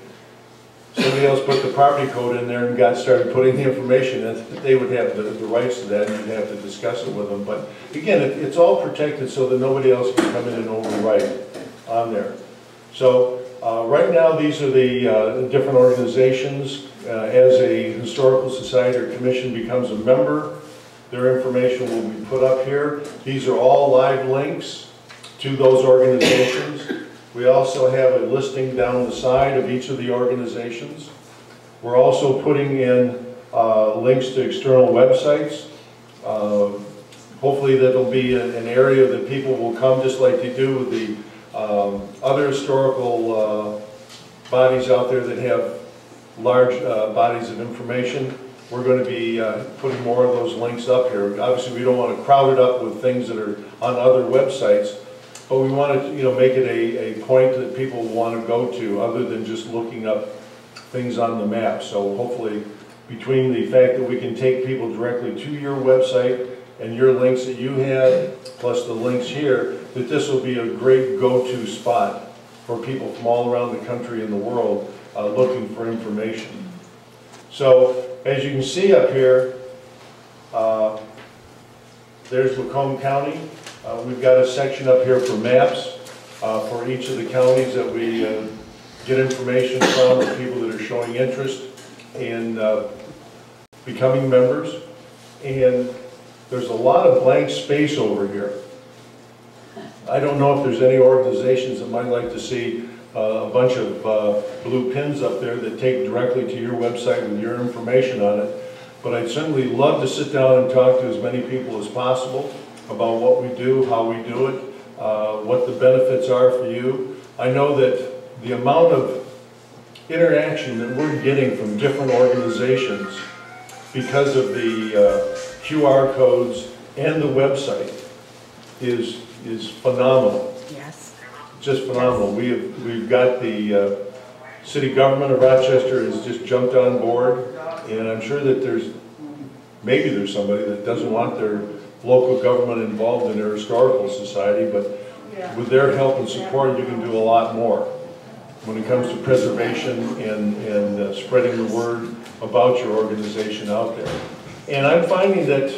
Somebody else put the property code in there and started putting the information in. They would have the rights to that, and you'd have to discuss it with them. But again, it's all protected so that nobody else can come in and overwrite on there. So right now, these are the different organizations. As a historical society or commission becomes a member, their information will be put up here. These are all live links to those organizations. We also have a listing down the side of each of the organizations. We're also putting in links to external websites. Hopefully that'll be an area that people will come, just like they do with the other historical bodies out there that have large bodies of information. We're going to be putting more of those links up here. Obviously we don't want to crowd it up with things that are on other websites, but we want to make it a point that people want to go to other than just looking up things on the map. So hopefully between the fact that we can take people directly to your website and your links that you have, plus the links here, that this will be a great go-to spot for people from all around the country and the world looking for information. So as you can see up here, there's Macomb County. We've got a section up here for maps for each of the counties that we get information from, the people that are showing interest in becoming members. And there's a lot of blank space over here. I don't know if there's any organizations that might like to see a bunch of blue pins up there that take directly to your website with your information on it. But I'd certainly love to sit down and talk to as many people as possible about what we do, how we do it, what the benefits are for you. I know that the amount of interaction that we're getting from different organizations because of the QR codes and the website is phenomenal. Yes. Just phenomenal. We've got the city government of Rochester has just jumped on board, and I'm sure that maybe there's somebody that doesn't want their local government involved in their historical society, but with their help and support, you can do a lot more when it comes to preservation and spreading the word about your organization out there. And I'm finding that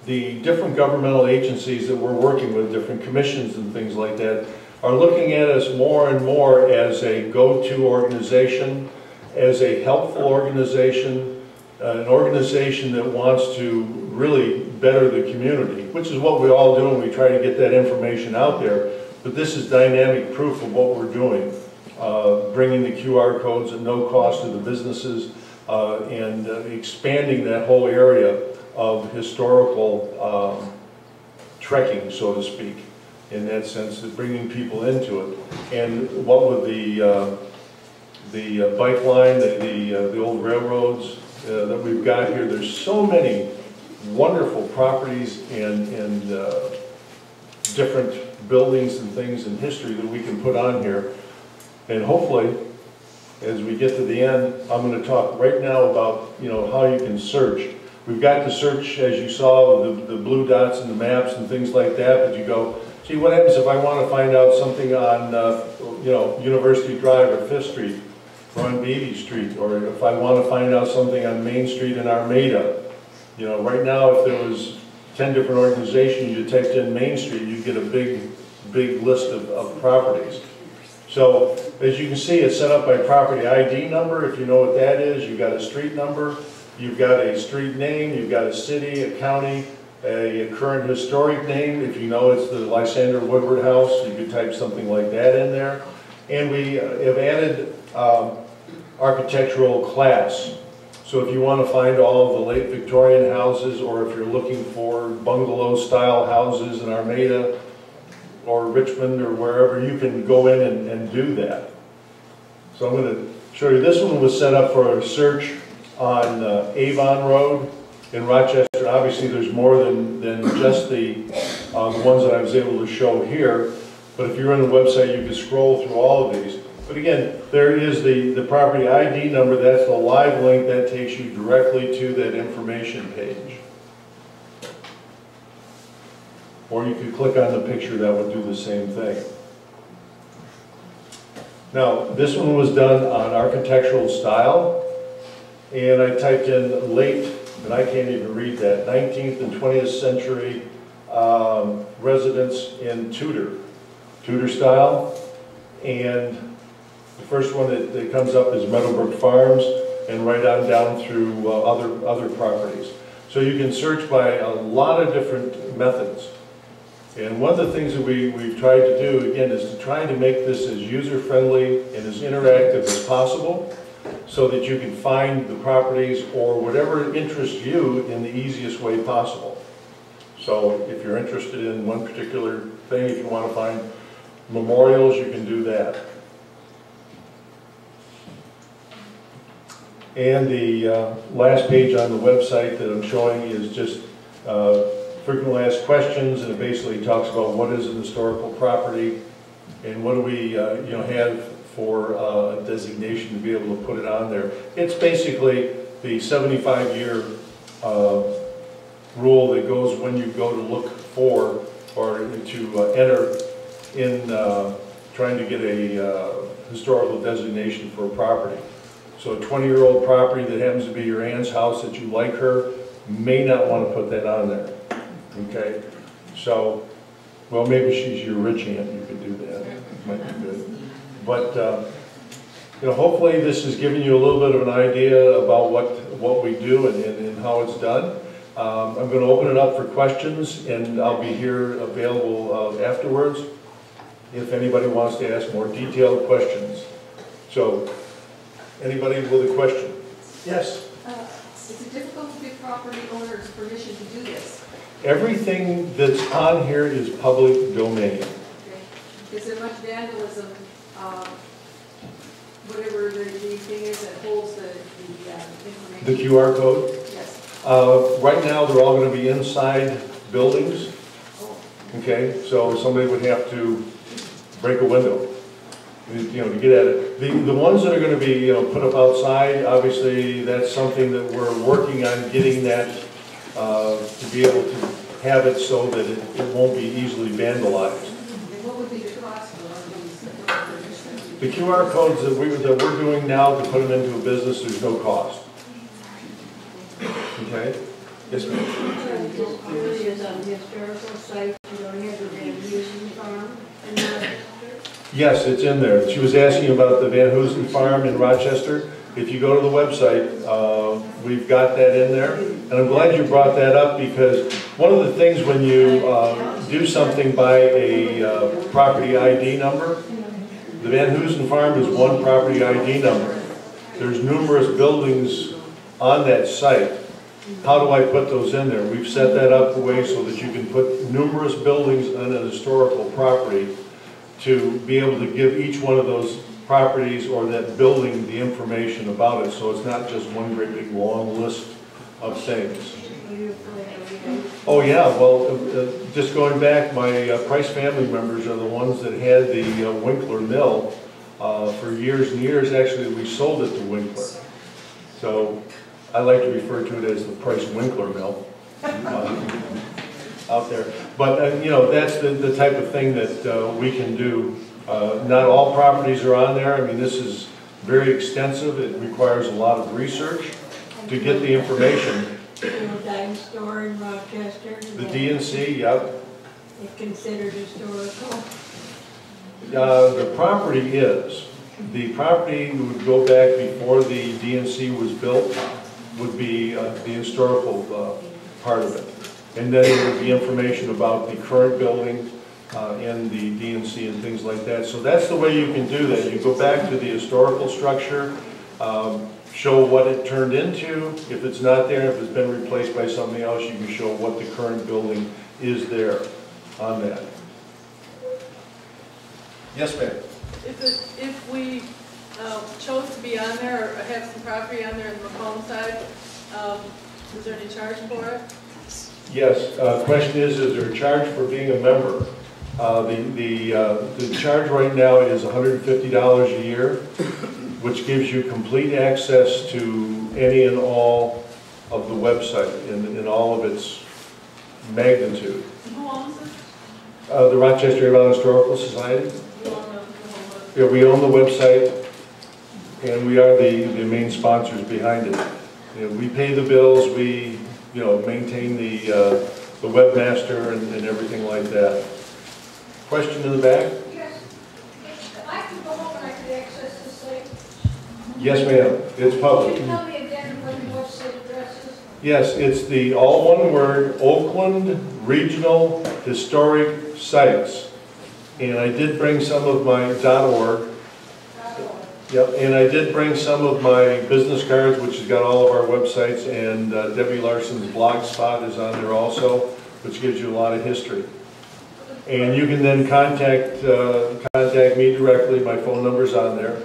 the different governmental agencies that we're working with, different commissions and things like that, are looking at us more and more as a go-to organization, as a helpful organization, an organization that wants to really better the community, which is what we all do, and we try to get that information out there. But this is dynamic proof of what we're doing, bringing the QR codes at no cost to the businesses and expanding that whole area of historical trekking, so to speak, in that sense, of bringing people into it. And what with the bike line, the old railroads that we've got here, there's so many wonderful properties and different buildings and things in history that we can put on here. And hopefully, as we get to the end, I'm going to talk right now about how you can search. We've got the search, as you saw, the blue dots and the maps and things like that, but you go, gee, what happens if I want to find out something on University Drive or 5th Street, or on Beatty Street, or if I want to find out something on Main Street in Armada. Right now, if there was 10 different organizations, you typed in Main Street, you'd get a big list of properties. So, as you can see, it's set up by property ID number, if you know what that is. You've got a street number, you've got a street name, you've got a city, a county, a current historic name. If you know it's the Lysander Woodward House, you could type something like that in there. And we have added architectural class. So if you want to find all of the late Victorian houses, or if you're looking for bungalow-style houses in Armada or Richmond or wherever, you can go in and do that. So I'm going to show you. This one was set up for a search on Avon Road in Rochester. Obviously, there's more than just the ones that I was able to show here. But if you're on the website, you can scroll through all of these. But again, there is the property ID number. That's the live link that takes you directly to that information page. Or you could click on the picture, that would do the same thing. Now, this one was done on architectural style, and I typed in late, and I can't even read that, 19th and 20th century residence in Tudor style, and the first one that comes up is Meadowbrook Farms, and right on down through other properties. So you can search by a lot of different methods. And one of the things that we've tried to do, again, is to try to make this as user-friendly and as interactive as possible, so that you can find the properties or whatever interests you in the easiest way possible. So if you're interested in one particular thing, if you want to find memorials, you can do that. And the last page on the website that I'm showing is just frequently asked questions, and it basically talks about what is an historical property and what do we have for a designation to be able to put it on there. It's basically the 75-year rule that goes when you go to look for or to enter in trying to get a historical designation for a property. So a 20-year-old property that happens to be your aunt's house that you like her may not want to put that on there. Okay? So, well, maybe she's your rich aunt, you could do that. Might be good. But, hopefully this has given you a little bit of an idea about what we do and how it's done. I'm going to open it up for questions, and I'll be here available afterwards if anybody wants to ask more detailed questions. So, anybody with a question? Yes? Is it difficult to get property owners permission to do this? Everything that's on here is public domain. Okay. Is there much vandalism, whatever the thing is that holds the information? The QR code? Yes. Right now, they're all going to be inside buildings. Okay, so somebody would have to break a window, you know, to get at it. The ones that are going to be, you know, put up outside, obviously, that's something that we're working on getting that to be able to have it so that it won't be easily vandalized. And what would be the cost for these? The QR codes that we're doing now to put them into a business, there's no cost. Okay? Yes, ma'am. Yes, it's in there. She was asking about the Van Hoosen Farm in Rochester. If you go to the website, we've got that in there. And I'm glad you brought that up, because one of the things when you do something by a property ID number, the Van Hoosen Farm is one property ID number. There's numerous buildings on that site. How do I put those in there? We've set that up a way so that you can put numerous buildings on a historical property to be able to give each one of those properties or that building the information about it, so it's not just one great big long list of things. Oh yeah, well, just going back, my Price family members are the ones that had the Winkler Mill for years and years. Actually, we sold it to Winkler. So I like to refer to it as the Price Winkler Mill out there. But, you know, that's the type of thing that we can do. Not all properties are on there. I mean, this is very extensive. It requires a lot of research to get the information. Dime store in Rochester. The DNC, yep. It's considered historical. The property is. The property would go back before the DNC was built, would be the historical part of it. And then there would be information about the current building and the DNC and things like that. So that's the way you can do that. You go back to the historical structure, show what it turned into. If it's not there, if it's been replaced by something else, you can show what the current building is there on that. Yes, ma'am. If we chose to be on there or have some property on there in the Macomb side, is there any charge for it? Yes. Question is there a charge for being a member? The charge right now is $150 a year, which gives you complete access to any and all of the website in all of its magnitude. Who owns it? The Rochester Area Historical Society. Yeah, we own the website, and we are the main sponsors behind it. You know, we pay the bills, we maintain the webmaster and everything like that. Question in the back? Yes. If I could go home and I could access this site. Yes, ma'am. It's public. Can you tell me again what the website address is? Yes, it's the all one word, Oakland Regional Historic Sites. And I did bring some of my .org. Yep, and I did bring some of my business cards, which has got all of our websites, and Debbie Larson's blog spot is on there also, which gives you a lot of history. And you can then contact me directly. My phone number's on there.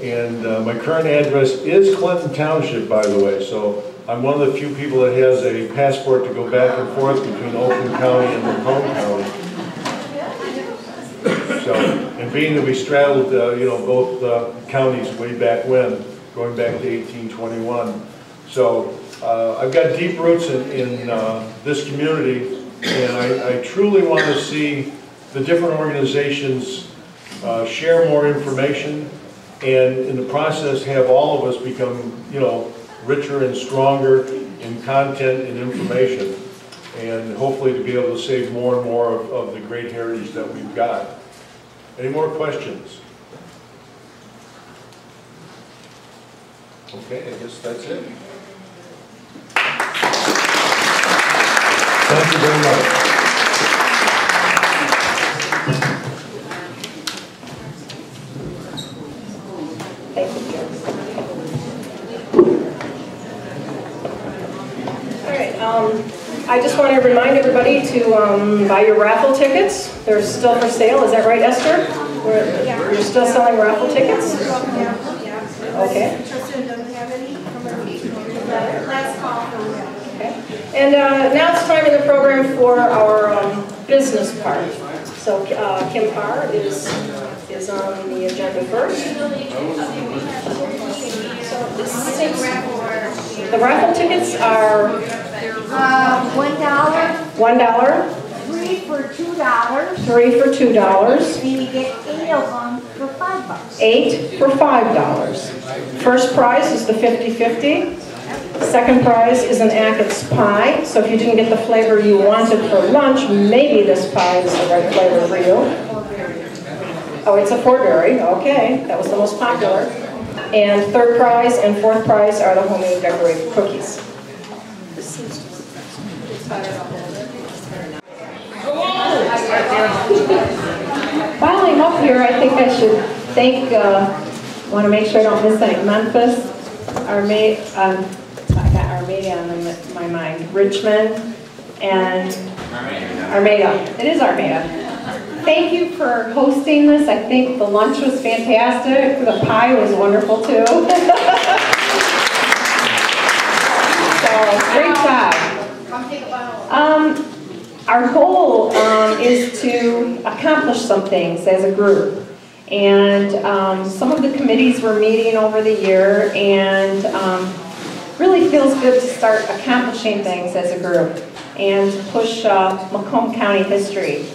And my current address is Clinton Township, by the way, so I'm one of the few people that has a passport to go back and forth between Oakland County and Macomb County. So, and being that we straddled, both counties way back when, going back to 1821. So, I've got deep roots in this community, and I truly want to see the different organizations share more information, and in the process have all of us become, richer and stronger in content and information, and hopefully to be able to save more and more of the great heritage that we've got. Any more questions? Okay, I guess that's it. Thank you very much. I just want to remind everybody to buy your raffle tickets. They're still for sale. Is that right, Esther? You're still selling raffle tickets? Okay. Last call from them. Okay. And now it's time in the program for our business part. So Kim Parr is on the agenda first. The raffle tickets are $1. $1. 3 for $2. 3 for $2. And you get 8 of them for $5. 8 for $5. First prize is the 50-50. Second prize is an Achatz pie. So if you didn't get the flavor you wanted for lunch, maybe this pie is the right flavor for you. Oh, it's a portberry. Okay, that was the most popular. And third prize and fourth prize are the homemade decorated cookies. While I'm up here, I think I should thank, want to make sure I don't miss any, Memphis, I got Armada on my mind, Richmond, and Armada. It is Armada. Thank you for hosting this. I think the lunch was fantastic. The pie was wonderful too. So, great job. Our goal is to accomplish some things as a group. And some of the committees were meeting over the year, and really feels good to start accomplishing things as a group and to push Macomb County history.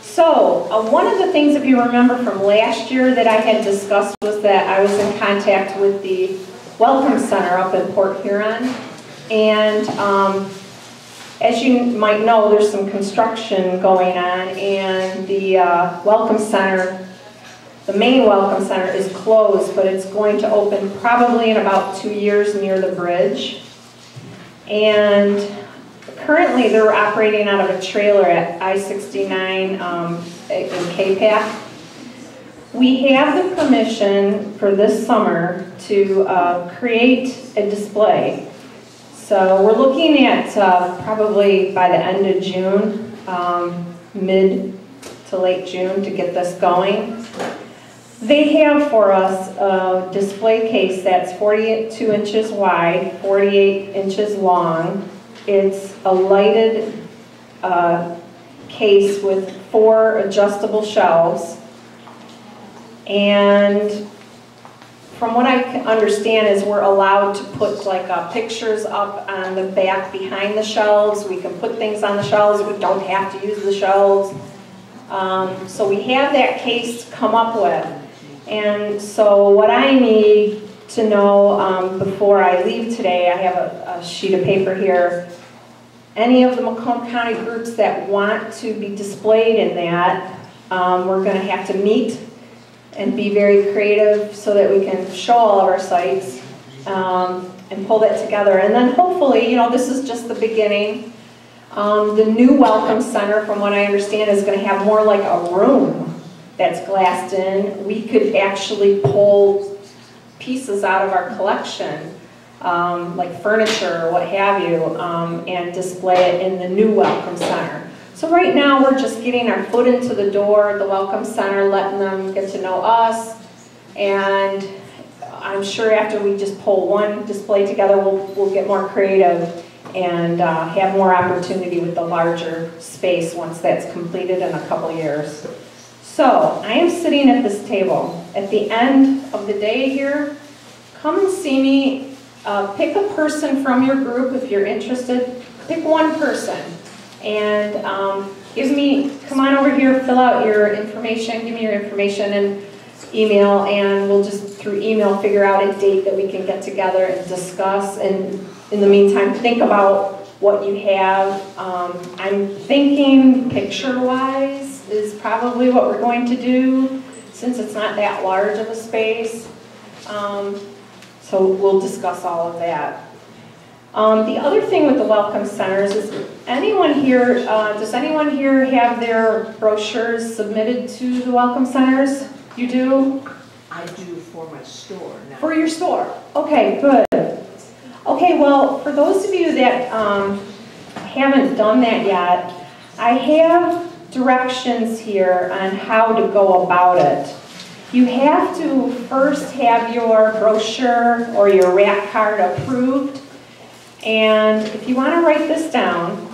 So, one of the things, if you remember from last year, that I had discussed was that I was in contact with the Welcome Center up in Port Huron. And as you might know, there's some construction going on, and the Welcome Center, the main Welcome Center, is closed, but it's going to open probably in about 2 years near the bridge. And currently they're operating out of a trailer at I-69 in K-Pac. We have the permission for this summer to create a display. So we're looking at probably by the end of June, mid to late June, to get this going. They have for us a display case that's 42 inches wide, 48 inches long. It's a lighted case with 4 adjustable shelves. And from what I can understand is we're allowed to put like pictures up on the back behind the shelves. We can put things on the shelves. We don't have to use the shelves. So we have that case to come up with. And so what I need to know before I leave today, I have a sheet of paper here. Any of the Macomb County groups that want to be displayed in that, we're going to have to meet and be very creative so that we can show all of our sites and pull that together. And then hopefully, you know, this is just the beginning. The new Welcome Center, from what I understand, is going to have more like a room that's glassed in. We could actually pull pieces out of our collection, like furniture or what have you, and display it in the new Welcome Center. So right now we're just getting our foot into the door at the Welcome Center, letting them get to know us, and I'm sure after we just pull one display together, we'll get more creative and have more opportunity with the larger space once that's completed in a couple years. So I am sitting at this table. At the end of the day here, come and see me. Pick a person from your group if you're interested. Pick one person. And come on over here, fill out your information, give me your information and email, and we'll just through email figure out a date that we can get together and discuss. And in the meantime, think about what you have. I'm thinking picture-wise is probably what we're going to do, since it's not that large of a space. So we'll discuss all of that. The other thing with the Welcome Centers is anyone here, does anyone here have their brochures submitted to the Welcome Centers? You do? I do for my store now. For your store? Okay, good. Okay, well, for those of you that haven't done that yet, I have directions here on how to go about it. You have to first have your brochure or your rack card approved. And if you want to write this down,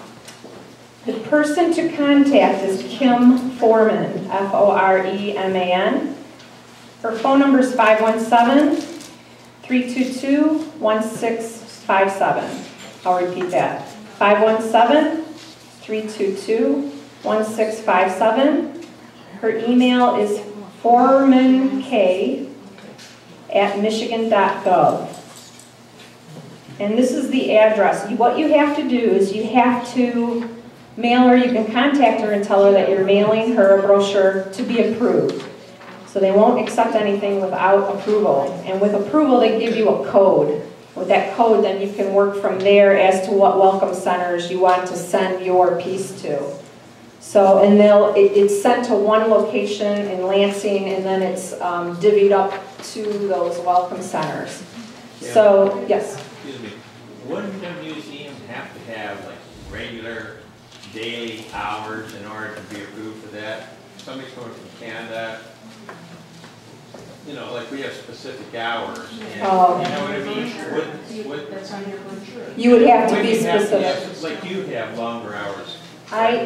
the person to contact is Kim Foreman, F-O-R-E-M-A-N. Her phone number is 517-322-1657. I'll repeat that. 517-322-1657. Her email is foremank@michigan.gov. And this is the address. What you have to do is you have to mail her, you can contact her and tell her that you're mailing her a brochure to be approved. So they won't accept anything without approval. And with approval, they give you a code. With that code, then you can work from there as to what welcome centers you want to send your piece to. So, and it's sent to one location in Lansing, and then it's divvied up to those welcome centers. Yeah. So, yes? Excuse me, wouldn't the museum have to have like regular daily hours in order to be approved for that? Somebody's coming from Canada, you know, like we have specific hours. And, Oh. you know what I mean? You would have to be Wouldn't you have specific. like you have longer hours.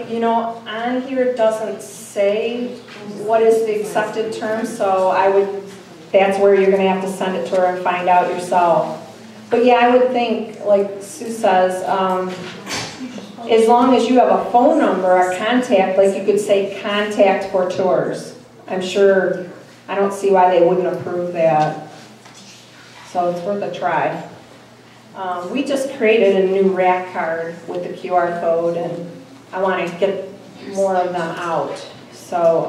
You know, on here it doesn't say what is the accepted term, so that's where you're gonna have to send it to her and find out yourself. But yeah, I would think, like Sue says, as long as you have a phone number or contact, like you could say contact for tours. I'm sure, I don't see why they wouldn't approve that. So it's worth a try. We just created a new rack card with the QR code, and I want to get more of them out. So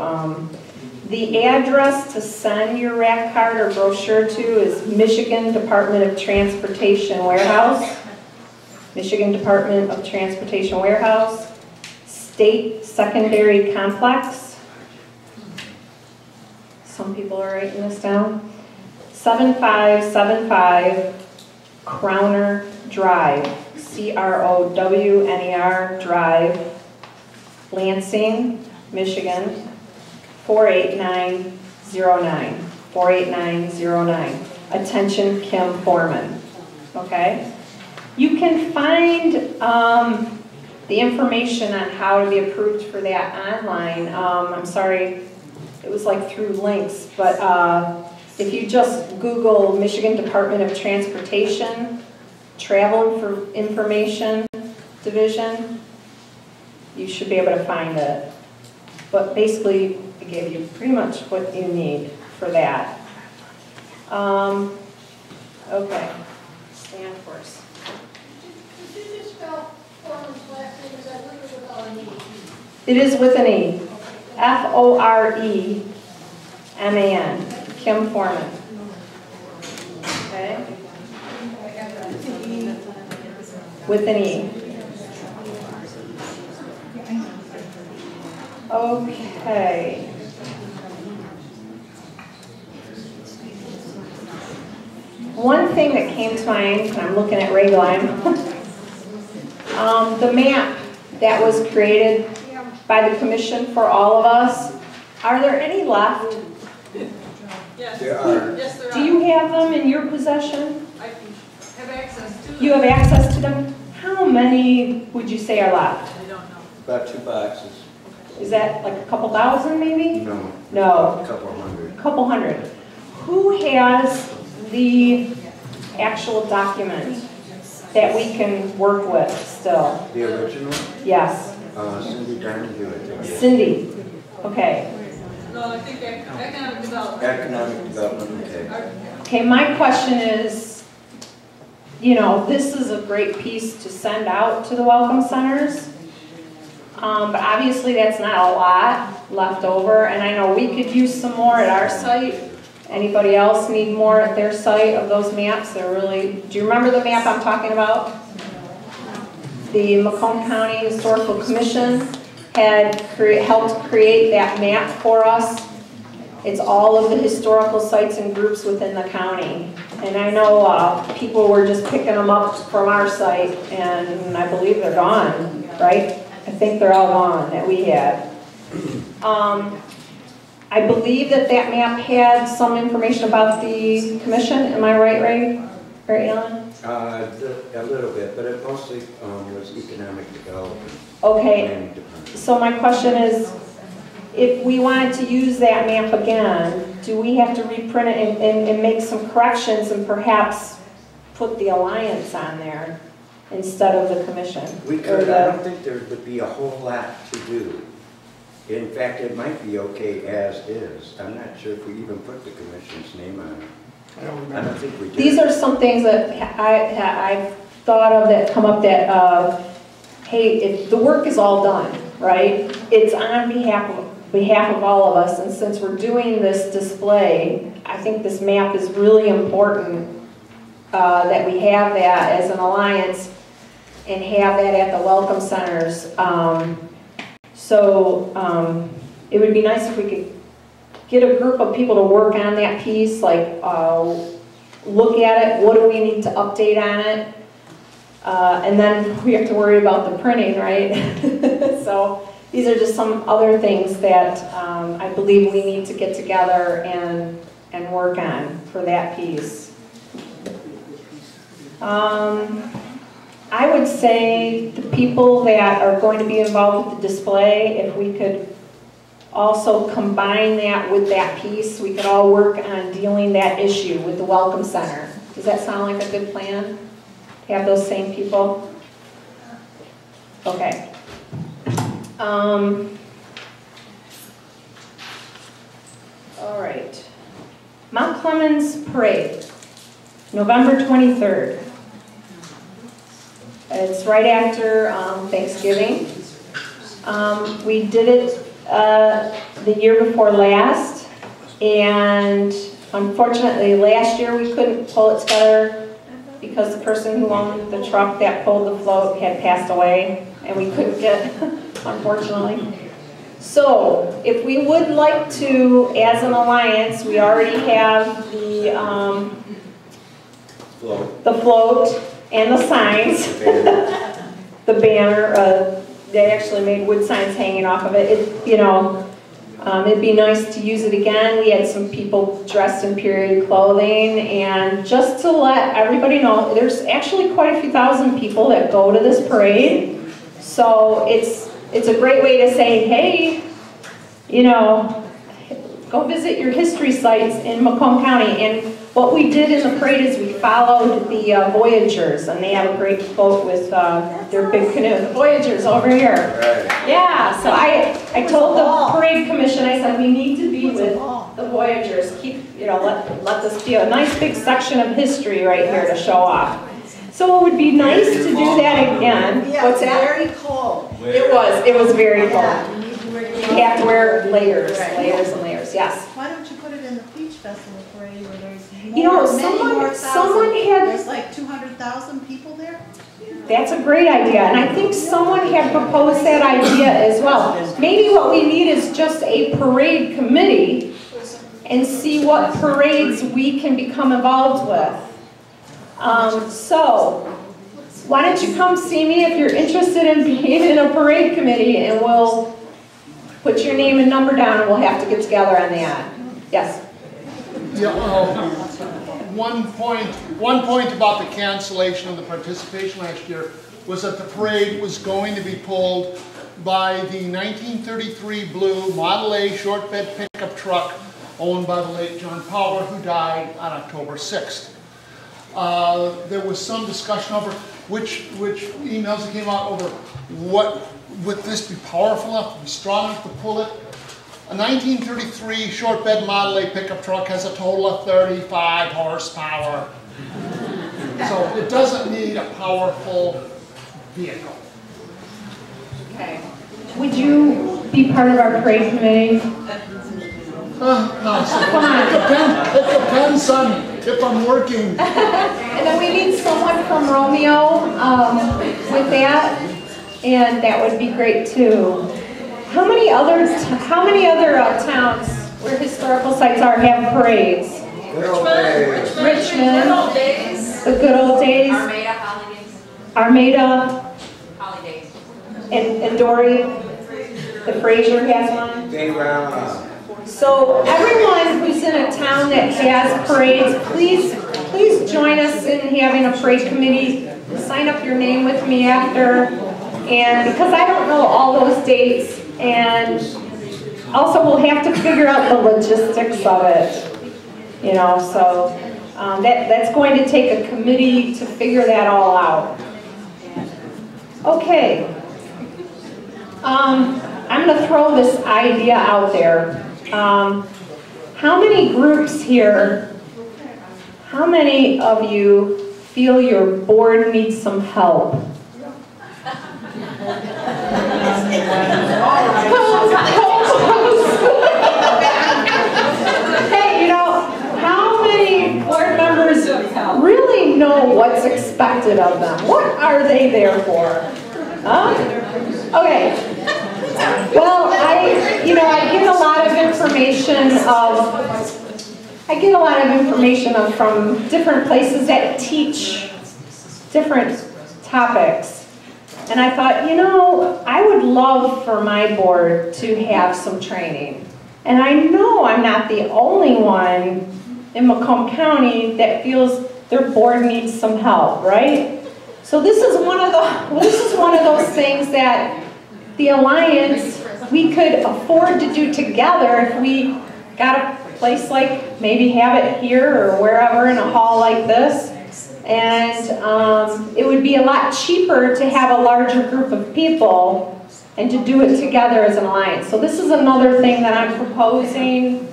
the address to send your rack card or brochure to is Michigan Department of Transportation Warehouse. Michigan Department of Transportation Warehouse. State Secondary Complex. Some people are writing this down. 7575 Crowner Drive. C-R-O-W-N-E-R Drive. Lansing, Michigan. 48909. 48909. Attention, Kim Foreman. Okay? You can find the information on how to be approved for that online. I'm sorry, it was like through links, but if you just Google Michigan Department of Transportation, Travel Information Division, you should be able to find it. But basically, I gave you pretty much what you need for that. Okay, stand first. Could you just spell Foreman's last name? Is that with or without an E? It is with an E. F-O-R-E-M-A-N. Kim Foreman. Okay? With an E. Okay. One thing that came to mind, and I'm looking at Ray Gleim, the map that was created by the commission for all of us, are there any left? Yes. There are. Yes, there are. Do you have them in your possession? I have access to them. You have access to them? How many would you say are left? I don't know. About 2 boxes. Is that like a couple thousand maybe? No. No. A couple hundred. A couple hundred. Who has the actual document that we can work with still? The original? Yes. Cindy Donahue, I think. Cindy. Okay. No, I think economic development. Economic development, okay. Okay, my question is, you know, this is a great piece to send out to the welcome centers. But obviously that's not a lot left over, and I know we could use some more at our site. Anybody else need more at their site of those maps? They're really, do you remember the map I'm talking about? the Macomb County Historical Commission had helped create that map for us. It's all of the historical sites and groups within the county. And I know people were just picking them up from our site, and I believe they're gone, right? I think they're all gone that we had. I believe that map had some information about the commission. Am I right, Ray? Right, Alan? A little bit, but it mostly was economic development. Okay. So my question is, if we wanted to use that map again, do we have to reprint it and make some corrections and perhaps put the alliance on there instead of the commission? We could. I don't think there would be a whole lot to do. In fact, it might be okay as is. I'm not sure if we even put the commission's name on it. I don't think we did. These are some things that I've thought of that come up that, hey, if the work is all done, right? It's on behalf of all of us, and since we're doing this display, I think this map is really important that we have that as an alliance and have that at the welcome centers. It would be nice if we could get a group of people to work on that piece, like look at it, what do we need to update on it, and then we have to worry about the printing, right? So these are just some other things that I believe we need to get together and work on for that piece. I would say the people that are going to be involved with the display, if we could also combine that with that piece, we could all work on dealing that issue with the Welcome Center. Does that sound like a good plan? Have those same people? Okay. All right. Mount Clemens Parade, November 23rd. It's right after Thanksgiving. We did it the year before last, and unfortunately last year we couldn't pull it together because the person who owned the truck that pulled the float had passed away, and we couldn't get, unfortunately. So if we would like to, as an alliance, we already have the float and the signs, the banner. They actually made wood signs hanging off of it. It'd be nice to use it again. We had some people dressed in period clothing, and just to let everybody know, there's actually quite a few thousand people that go to this parade. So it's a great way to say, hey, go visit your history sites in Macomb County. And what we did in the parade is we followed the Voyagers, and they have a great boat with their big canoe. The Voyagers over here. Right. Yeah, so I told the parade commission, I said, we need to be with the Voyagers. Let this be a nice big section of history right here to show off. So it would be nice to do that again. Yeah, What's that? very cold. It was very cold. Yeah, You have to wear layers, layers and layers, yes. Why don't you put it in the Peach Festival parade where there's someone had... There's like 200,000 people there? That's a great idea, and I think someone had proposed that idea as well. Maybe what we need is just a parade committee and see what parades we can become involved with. So, why don't you come see me if you're interested in being in a parade committee, and we'll put your name and number down, and we'll have to get together on that. Yes? Yeah, one point about the cancellation of the participation last year was that the parade was going to be pulled by the 1933 blue Model A short bed pickup truck owned by the late John Power, who died on October 6th. There was some discussion over which emails that came out over would this be powerful enough, be strong enough to pull it. A 1933 short bed Model A pickup truck has a total of 35 horsepower. So it doesn't need a powerful vehicle. Okay. Would you be part of our parade committee? No, it depends on if I'm working. And then we need someone from Romeo with that, and that would be great too. How many other towns where historical sites are have parades? Richmond. Good old days. The good old days. Armada, holidays. Armada. Holidays. And Dory. The Fraser has one. So everyone who's in a town that has parades, please join us in having a parade committee. Sign up your name with me after. And because I don't know all those dates, and also we'll have to figure out the logistics of it. You know, so that's going to take a committee to figure that all out. Okay. I'm going to throw this idea out there. How many groups here, how many of you feel your board needs some help? Hey, you know, how many board members really know what's expected of them? What are they there for? Huh? Okay. Well, I get a lot of information from different places that teach different topics. And I thought, you know, I would love for my board to have some training. And I know I'm not the only one in Macomb County that feels their board needs some help, right? So this is one of those things that the Alliance, we could afford to do together if we got a place like, maybe have it here or wherever in a hall like this. And it would be a lot cheaper to have a larger group of people and to do it together as an alliance. So this is another thing that I'm proposing.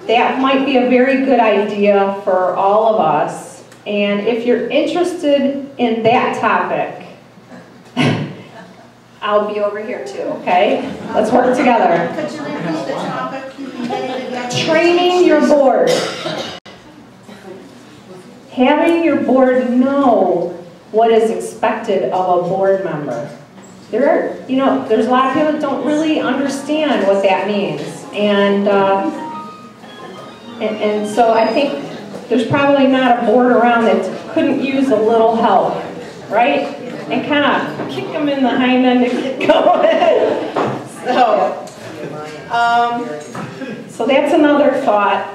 That might be a very good idea for all of us. And if you're interested in that topic, I'll be over here too, okay? Let's work together. Could you repeat the topic? Training your board. Having your board know what is expected of a board member. There's a lot of people that don't really understand what that means. And so I think there's probably not a board around that couldn't use a little help, right? And kind of kick them in the hind end to get going. So that's another thought.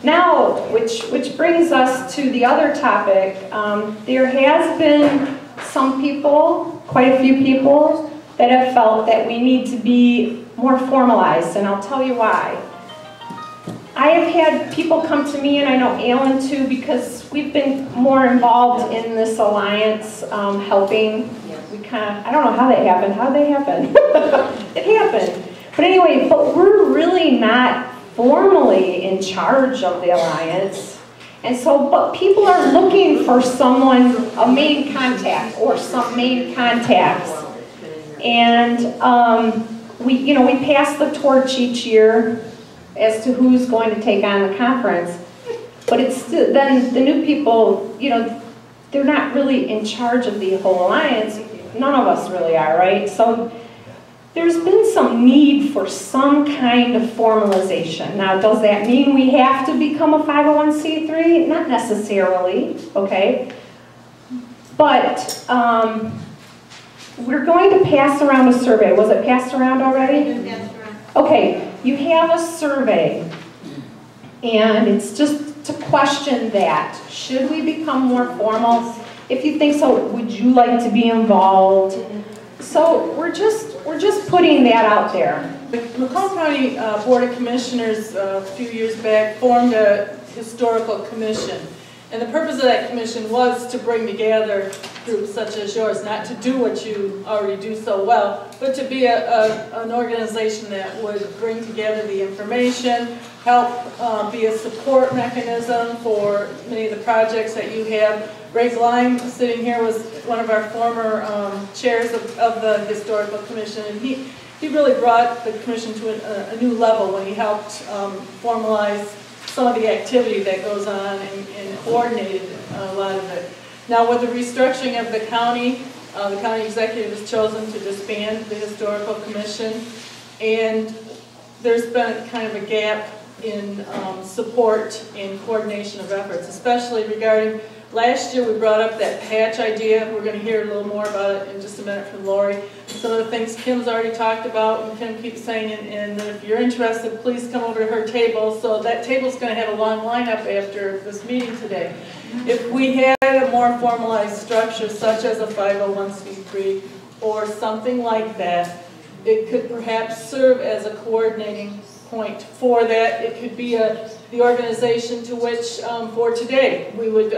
Now, which brings us to the other topic. There has been some people, quite a few people, that have felt that we need to be more formalized, and I'll tell you why. I have had people come to me, and I know Alan too, because we've been more involved in this alliance, helping. I don't know how that happened. How did that happen? It happened. But anyway, we're really not formally in charge of the alliance. And so, but people are looking for someone, a main contact or some main contacts. And we pass the torch each year as to who's going to take on the conference. But it's still, then the new people, they're not really in charge of the whole alliance. None of us really are, right? So there's been some need for some kind of formalization. Now, does that mean we have to become a 501c3? Not necessarily, okay? But we're going to pass around a survey. Was it passed around already? Okay, you have a survey, and it's just to question that. Should we become more formal? If you think so, would you like to be involved? So we're just putting that out there. The Macomb County Board of Commissioners a few years back formed a historical commission. And the purpose of that commission was to bring together groups such as yours, not to do what you already do so well, but to be an organization that would bring together the information, help be a support mechanism for many of the projects that you have. Ray Gleim, sitting here, was one of our former chairs of the Historical Commission, and he really brought the commission to a new level when he helped formalize some of the activity that goes on and coordinated a lot of it. Now with the restructuring of the county executive has chosen to disband the Historical Commission, and there's been kind of a gap in support and coordination of efforts, especially regarding, last year we brought up that patch idea. We're going to hear a little more about it in just a minute from Lori. Some of the things Kim's already talked about, and Kim keeps saying, and if you're interested, please come over to her table. So that table's going to have a long lineup after this meeting today. If we had a more formalized structure, such as a 501c3 or something like that, it could perhaps serve as a coordinating point for that. It could be the organization to which, for today, we would,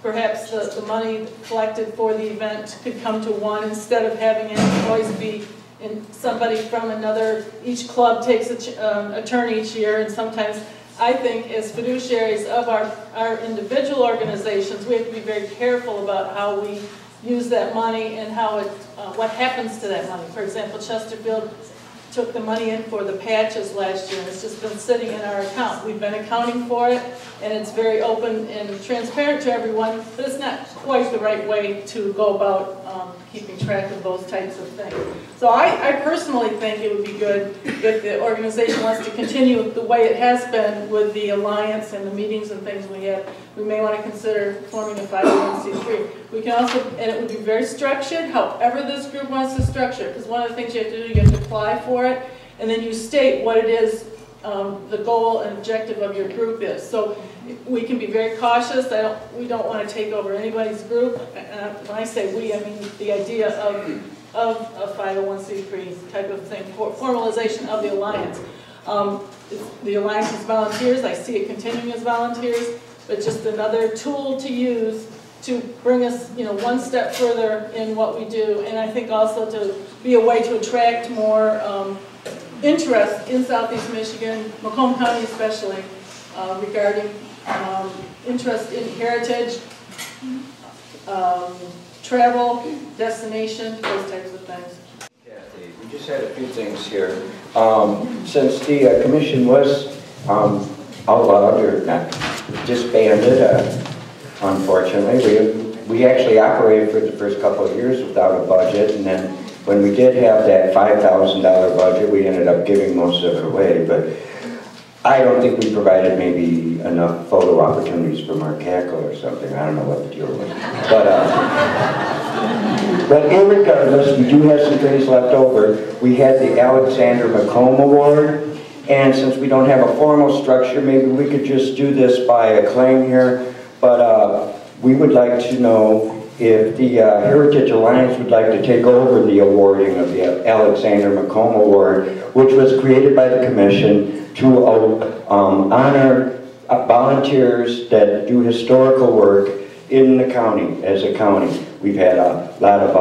perhaps the money collected for the event could come to one instead of having it always be in somebody from another. Each club takes a turn each year, and sometimes I think as fiduciaries of our individual organizations, we have to be very careful about how we use that money and how it, what happens to that money. For example, Chesterfield took the money in for the patches last year, and it's just been sitting in our account. We've been accounting for it, and it's very open and transparent to everyone, but it's not quite the right way to go about keeping track of those types of things. So I personally think it would be good if the organization wants to continue the way it has been with the alliance and the meetings and things we have. We may want to consider forming a 501c3. We can also, and it would be very structured, however this group wants to structure it, because one of the things you have to do, you have to apply for it, and then you state what it is, the goal and objective of your group is. So we can be very cautious. We don't want to take over anybody's group. When I say we, I mean the idea of a 501c3 type of thing, formalization of the alliance. The alliance is volunteers. I see it continuing as volunteers, but just another tool to use to bring us, one step further in what we do, and I think also to be a way to attract more interest in Southeast Michigan, Macomb County especially, regarding interest in heritage, travel, destination, those types of things. Kathy, we just had a few things here. Since the commission was outlawed or not disbanded, unfortunately, we actually operated for the first couple of years without a budget, and then when we did have that $5,000 budget, we ended up giving most of it away. But I don't think we provided maybe enough photo opportunities for Mark Hackle or something. I don't know what the deal was. But irregardless, we do have some things left over. We had the Alexander Macomb Award, and since we don't have a formal structure, maybe we could just do this by acclaim here. But we would like to know if the Heritage Alliance would like to take over the awarding of the Alexander Macomb Award, which was created by the Commission to honor volunteers that do historical work in the county, as a county. We've had a lot of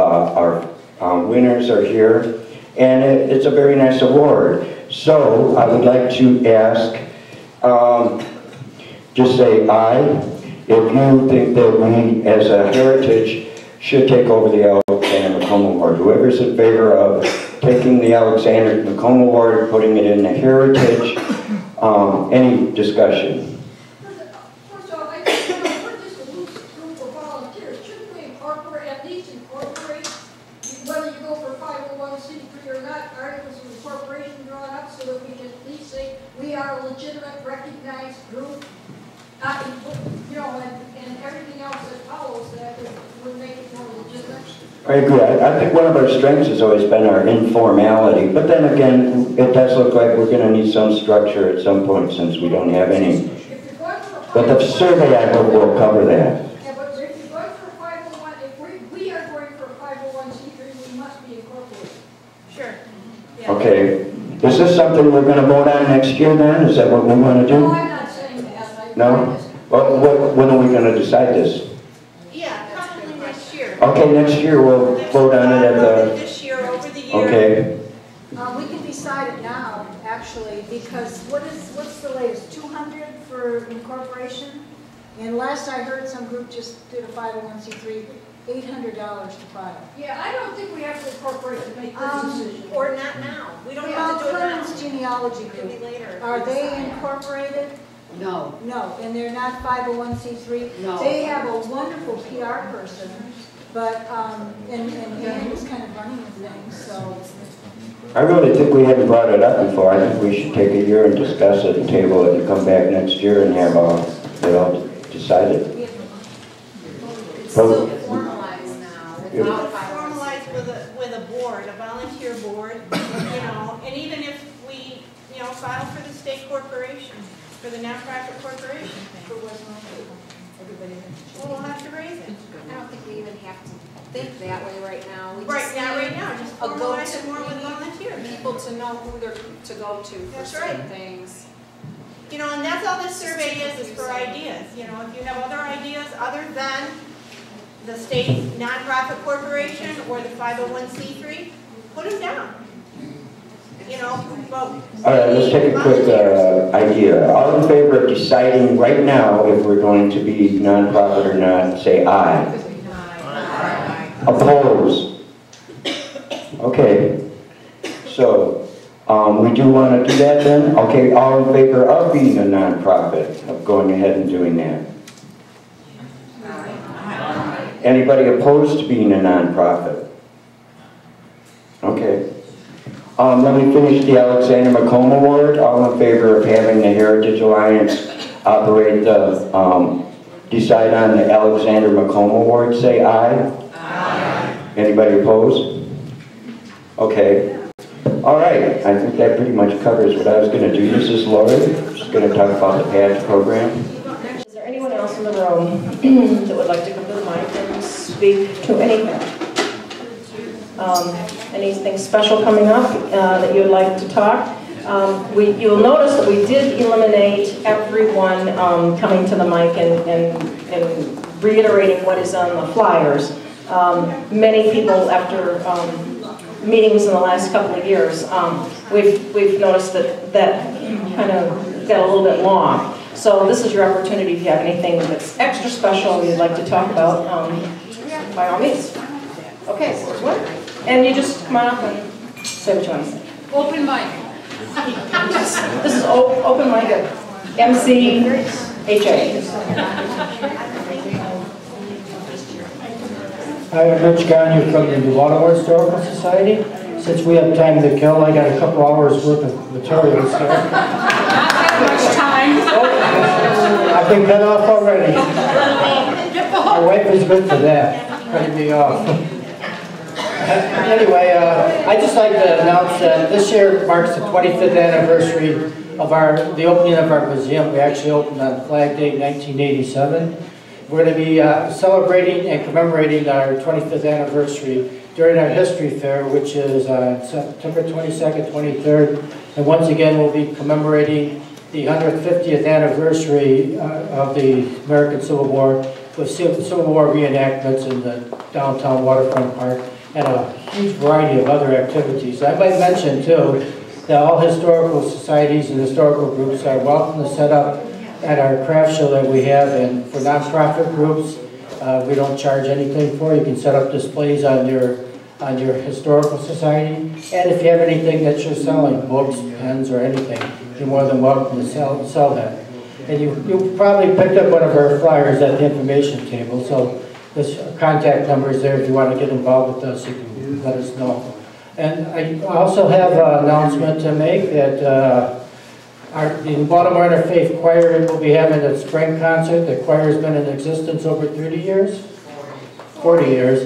our winners are here, and it's a very nice award. So I would like to ask, just say aye if you think that we, as a heritage, should take over the Alexander Macomb Award. Whoever's in favor of taking the Alexander Macomb Award and putting it in the heritage, any discussion? First off, I think we're just a loose group of volunteers. Shouldn't we at least incorporate, whether you go for 501c3 or not, articles of incorporation drawn up so that we can at least say we are a legitimate, recognized group? And everything else that follows that would make it more legitimate. I agree. I think one of our strengths has always been our informality, but then again, it does look like we're going to need some structure at some point since we don't have any. But the survey, I hope, will cover that. Yeah, but if you're going for 501, if we are going for 501c3, we must be incorporated. Sure. Yeah. Okay. Is this something we're going to vote on next year then? Is that what we want to do? No, I'm not saying that. No? Well, when are we going to decide this? Yeah, probably next year. Okay, next year we'll vote on it at the... This year, over the year. Okay. We can decide it now, actually, because what's the latest? 200 for incorporation? And last I heard, some group just did a 501c3, $800 to file. Yeah, I don't think we have to incorporate to make this decision. Or not now. We don't Well, have to do it now. Clemens Genealogy Maybe Group, later. are they incorporated? No. No, and they're not 501c3? No. They have a wonderful PR person, but, and Ann is kind of running the thing, so. I really think we hadn't brought it up before. I think we should take a year and discuss it and table it and come back next year and have it all decided. It's still formalized now. Without formalized with a board, a volunteer board, you know, and even if we, you know, file for the state corporation, for the nonprofit corporation thing. Well, we'll have to raise it. I don't think we even have to think that way right now. We Right, just not need right now, just a formalize it go-to. more with We need volunteers. people to know who they're to go to for That's certain right. things. You know, and that's all this survey is for ideas. You know, if you have other ideas other than the state nonprofit corporation or the 501c3, put them down. You know, vote. All right, let's take a quick idea. All in favor of deciding right now if we're going to be nonprofit or not, say aye. Aye. Oppose? Okay. So, we do want to do that then? Okay, all in favor of being a nonprofit, of going ahead and doing that? Anybody opposed to being a nonprofit? Okay. Let me finish the Alexander Macomb Award. All in favor of having the Heritage Alliance operate the, decide on the Alexander Macomb Award, say aye. Aye. Anybody opposed? Okay. All right, I think that pretty much covers what I was going to do. Mrs. Lori is going to talk about the PADS program. Is there anyone else in the room that would like to come to the mic and speak to anything? Anything special coming up that you would like to talk? You'll notice that we did eliminate everyone coming to the mic and reiterating what is on the flyers. Many people, after meetings in the last couple of years, we've noticed that kind of got a little bit long. So this is your opportunity if you have anything that's extra special you'd like to talk about, by all means. Okay, so there's one. And you just come on up and say what you want to say. Open mic. This is open mic at MCHA. Hi, I'm Rich Gagne from the New Baltimore Historical Society. Since we have time to kill, I got a couple hours worth of materials here. Not much time. I've been cut off already. My wife is good for that, cutting me off. Anyway, I'd just like to announce that this year marks the 25th anniversary of the opening of our museum. We actually opened on Flag Day 1987. We're going to be celebrating and commemorating our 25th anniversary during our history fair, which is September 22nd, 23rd. And once again, we'll be commemorating the 150th anniversary of the American Civil War with Civil War reenactments in the downtown waterfront park and a huge variety of other activities. I might mention too that all historical societies and historical groups are welcome to set up at our craft show that we have, and for nonprofit groups, we don't charge anything for. You can set up displays on your historical society, and if you have anything that you're selling, books, pens, or anything, you're more than welcome to sell that. And you probably picked up one of our flyers at the information table, so this contact number is there if you want to get involved with us. You can let us know. And I also have an announcement to make that the Baltimore Interfaith Choir will be having a spring concert. The choir has been in existence over 30 years, 40 years.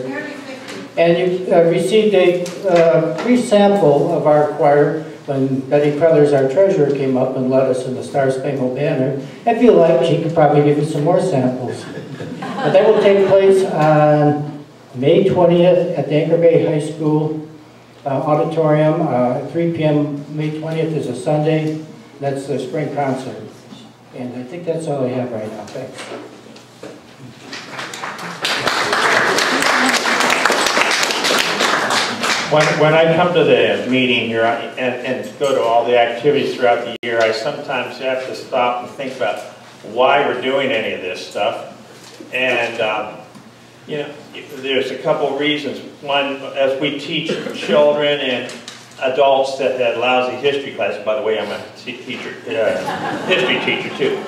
And you received a free sample of our choir when Betty Crothers, our treasurer, came up and led us in the Star Spangled Banner. If you like, she could probably give you some more samples. But that will take place on May 20th at the Anchor Bay High School auditorium. 3 p.m. May 20th is a Sunday. That's the spring concert. And I think that's all I have right now. Thanks. When I come to the meeting here and go to all the activities throughout the year, I sometimes have to stop and think about why we're doing any of this stuff. And, you know, there's a couple reasons. One, as we teach children and adults that had lousy history classes. By the way, I'm a teacher, history teacher too.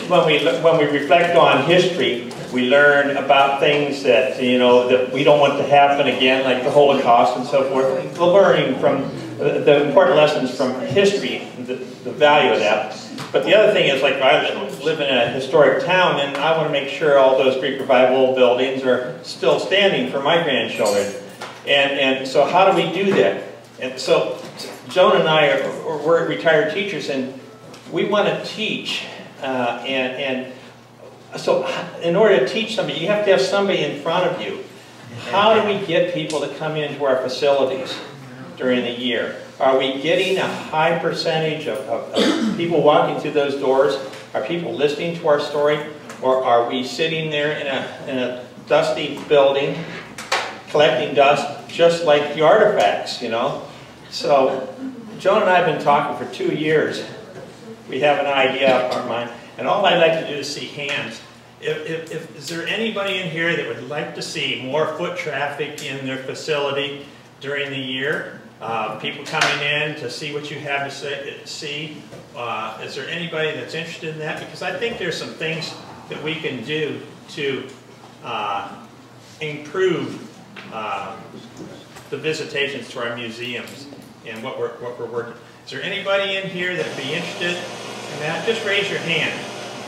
when we reflect on history, we learn about things that, you know, that we don't want to happen again, like the Holocaust and so forth. The learning from the important lessons from history, the value of that. But the other thing is, like, I live in a historic town, and I want to make sure all those Greek Revival buildings are still standing for my grandchildren. And so how do we do that? And so Joan and I we're retired teachers, and we want to teach. So in order to teach somebody, you have to have somebody in front of you. How do we get people to come into our facilities during the year? Are we getting a high percentage of people walking through those doors? Are people listening to our story? Or are we sitting there in a dusty building collecting dust just like the artifacts, you know? So Joan and I have been talking for 2 years. We have an idea in our mind, and all I'd like to do is see hands. Is there anybody in here that would like to see more foot traffic in their facility during the year? People coming in to see what you have to see. Is there anybody that's interested in that? Because I think there's some things that we can do to improve the visitations to our museums and what we're working. Is there anybody in here that would be interested in that? Just raise your hand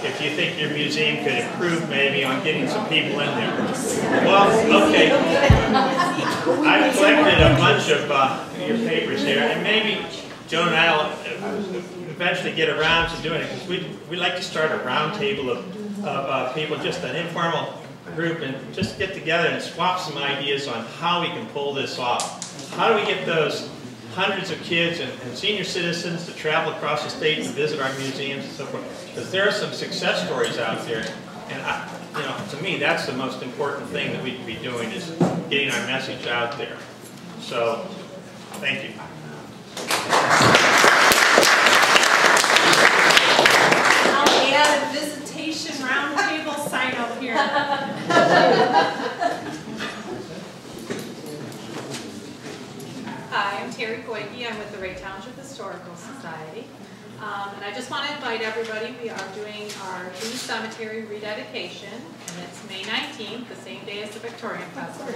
if you think your museum could improve maybe on getting some people in there. Well, okay. I've collected a bunch of your papers here, and maybe Joan and I will eventually get around to doing it, because we'd like to start a round table of people, just an informal group, and just get together and swap some ideas on how we can pull this off. How do we get those hundreds of kids and senior citizens to travel across the state and visit our museums and so forth? Because there are some success stories out there, and you know, to me, that's the most important thing that we can be doing, is getting our message out there. So, thank you. I'll add a visitation roundtable sign up here. Hi, I'm Terry Goyke. I'm with the Ray Township Historical Society. And I just want to invite everybody. We are doing our Blue Cemetery rededication, and it's May 19th, the same day as the Victorian Festival,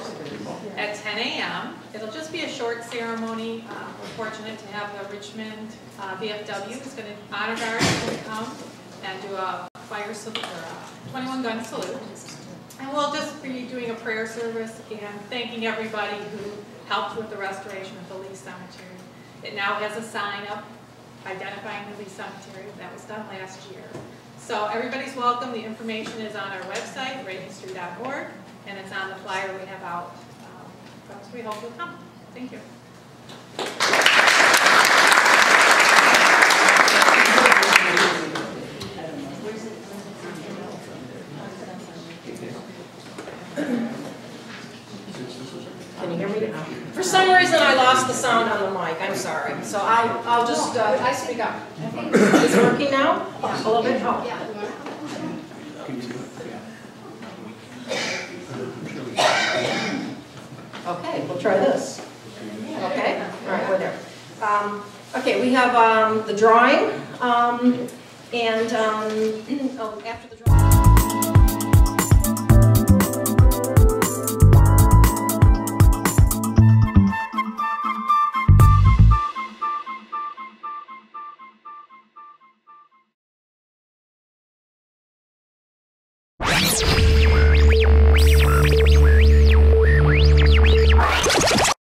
at 10 a.m. It'll just be a short ceremony. We're fortunate to have the Richmond VFW who's going to honor guard to come and do a fire salute, or a 21-gun salute. And we'll just be doing a prayer service and thanking everybody who helped with the restoration of the Lee Cemetery. It now has a sign up identifying the Lee Cemetery. That was done last year. So everybody's welcome. The information is on our website, rayhistory.org, and it's on the flyer we have out. So we hope you'll come. Thank you. Can you hear me? For some reason, I lost the sound on the mic. I'm sorry. So I'll just I speak up. Is it working now? A little bit? Oh. Okay, we'll try this. Okay? All right, we're there. Okay, we have the drawing, and after the drawing. We'll be right back.